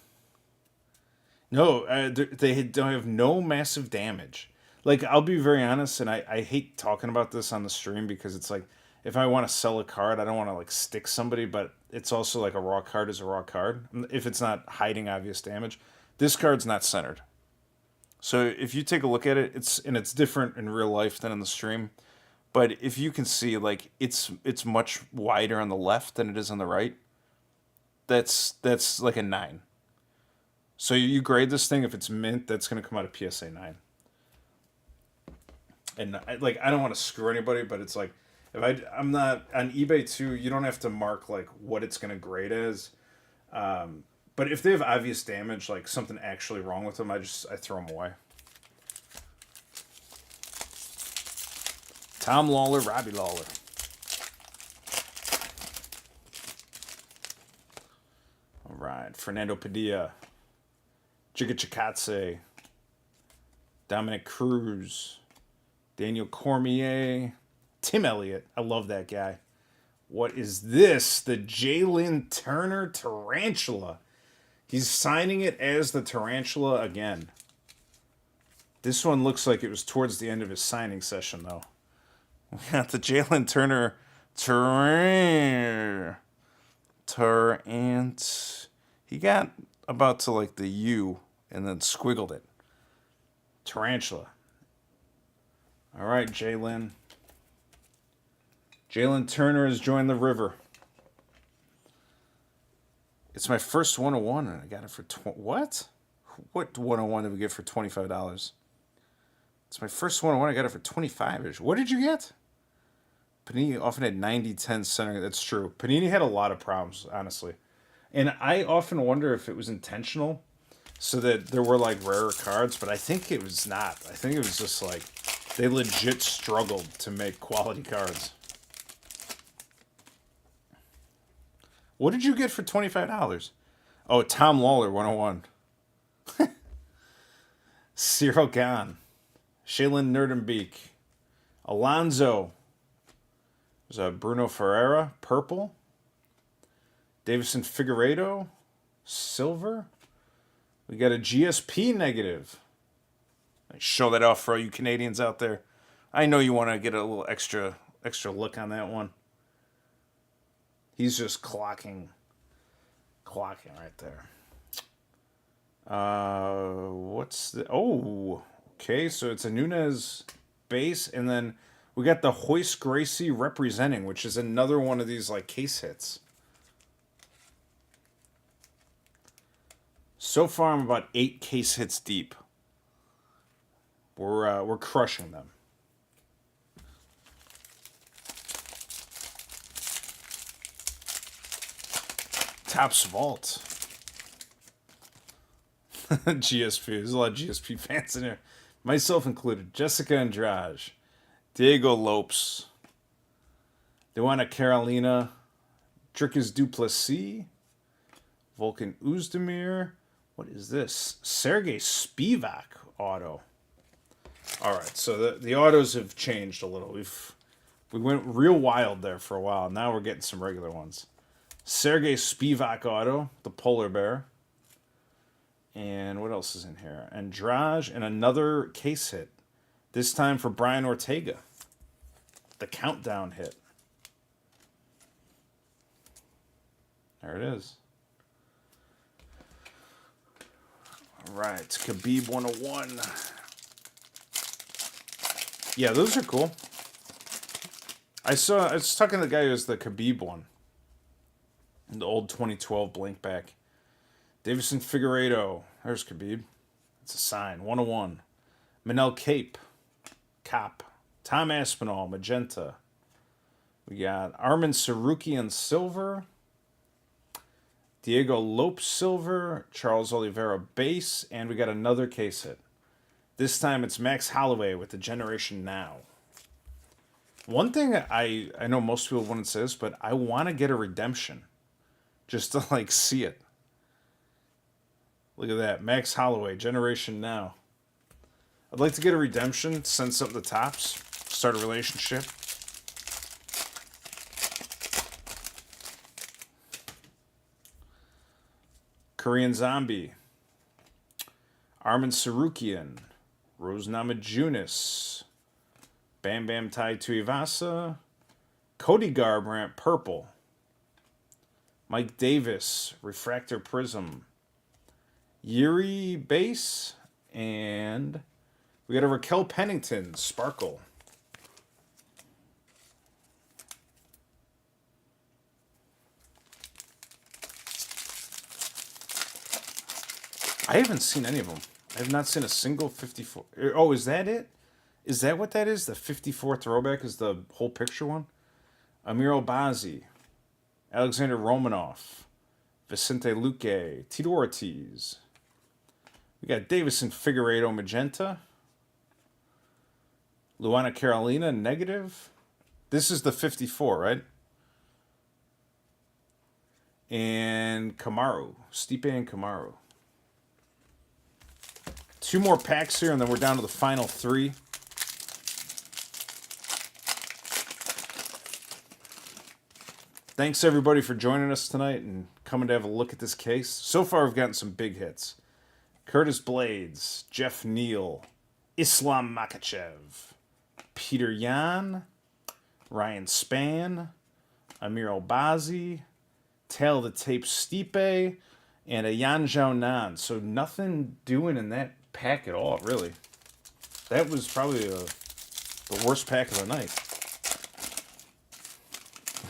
A: No, they don't have no massive damage. Like, I'll be very honest, and I hate talking about this on the stream because it's like, if I want to sell a card, I don't want to, like, stick somebody, but it's also like a raw card is a raw card, if it's not hiding obvious damage. This card's not centered. So if you take a look at it, it's different in real life than in the stream. But if you can see, like, it's much wider on the left than it is on the right. That's like a 9. So you grade this thing, if it's mint, that's going to come out of PSA 9. And I don't want to screw anybody, but it's like, if I'm not on eBay too, you don't have to mark like what it's going to grade as. But if they have obvious damage, like something actually wrong with them, I throw them away. Tom Lawler, Robbie Lawler. All right, Fernando Padilla, Giga Chikadze, Dominic Cruz, Daniel Cormier, Tim Elliott. I love that guy. What is this? The Jalen Turner Tarantula. He's signing it as the Tarantula again. This one looks like it was towards the end of his signing session, though. We got the Jalen Turner He got about to like the U and then squiggled it. Tarantula. All right, Jalen. Jalen Turner has joined the river. It's my first 101, and I got it for what? What 101 did we get for $25? It's my first 101. I got it for 25-ish. What did you get? Panini often had 90-10 center. That's true. Panini had a lot of problems, honestly. And I often wonder if it was intentional so that there were like rarer cards, but I think it was not. I think it was just like they legit struggled to make quality cards. What did you get for $25? Oh, Tom Lawler 101. Cyril Gahn. Shaylin Nerdenbeek. Alonzo. There's a Bruno Ferreira, purple. Davison Figueiredo, silver. We got a GSP negative. I show that off for all you Canadians out there. I know you want to get a little extra look on that one. He's just clocking right there. What's the... Oh, okay, so it's a Nunez base, and then we got the Hoist Gracie representing, which is another one of these like case hits. So far, I'm about 8 case hits deep. We're crushing them. Topps Vault. GSP. There's a lot of GSP fans in here. Myself included. Jessica Andrade. Diego Lopes. Dewana Carolina. Dricus Duplessis. Volkan Uzdemir. What is this? Sergey Spivak auto. All right, so the autos have changed a little. We went real wild there for a while. Now we're getting some regular ones. Sergey Spivak auto, the polar bear. And what else is in here? Andrade and another case hit. This time for Brian Ortega. The countdown hit. There it is. All right, Khabib 101. Yeah, those are cool. I was talking to the guy who has the Khabib one. The old 2012 blank back. Davison Figueiredo. There's Khabib. It's a sign. 101. Manel Cape. Cop. Tom Aspinall. Magenta. We got Armin Sarukian silver. Diego Lopes silver. Charles Oliveira base. And we got another case hit. This time it's Max Holloway with the Generation Now. One thing I know most people wouldn't say this, but I want to get a redemption. Just to like see it. Look at that. Max Holloway, Generation Now. I'd like to get a redemption, send something to Topps, start a relationship. Korean Zombie. Armin Sarukian. Rose Namajunas. Bam Bam Tai Tuivasa. Cody Garbrandt, purple. Mike Davis, Refractor Prism. Yuri base. And we got a Raquel Pennington, sparkle. I haven't seen any of them. I have not seen a single 54. Oh, is that it? Is that what that is? The 54 throwback is the whole picture one? Amir Obazi. Alexander Romanov. Vicente Luque. Tito Ortiz. We got Davison Figueiredo magenta. Luana Carolina negative. This is the 54, right? And Kamaru. Stipe and Kamaru. 2 more packs here, and then we're down to the final 3. Thanks, everybody, for joining us tonight and coming to have a look at this case. So far, we've gotten some big hits. Curtis Blades, Jeff Neal, Islam Makhachev, Peter Yan, Ryan Spann, Amir Albazi, Tail of the Tape Stipe, and a Yan Zhaonan. So nothing doing in that pack at all, really. That was probably the worst pack of the night.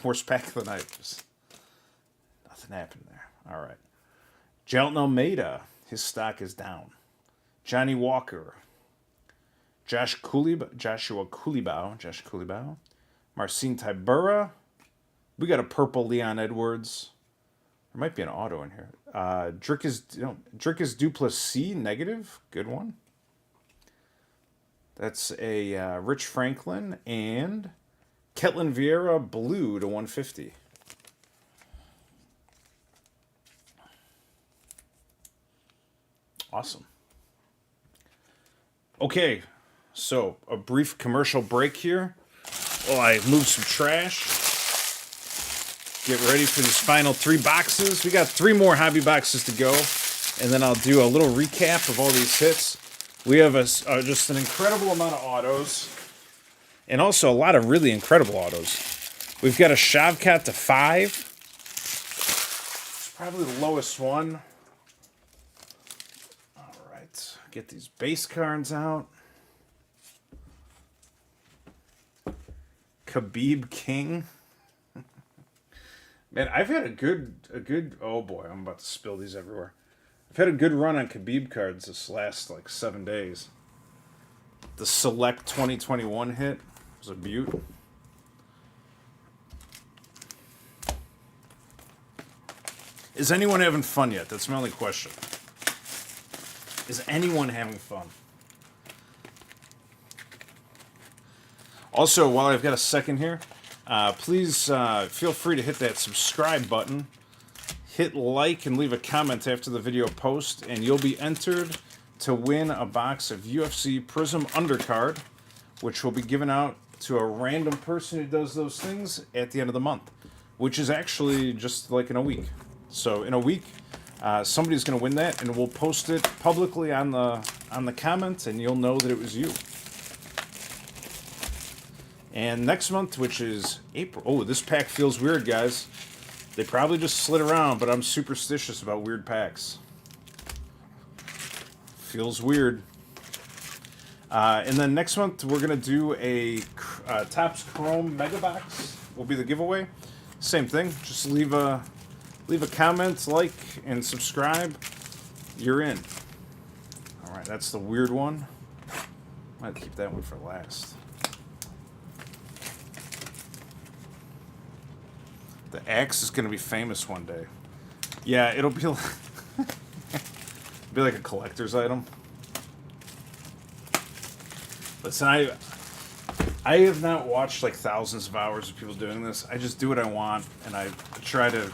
A: Worst pack of the night. Just nothing happened there. All right. Jalton Almeida, his stock is down. Johnny Walker, Joshua Kulibau, Marcin Tybura. We got a purple Leon Edwards. There might be an auto in here. Drickus Duplessis, negative. Good one. That's a Rich Franklin and Ketlin Vieira, blue to 150. Awesome. Okay, so a brief commercial break here. While I move some trash. Get ready for these final 3 boxes. We got 3 more hobby boxes to go, and then I'll do a little recap of all these hits. We have just an incredible amount of autos, and also a lot of really incredible autos. We've got a Shavkat to 5. It's probably the lowest one. All right, get these base cards out. Khabib King. Man, I've had a good. Oh boy, I'm about to spill these everywhere. I've had a good run on Khabib cards this last 7 days. The Select 2021 hit was a beaut. Is anyone having fun yet? That's my only question. Is anyone having fun? Also, while I've got a second here, please feel free to hit that subscribe button. Hit like and leave a comment after the video post, and you'll be entered to win a box of UFC Prism Undercard, which will be given out to a random person who does those things at the end of the month, which is actually just in a week. So in a week, somebody's going to win that, and we'll post it publicly on the comment, and you'll know that it was you. And next month, which is April. Oh, this pack feels weird, guys. They probably just slid around, but I'm superstitious about weird packs. Feels weird. And then next month, we're going to do a Topps Chrome Mega Box. Will be the giveaway. Same thing. Just leave a comment, like, and subscribe. You're in. All right, that's the weird one. Might keep that one for last. The axe is going to be famous one day. Yeah, it'll be like a collector's item. Listen, I have not watched thousands of hours of people doing this. I just do what I want, and I try to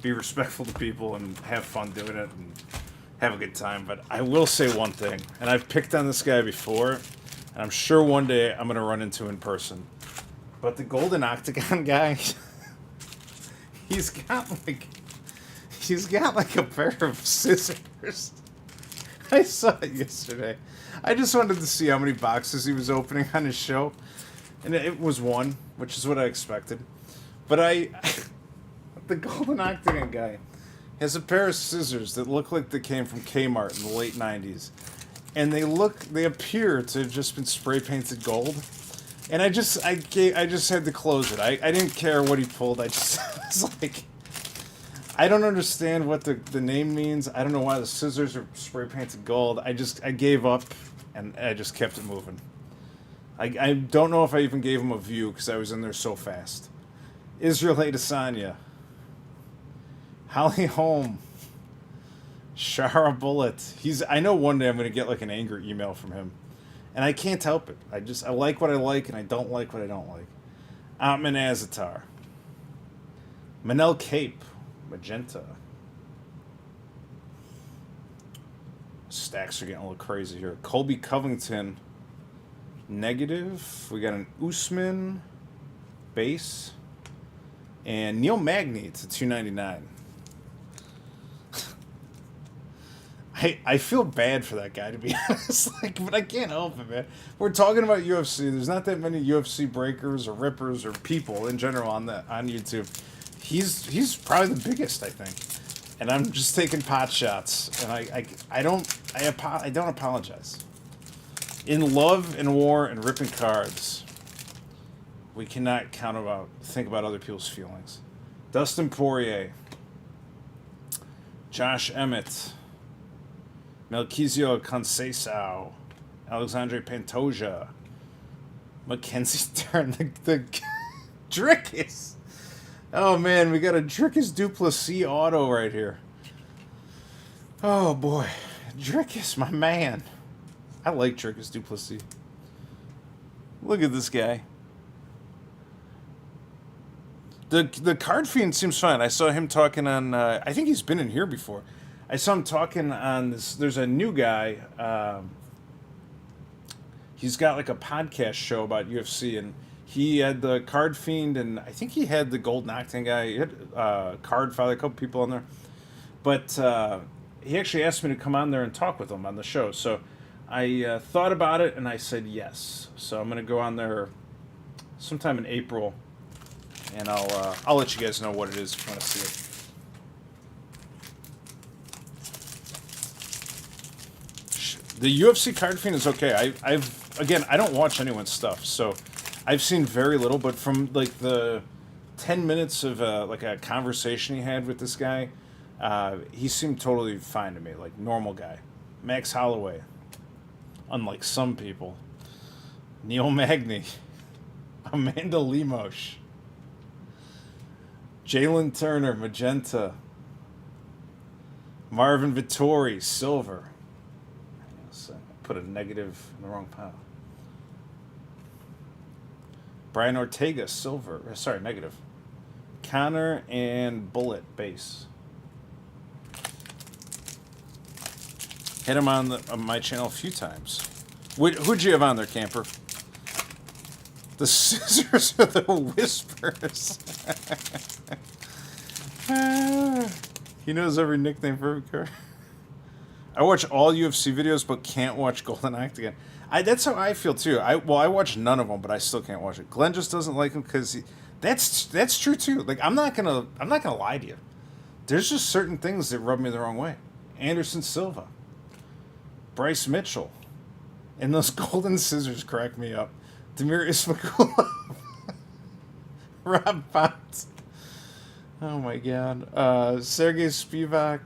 A: be respectful to people and have fun doing it and have a good time. But I will say one thing, and I've picked on this guy before, and I'm sure one day I'm going to run into in person. But the Golden Octagon guy... He's got a pair of scissors. I saw it yesterday. I just wanted to see how many boxes he was opening on his show. And it was one, which is what I expected. But the Golden Octagon guy has a pair of scissors that look like they came from Kmart in the late 90s. And they appear to have just been spray painted gold. And I just had to close it. I didn't care what he pulled. I just was like, I don't understand what the name means. I don't know why the scissors are spray painted gold. I gave up, and I just kept it moving. I don't know if I even gave him a view because I was in there so fast. Israel Adesanya, Holly Holm, Shara Bullet. I know one day I'm going to get an angry email from him. And I can't help it. I like what I like, and I don't like what I don't like. Atman Azatar. Manel Cape. Magenta. Stacks are getting a little crazy here. Colby Covington. Negative. We got an Usman. Base. And Neil Magny to 299. I feel bad for that guy, to be honest, but I can't help it, man. We're talking about UFC. There's not that many UFC breakers or rippers or people in general on YouTube. He's probably the biggest, I think. And I'm just taking pot shots, and I don't apologize. In love and war and ripping cards, we cannot think about other people's feelings. Dustin Poirier. Josh Emmett, Melchizio Conceição, Alexandre Pantoja, Mackenzie Dern, the Drickus. Oh man, we got a Drickus Duplessis auto right here. Oh boy, Drickus, my man. I like Drickus Duplessis. Look at this guy. The Card Fiend seems fun. I saw him talking on. I think he's been in here before. I saw him talking on this. There's a new guy. He's got like a podcast show about UFC, and he had the Card Fiend, and I think he had the Golden Octane guy. He had Card Father, a couple people on there, but he actually asked me to come on there and talk with him on the show. So I thought about it, and I said yes. So I'm gonna go on there sometime in April. And I'll let you guys know what it is if you want to see it. The UFC Card Fiend is okay. I don't watch anyone's stuff, so I've seen very little. But from like the 10 minutes of like a conversation he had with this guy, he seemed totally fine to me, like normal guy. Max Holloway, unlike some people. Neil Magny, Amanda Lemos. Jalen Turner, magenta. Marvin Vittori, silver. I put a negative in the wrong pile. Brian Ortega, silver. Sorry, negative. Connor and Bullet, base. Hit him on my channel a few times. Who'd you have on there, Camper? The scissors or the whispers? He knows every nickname for every character. I watch all UFC videos, but can't watch Golden Octagon. That's how I feel too. I watch none of them, but I still can't watch it. Glenn just doesn't like him because that's true too. Like I'm not gonna lie to you. There's just certain things that rub me the wrong way. Anderson Silva, Bryce Mitchell, and those golden scissors crack me up. Demir Ismagulov, Rob Potts. Oh my god. Sergey Spivak.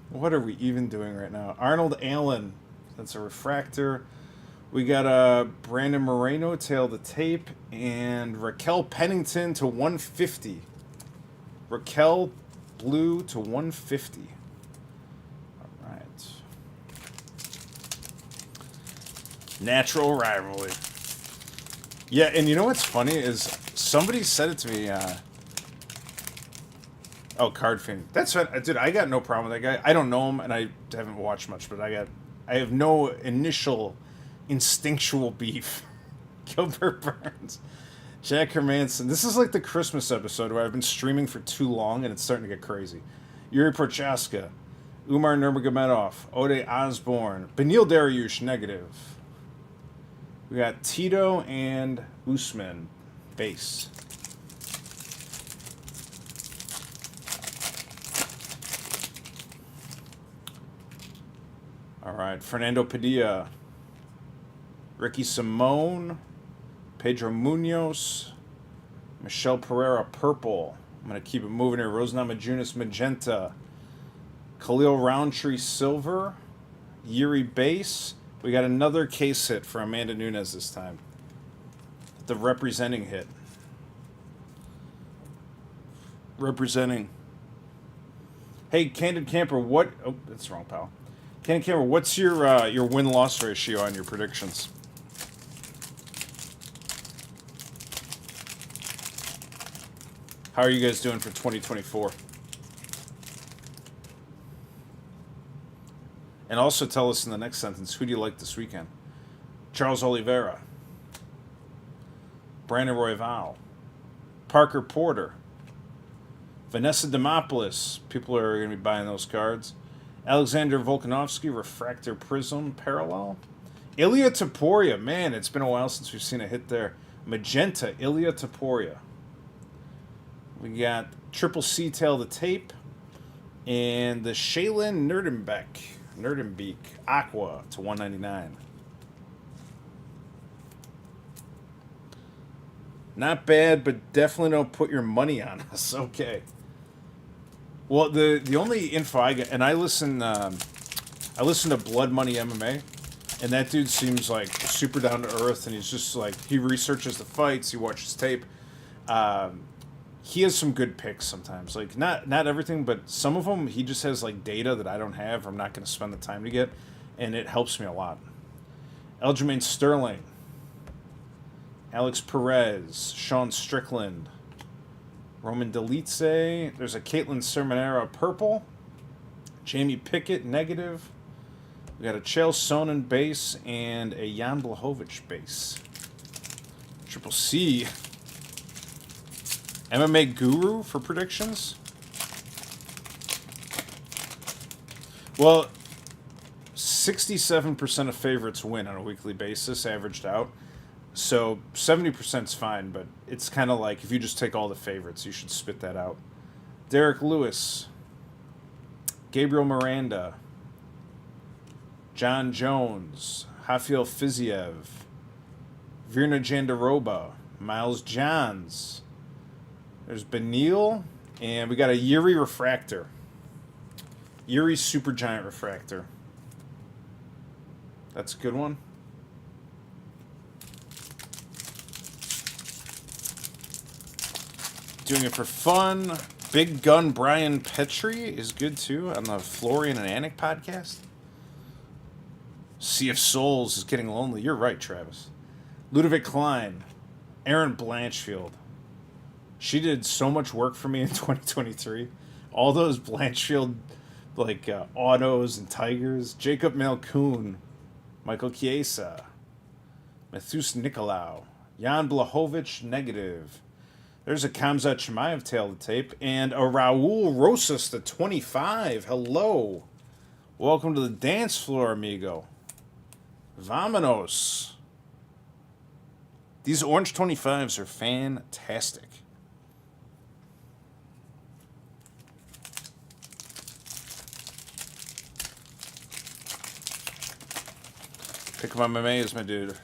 A: What are we even doing right now? Arnold Allen. That's a refractor. We got Brandon Moreno, tail the tape, and Raquel Pennington to 150. Raquel blue to 150. All right. Natural rivalry. Yeah, and you know what's funny is somebody said it to me. Card Fiend. That's what, dude. I got no problem with that guy. I don't know him, and I haven't watched much, but I have no initial instinctual beef. Gilbert Burns, Jack Hermanson. This is like the Christmas episode where I've been streaming for too long, and it's starting to get crazy. Yuri Prochaska, Umar Nurmagomedov, Ode Osborne, Benil Dariush, negative. We got Tito and Usman, base. All right, Fernando Padilla, Ricky Simone, Pedro Munoz, Michelle Pereira, purple. I'm going to keep it moving here. Rosnama Junis, magenta. Khalil Roundtree, silver. Yuri, base. We got another case hit for Amanda Nunes this time. The representing hit. Representing. Hey, Candid Camper, what... Oh, that's wrong, pal. Candid Camper, what's your win-loss ratio on your predictions? How are you guys doing for 2024? And also tell us in the next sentence, who do you like this weekend? Charles Oliveira, Brandon Royval, Parker Porter, Vanessa Demopoulos. People are going to be buying those cards. Alexander Volkanovski, Refractor Prism, Parallel. Ilya Taporia. Man, it's been a while since we've seen a hit there. Magenta, Ilya Taporia. We got Triple C Tail the Tape. And the Shaylin Nerdenbeek, Aqua to 199. Not bad, but definitely don't put your money on us. Okay. Well, the only info I get, and I listen to Blood Money MMA, and that dude seems like super down to earth, and he's just like he researches the fights, he watches tape. He has some good picks sometimes, like not everything, but some of them he just has like data that I don't have. I'm not going to spend the time to get, and it helps me a lot. Aljamain Sterling, Alex Perez, Sean Strickland, Roman Delice. There's a Caitlin Sermonera purple. Jamie Pickett negative. We got a Chael Sonnen base and a Jan Blachowicz base. Triple C. MMA Guru for predictions. Well, 67% of favorites win on a weekly basis, averaged out. So 70% is fine, but it's kind of like if you just take all the favorites, you should spit that out. Derek Lewis, Gabriel Miranda, John Jones, Rafael Fiziev, Virna Jandiroba, Miles Johns. There's Benil, and we got a Yuri Refractor. Yuri Supergiant Refractor. That's a good one. Doing it for fun. Big Gun Brian Petrie is good too on the Florian and Anik podcast. Sea of Souls is getting lonely. You're right, Travis. Ludovic Klein. Aaron Blanchfield. She did so much work for me in 2023. All those Blanchfield autos and tigers. Jacob Malkoon. Michael Chiesa. Mathus Nicolau. Jan Blachowicz negative. There's a Khamzat Chimaev tail to tape. And a Raul Rosas to 25. Hello. Welcome to the dance floor, amigo. Vamonos. These orange 25s are fantastic. Pick up MMA is my dude.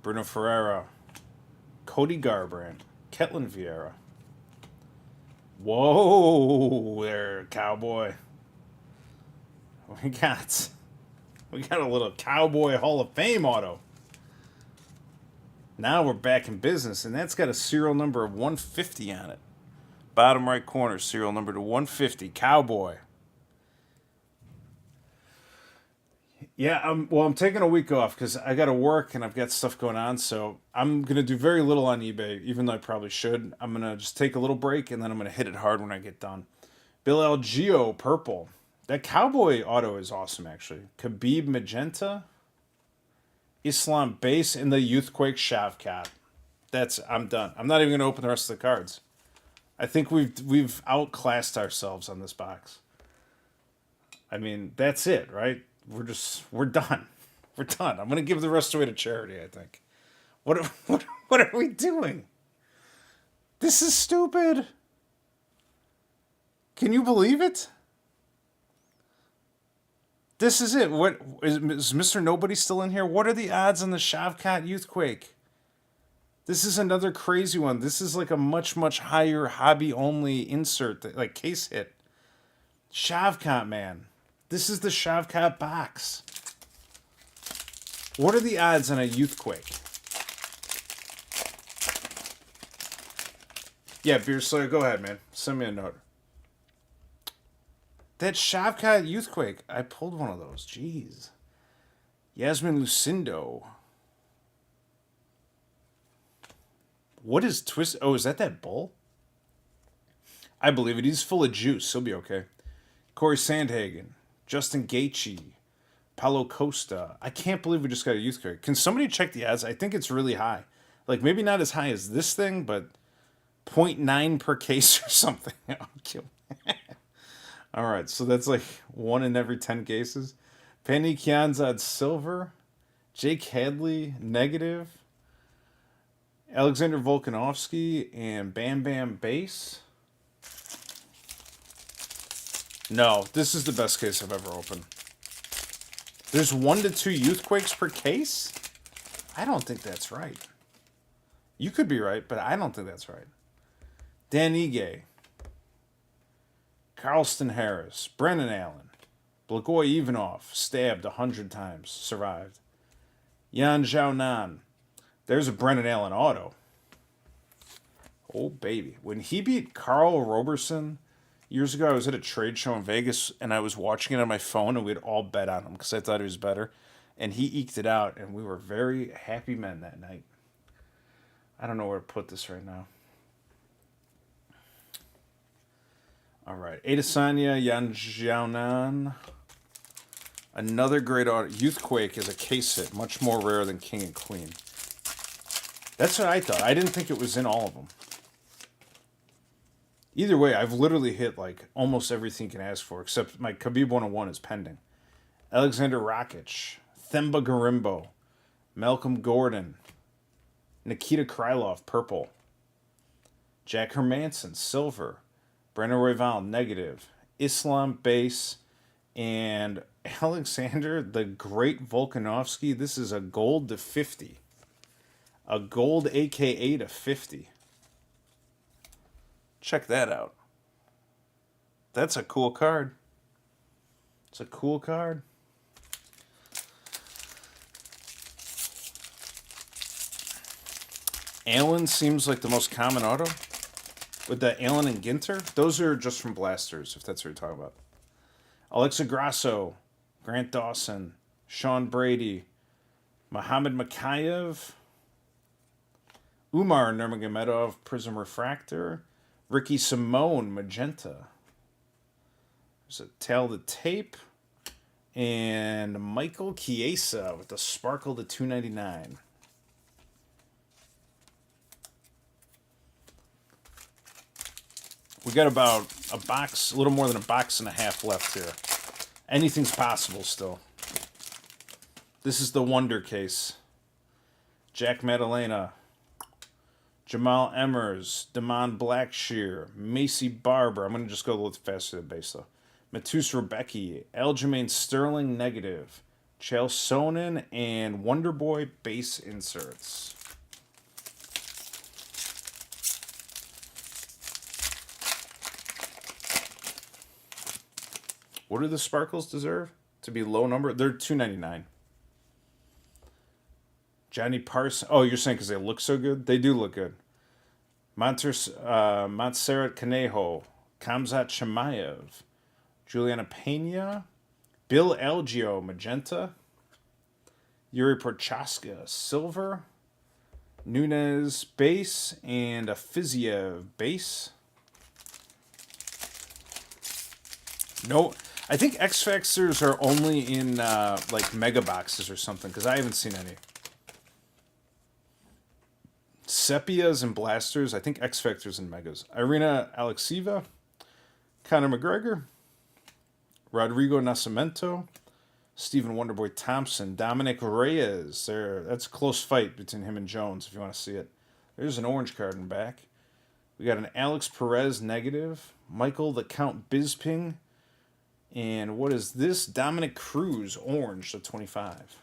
A: Bruno Ferreira, Cody Garbrandt, Ketlin Vieira. Whoa, there, cowboy. We got a little Cowboy Hall of Fame auto. Now we're back in business, and that's got a serial number of 150 on it. Bottom right corner, serial number to 150, Cowboy. Yeah, I'm taking a week off because I got to work and I've got stuff going on, so I'm going to do very little on eBay, even though I probably should. I'm going to just take a little break, and then I'm going to hit it hard when I get done. Bill Algeo, purple. That Cowboy auto is awesome, actually. Khabib Magenta. Islam Base, and the Youthquake Shavkat. I'm done. I'm not even going to open the rest of the cards. I think we've outclassed ourselves on this box. I mean, that's it, right? We're done. We're done. I'm going to give the rest away to charity, I think. What are we doing? This is stupid. Can you believe it? This is it. What is Mr. Nobody still in here? What are the odds on the Shavkat Youthquake? This is another crazy one. This is like a much, much higher hobby-only insert, like case hit. Shavkat, man. This is the Shavkat box. What are the odds on a Youthquake? Yeah, Beer Slayer, go ahead, man. Send me a note. That Shavkat Youthquake. I pulled one of those. Jeez. Yasmin Lucindo. What is Twist? Oh, is that bull? I believe it. He's full of juice. He'll be okay. Corey Sandhagen. Justin Gaethje. Paulo Costa. I can't believe we just got a Youthquake. Can somebody check the odds? I think it's really high. Like, maybe not as high as this thing, but 0.9 per case or something. I'll kill. All right, so that's like 1 in every 10 cases. Penny Kianzad silver. Jake Hadley negative. Alexander Volkanovski and Bam Bam base. No, this is the best case I've ever opened. There's 1 to 2 Youthquakes per case? I don't think that's right. You could be right, but I don't think that's right. Dan Ige, Carlston Harris, Brennan Allen, Blagoy Ivanov, stabbed 100 times, survived. Yan Xiaonan. There's a Brennan Allen auto. Oh, baby. When he beat Carl Roberson years ago, I was at a trade show in Vegas, and I was watching it on my phone, and we had all bet on him because I thought he was better. And he eked it out, and we were very happy men that night. I don't know where to put this right now. All right. Adesanya, Yan Xiaonan. Another great auto. Youthquake is a case hit, much more rare than King and Queen. That's what I thought. I didn't think it was in all of them. Either way, I've literally hit like almost everything you can ask for, except my Khabib 101 is pending. Alexander Rakic, Themba Garimbo, Malcolm Gordon, Nikita Krylov, purple. Jack Hermanson, silver. Brandon Royval, negative. Islam, base. And Alexander, the Great Volkanovski, this is a gold to 50. A gold AKA to 50. Check that out. That's a cool card. It's a cool card. Allen seems like the most common auto. With the Allen and Ginter. Those are just from Blasters, if that's what you're talking about. Alexa Grasso, Grant Dawson, Sean Brady, Muhammad Makayev, Umar Nurmagomedov, Prism Refractor, Ricky Simone, Magenta. There's a Tail to Tape, and Michael Chiesa with the Sparkle to 299. We got about a box, a little more than a box and a half left here. Anything's possible still. This is the Wonder Case. Jack Maddalena, Jamal Emmers, Damon Blackshear, Macy Barber. I'm going to just go a little faster than base though. Matus Rebecki, Aljamain Sterling, negative. Chael Sonnen, and Wonderboy base inserts. What do the Sparkles deserve? To be low number? They're $2.99. Johnny Parsons. Oh, you're saying because they look so good? They do look good. Montserrat Conejo. Kamzat Chimaev. Juliana Pena. Bill Algeo, magenta. Yuri Prochaska, silver. Nunez, base. And a Fiziev, base. No, I think X Factors are only in like mega boxes or something because I haven't seen any. Sepias and Blasters. I think X Factors and megas. Irina Alexieva, Conor McGregor, Rodrigo Nascimento, Stephen Wonderboy Thompson, Dominic Reyes. That's a close fight between him and Jones if you want to see it. There's an orange card in back. We got an Alex Perez negative, Michael the Count Bisping. And what is this? Dominic Cruz, orange to 25.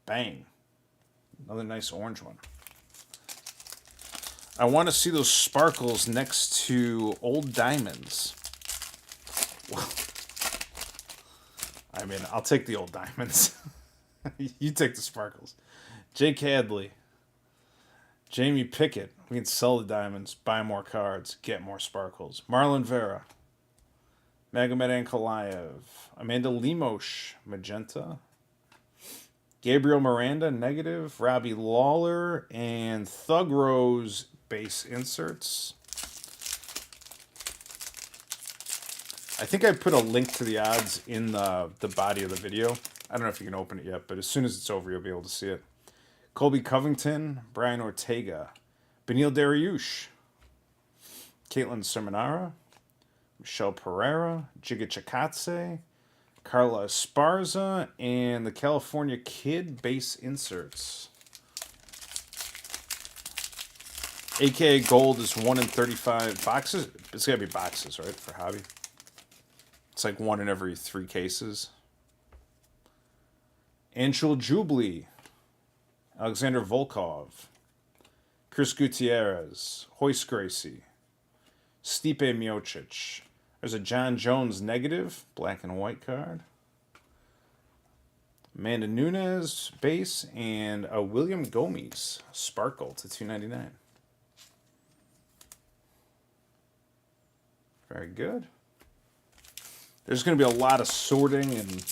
A: Bang. Another nice orange one. I want to see those sparkles next to old diamonds. Well, I mean, I'll take the old diamonds. You take the sparkles. Jake Hadley. Jamie Pickett. We can sell the diamonds, buy more cards, get more sparkles. Marlon Vera. Magomed Ankalaev, Amanda Lemos, magenta. Gabriel Miranda, negative. Robbie Lawler, and Thug Rose, base inserts. I think I put a link to the odds in the body of the video. I don't know if you can open it yet, but as soon as it's over, you'll be able to see it. Colby Covington, Brian Ortega, Benil Dariush, Caitlin Sermonara, Michelle Pereira, Giga Chikadze, Carla Esparza, and the California Kid base inserts. AKA Gold is 1 in 35 boxes. It's got to be boxes, right, for hobby. It's like 1 in every 3 cases. Anshul Jubilee, Alexander Volkov, Chris Gutierrez, Hoist Gracie, Stipe Miocic. There's a John Jones negative, black and white card. Amanda Nunes base, and a William Gomes sparkle to 299. Very good. There's going to be a lot of sorting and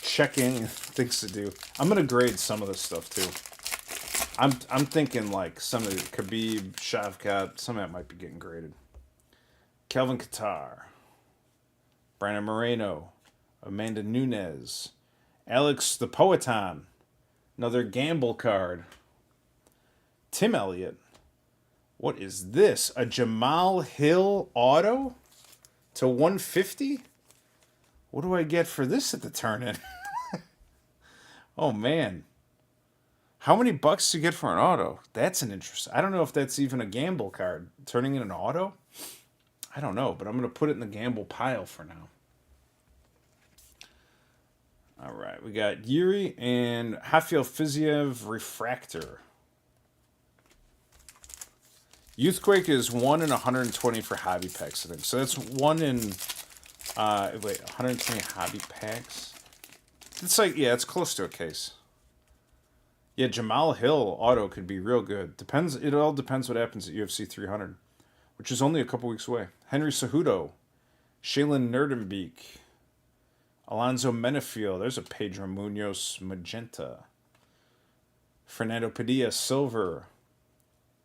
A: checking and things to do. I'm going to grade some of this stuff too. I'm thinking like some of the Khabib, Shavkat, some of that might be getting graded. Kelvin Qatar, Brandon Moreno, Amanda Nunes, Alex the Poetan, another gamble card. Tim Elliott. What is this? A Jamal Hill auto to 150? What do I get for this at the turn-in? Oh, man. How many bucks do you get for an auto? That's an interest. I don't know if that's even a gamble card. Turning in an auto? I don't know, but I'm going to put it in the gamble pile for now. All right, we got Yuri and Rafael Fiziev Refractor. Youthquake is 1 in 120 for hobby packs, I think. So that's 1 in, 120 hobby packs? It's like, yeah, it's close to a case. Yeah, Jamal Hill auto could be real good. It all depends what happens at UFC 300, which is only a couple weeks away. Henry Cejudo, Shaylin Nerdenbeek, Alonzo Menefiel. There's a Pedro Munoz magenta. Fernando Padilla silver.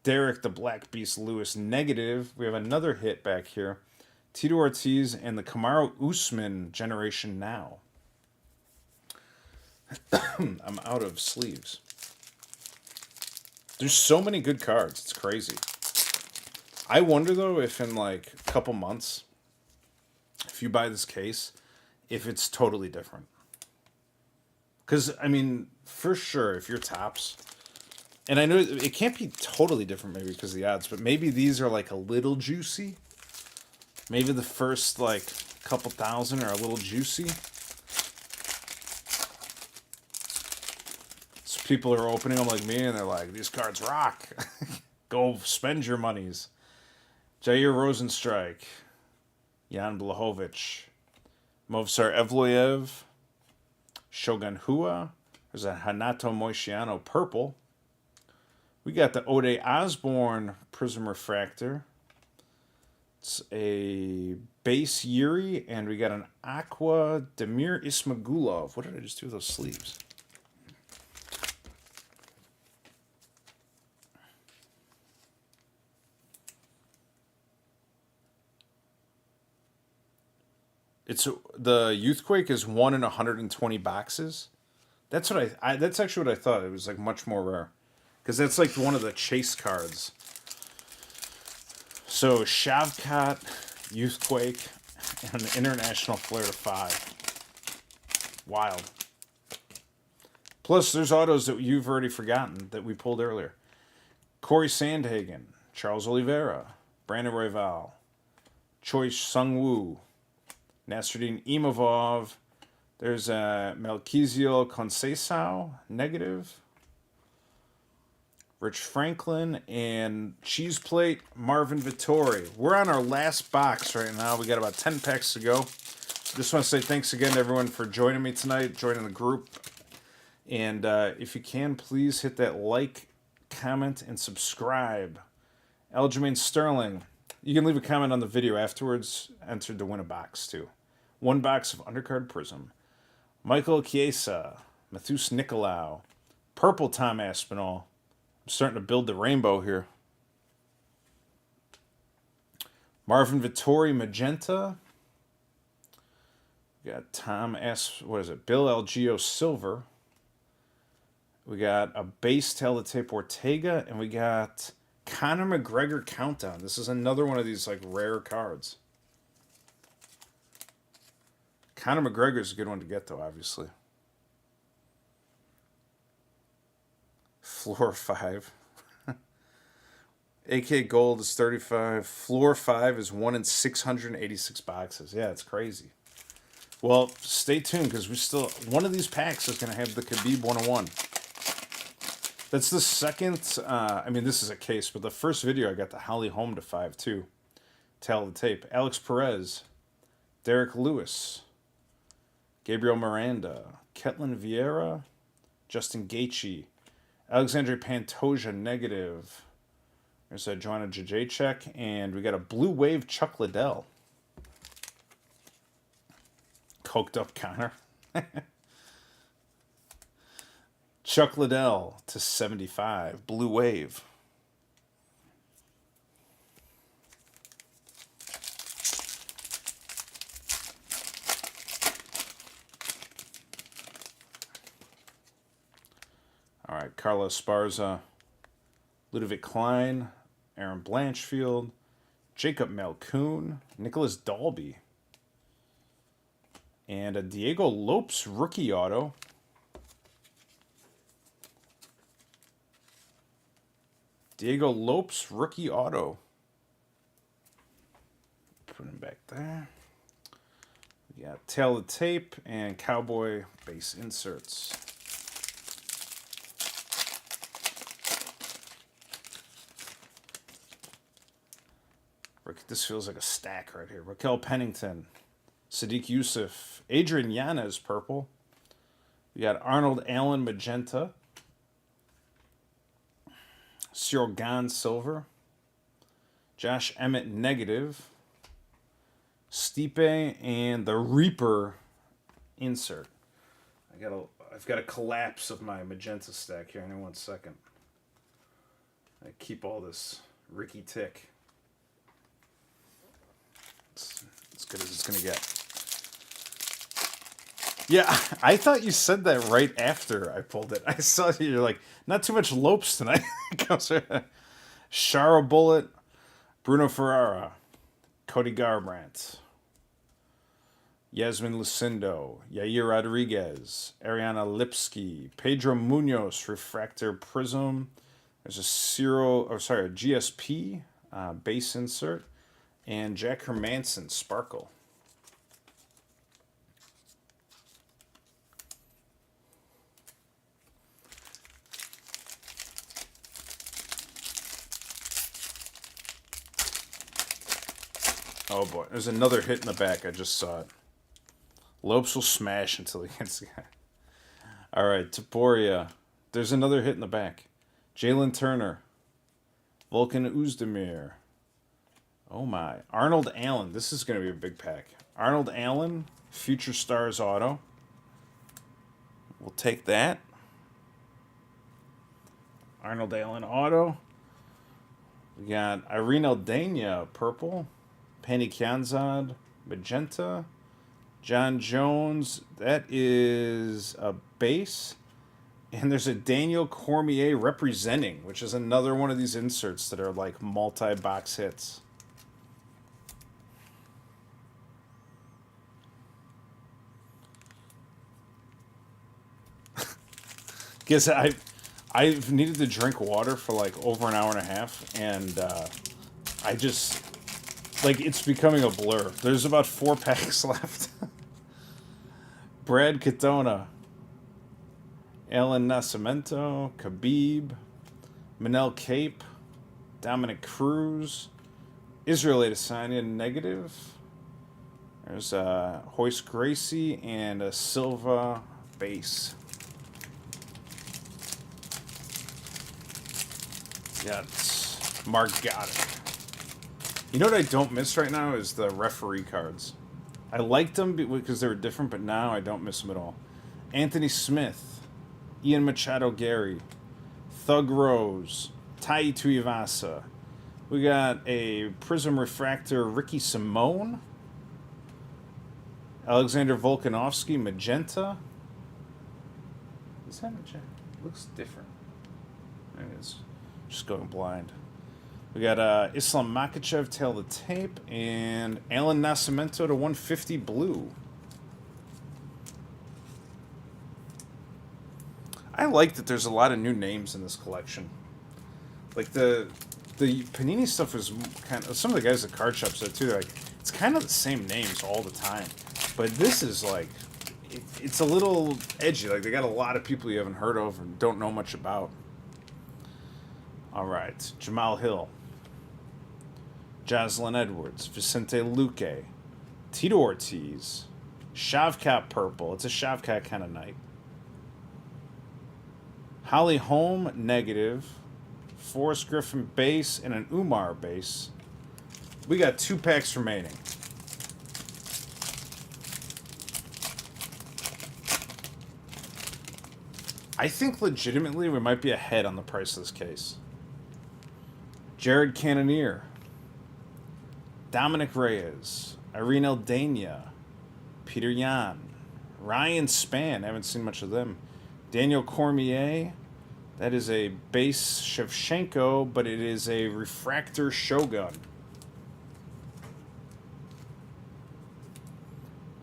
A: Derek the Black Beast Lewis negative. We have another hit back here. Tito Ortiz and the Kamaru Usman generation now. I'm out of sleeves. There's so many good cards. It's crazy. I wonder, though, if in like a couple months, if you buy this case, if it's totally different. Because, I mean, for sure, if you're Topps, and I know it can't be totally different maybe because of the odds, but maybe these are like a little juicy. Maybe the first like couple thousand are a little juicy. So people are opening them like me and they're like, these cards rock. Go spend your monies. Jair Rosenstrike, Jan Blachowicz, Movsar Evloev, Shogun Hua. There's a Hanato Moishiano purple. We got the Ode Osborne Prism Refractor. It's a base Yuri, and we got an Aqua Demir Ismagulov. What did I just do with those sleeves? It's the Youthquake is 1 in 120 boxes. That's what I that's actually what I thought. It was like much more rare. Because that's like one of the chase cards. So Shavkat, Youthquake, and an International Flair to 5. Wild. Plus, there's autos that you've already forgotten that we pulled earlier. Corey Sandhagen, Charles Oliveira, Brandon Royval, Choi Sung-woo, Nasruddin Imavov. There's a Melquiziel Conceição, negative. Rich Franklin, and Cheese Plate Marvin Vittori. We're on our last box right now. We got about 10 packs to go. Just want to say thanks again to everyone for joining me tonight, joining the group. And if you can, please hit that like, comment, and subscribe. Aljamain Sterling, you can leave a comment on the video afterwards. Entered to win a box, too. 1 box of Undercard Prism. Michael Chiesa, Matheus Nicolau, Purple Tom Aspinall. I'm starting to build the rainbow here. Marvin Vittori Magenta. We got Bill Algeo Silver. We got a base Teletape Ortega, and we got Conor McGregor Countdown. This is another one of these like rare cards. Conor McGregor is a good one to get, though, obviously. Floor 5. AK Gold is 35. Floor 5 is 1 in 686 boxes. Yeah, it's crazy. Well, stay tuned because one of these packs is going to have the Khabib 101. That's the second, I mean, this is a case, but the first video I got the Holly Holm to 5, too. Tell the tape. Alex Perez, Derek Lewis, Gabriel Miranda, Ketlin Vieira, Justin Gaethje, Alexandre Pantoja negative. There's a Joanna Jacek, and we got a Blue Wave Chuck Liddell. Coked up Connor. Chuck Liddell to 75. Blue Wave. All right, Carlos Esparza, Ludovic Klein, Aaron Blanchfield, Jacob Malkoon, Nicholas Dalby, and a Diego Lopes rookie auto. Diego Lopes rookie auto. Put him back there. We got Tail of the Tape and Cowboy base inserts. This feels like a stack right here. Raquel Pennington, Sadiq Youssef, Adrian Yanez purple. We got Arnold Allen magenta, Cyril Gahn silver, Josh Emmett negative, Stipe and the Reaper insert. I've got a collapse of my magenta stack here in 1 second. I keep all this Ricky Tick. As good as it's going to get. Yeah, I thought you said that right after I pulled it. I saw you're like, not too much Lopes tonight. Shara Bullet, Bruno Ferrara, Cody Garbrandt, Yasmin Lucindo, Yair Rodriguez, Ariana Lipsky, Pedro Munoz, Refractor Prism. There's a GSP base insert. And Jack Hermanson, Sparkle. Oh boy, there's another hit in the back. I just saw it. Lopes will smash until he gets the guy. All right, Taporia. There's another hit in the back. Jalen Turner. Volkan Uzdemir. Oh my. Arnold Allen. This is going to be a big pack. Arnold Allen, Future Stars auto. We'll take that. Arnold Allen auto. We got Irene Aldana, purple. Penny Kianzad, magenta. John Jones, that is a base. And there's a Daniel Cormier representing, which is another one of these inserts that are like multi-box hits. Guess I've needed to drink water for like over an hour and a half, and I just, like, it's becoming a blur. There's about 4 packs left. Brad Katona, Alan Nascimento, Khabib, Manel Cape, Dominic Cruz, Israel Adesanya negative. There's Hoist Gracie and a Silva base. Got Mark Goddard. You know what I don't miss right now is the referee cards. I liked them because they were different, but now I don't miss them at all. Anthony Smith, Ian Machado Gary, Thug Rose, Tai Tuivasa. We got a Prism Refractor Ricky Simone, Alexander Volkanovski magenta. Is that magenta? It looks different. There it is. Just going blind. We got Islam Makhachev, Tail the Tape, and Alan Nascimento to 150 blue. I like that there's a lot of new names in this collection. Like the Panini stuff is kind of, some of the guys at card shops there too. They're like, it's kind of the same names all the time, but this is like, it's a little edgy. Like they got a lot of people you haven't heard of and don't know much about. All right. Jamal Hill. Jocelyn Edwards. Vicente Luque. Tito Ortiz. Shavkat purple. It's a Shavkat kind of night. Holly Holm negative. Forrest Griffin base and an Umar base. We got 2 packs remaining. I think legitimately we might be ahead on the price of this case. Jared Cannonier. Dominic Reyes. Irene Aldana. Peter Yan. Ryan Spann. I haven't seen much of them. Daniel Cormier. That is a base Shevchenko, but it is a refractor Shogun.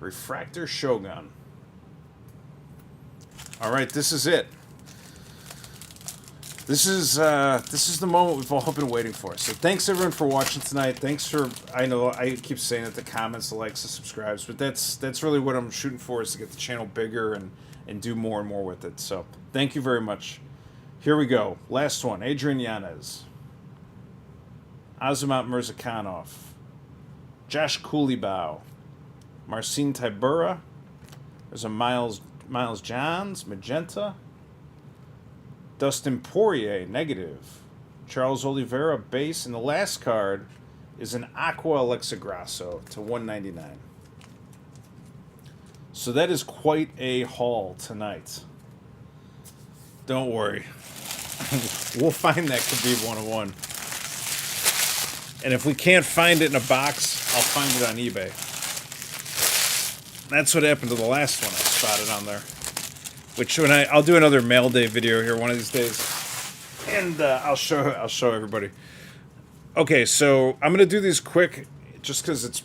A: Refractor Shogun. All right, this is it. This is the moment we've all been waiting for. So thanks everyone for watching tonight. Thanks for, I know I keep saying it, the comments, the likes, the subscribes, but that's really what I'm shooting for, is to get the channel bigger and do more and more with it. So thank you very much. Here we go. Last one. Adrian Yanez. Azamat Mirzakhanov. Josh Kulibau. Marcin Tybura. There's a Miles Johns, magenta. Dustin Poirier, negative. Charles Oliveira, base. And the last card is an Aqua Alexa Grasso to 199. So that is quite a haul tonight. Don't worry. We'll find that Khabib 101. And if we can't find it in a box, I'll find it on eBay. That's what happened to the last one I spotted on there. Which I'll do another mail day video here one of these days, and I'll show everybody. Okay, so I'm gonna do these quick, just because it's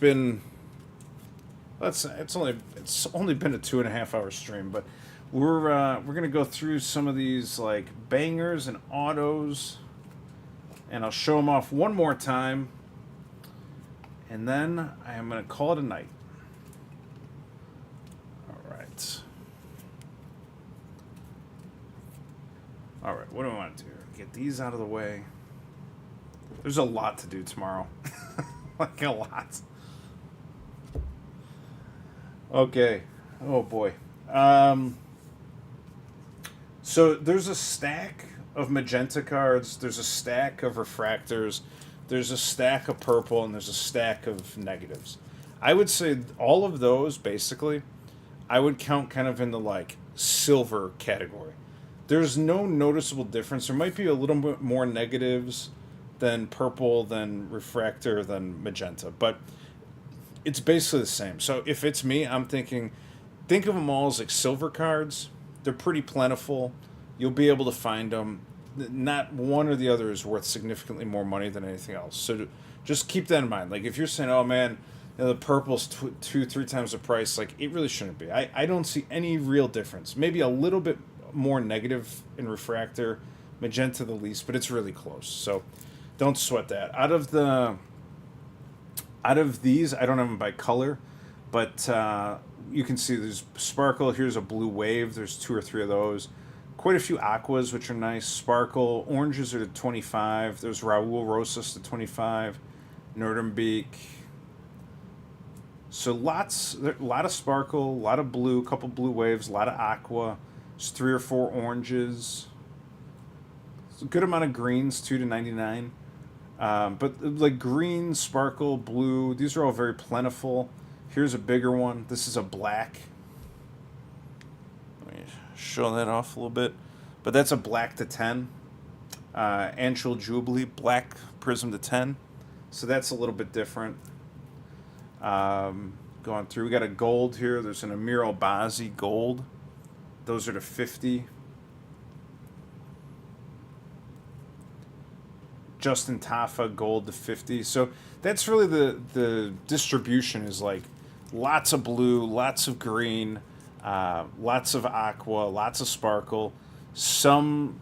A: only been a 2.5 hour stream, but we're gonna go through some of these like bangers and autos, and I'll show them off one more time, and then I am gonna call it a night. All right, what do I want to do? Get these out of the way. There's a lot to do tomorrow. Like a lot. Okay. Oh, boy. So there's a stack of magenta cards. There's a stack of refractors. There's a stack of purple, and there's a stack of negatives. I would say all of those, basically, I would count kind of in the, like, silver category. There's no noticeable difference. There might be a little bit more negatives than purple, than refractor, than magenta, but it's basically the same. So if it's me, I'm thinking, think of them all as like silver cards. They're pretty plentiful. You'll be able to find them. Not one or the other is worth significantly more money than anything else. So just keep that in mind. Like if you're saying, oh man, the purple's 2-3 times the price, like it really shouldn't be. I don't see any real difference. Maybe a little bit more negative in refractor, magenta the least, but it's really close. So don't sweat that. Out of these, I don't have them by color, but you can see there's sparkle. Here's a blue wave. There's 2 or 3 of those. Quite a few aquas, which are nice. Sparkle. Oranges are to 25. There's Raul Rosas to 25. Nordembeek. So a lot of sparkle, a lot of blue, a couple blue waves, a lot of aqua. There's 3 or 4 oranges. It's a good amount of greens, 2 to 99. But like green, sparkle, blue, these are all very plentiful. Here's a bigger one. This is a black. Let me show that off a little bit. But that's a black to 10. Anchal Jubilee, black prism to 10. So that's a little bit different. Going through, we got a gold here. There's an Amir Albazi gold. Those are to 50. Justin Tafa gold to 50. So that's really the distribution is like lots of blue, lots of green, lots of aqua, lots of sparkle, some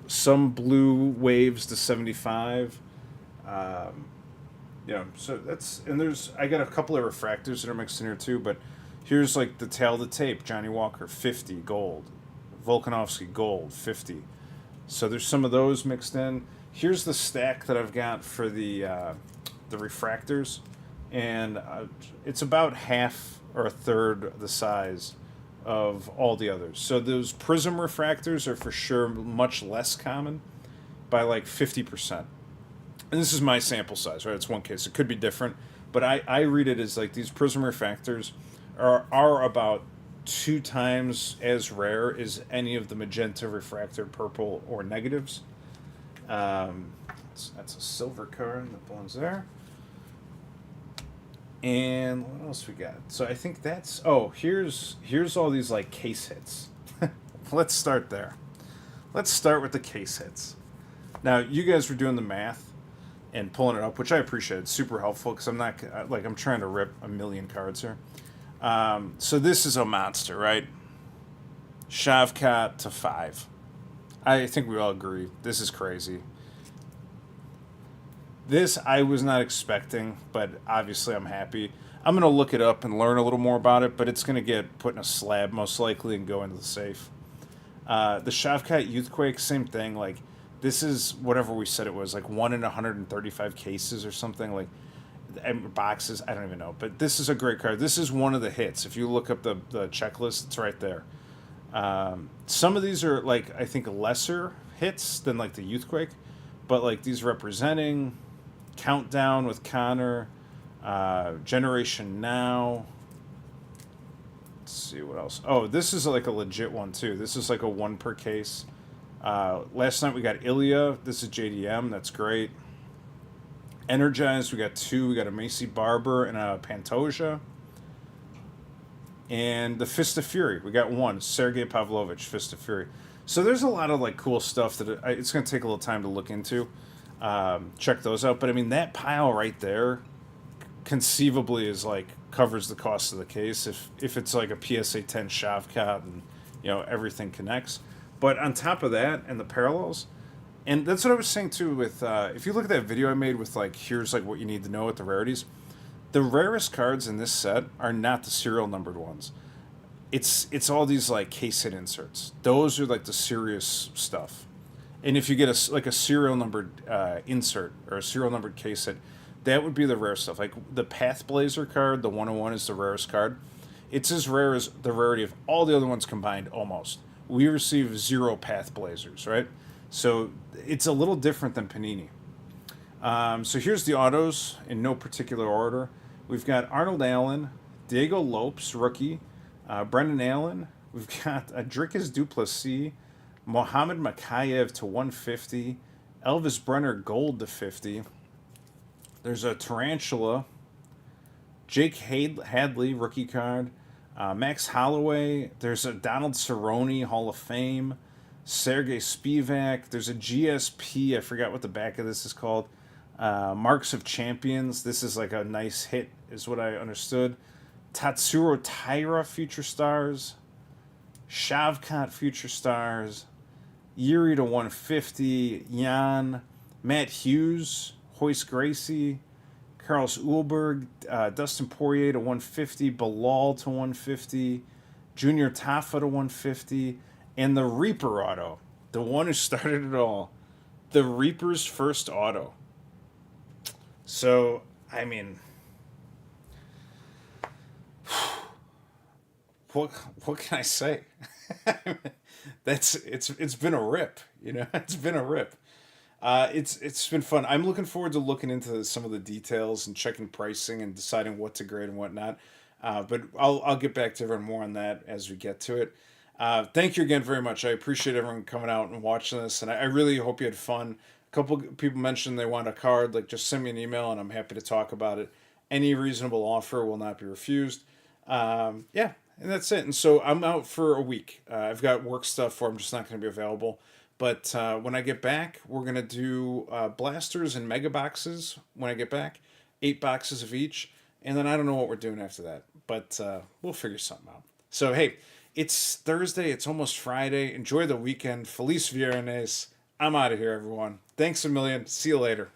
A: blue waves to 75. So that's, and I got a couple of refractors that are mixed in here too, but here's like the tail of the tape, Johnny Walker 50 gold, Volkanovski gold 50. So there's some of those mixed in. here's the stack that I've got for the refractors, and it's about half or a third the size of all the others. So those prism refractors are for sure much less common by like 50%. And this is my sample size, right? It's one case. It could be different, but I read it as like these prism refractors are about 2 times as rare as any of the magenta refractor, purple, or negatives. That's a silver card that belongs there. And what else we got? So I think that's here's all these like case hits. Let's start there. Let's start with the case hits. Now you guys were doing the math and pulling it up, which I appreciate. It's super helpful because I'm not like I'm trying to rip a million cards here. So this is a monster, right? Shavkat to 5. I think we all agree this is crazy. This I was not expecting, but obviously I'm happy. I'm going to look it up and learn a little more about it, but it's going to get put in a slab most likely and go into the safe. The Shavkat Youthquake, same thing. Like, this is whatever we said it was, like 1 in 135 cases or something. Like, boxes, I don't even know. But this is a great card. This is one of the hits. If you look up the checklist, it's right there. Some of these are, like, I think lesser hits than, like, the Youthquake. But, like, these representing Countdown with Connor, Generation Now. Let's see what else. Oh, this is like a legit one too. This is like a 1 per case. Last night we got Ilya. This is JDM. That's great. Energized. We got 2. We got a Macy Barber and a Pantoja. And the Fist of Fury. We got 1. Sergei Pavlovich, Fist of Fury. So there's a lot of like cool stuff that it's going to take a little time to look into. Check those out. But I mean, that pile right there conceivably is like covers the cost of the case if it's like a PSA 10 Shavkat and everything connects. But on top of that and the parallels, and that's what I was saying too with if you look at that video I made with like here's like what you need to know with the rarities, the rarest cards in this set are not the serial numbered ones. It's all these like case hit inserts. Those are like the serious stuff. And if you get a serial numbered insert or a serial numbered case hit, that would be the rare stuff. Like the Path Blazer card, the 101 is the rarest card. It's as rare as the rarity of all the other ones combined, almost. We receive 0 Path Blazers, right? So it's a little different than Panini. So here's the autos in no particular order. We've got Arnold Allen, Diego Lopes, rookie, Brendan Allen. We've got Dricus Duplessis, Mohamed Makayev to 150, Elvis Brenner gold to 50. There's a Tarantula, Jake Hadley rookie card, Max Holloway. There's a Donald Cerrone Hall of Fame, Sergey Spivak. There's a GSP. I forgot what the back of this is called. Marks of Champions. This is like a nice hit, is what I understood. Tatsuro Taira Future Stars, Shavkat Future Stars, Yuri to 150, Jan, Matt Hughes, Hoist Gracie, Carlos Ulberg, Dustin Poirier to 150, Bilal to 150, Junior Tafa to 150, and the Reaper auto, the one who started it all, the Reaper's first auto. So, I mean, what can I say? It's been a rip, It's been a rip. It's been fun. I'm looking forward to looking into some of the details and checking pricing and deciding what to grade and whatnot. But I'll get back to everyone more on that as we get to it. Thank you again very much. I appreciate everyone coming out and watching this, and I really hope you had fun. A couple people mentioned they want a card. Like, just send me an email, and I'm happy to talk about it. Any reasonable offer will not be refused. Yeah, and that's it. And so I'm out for a week. I've got work stuff where I'm just not going to be available. But when I get back, we're going to do blasters and mega boxes when I get back. 8 boxes of each. And then I don't know what we're doing after that. But we'll figure something out. So, hey, it's Thursday. It's almost Friday. Enjoy the weekend. Feliz Viernes. I'm out of here, everyone. Thanks a million. See you later.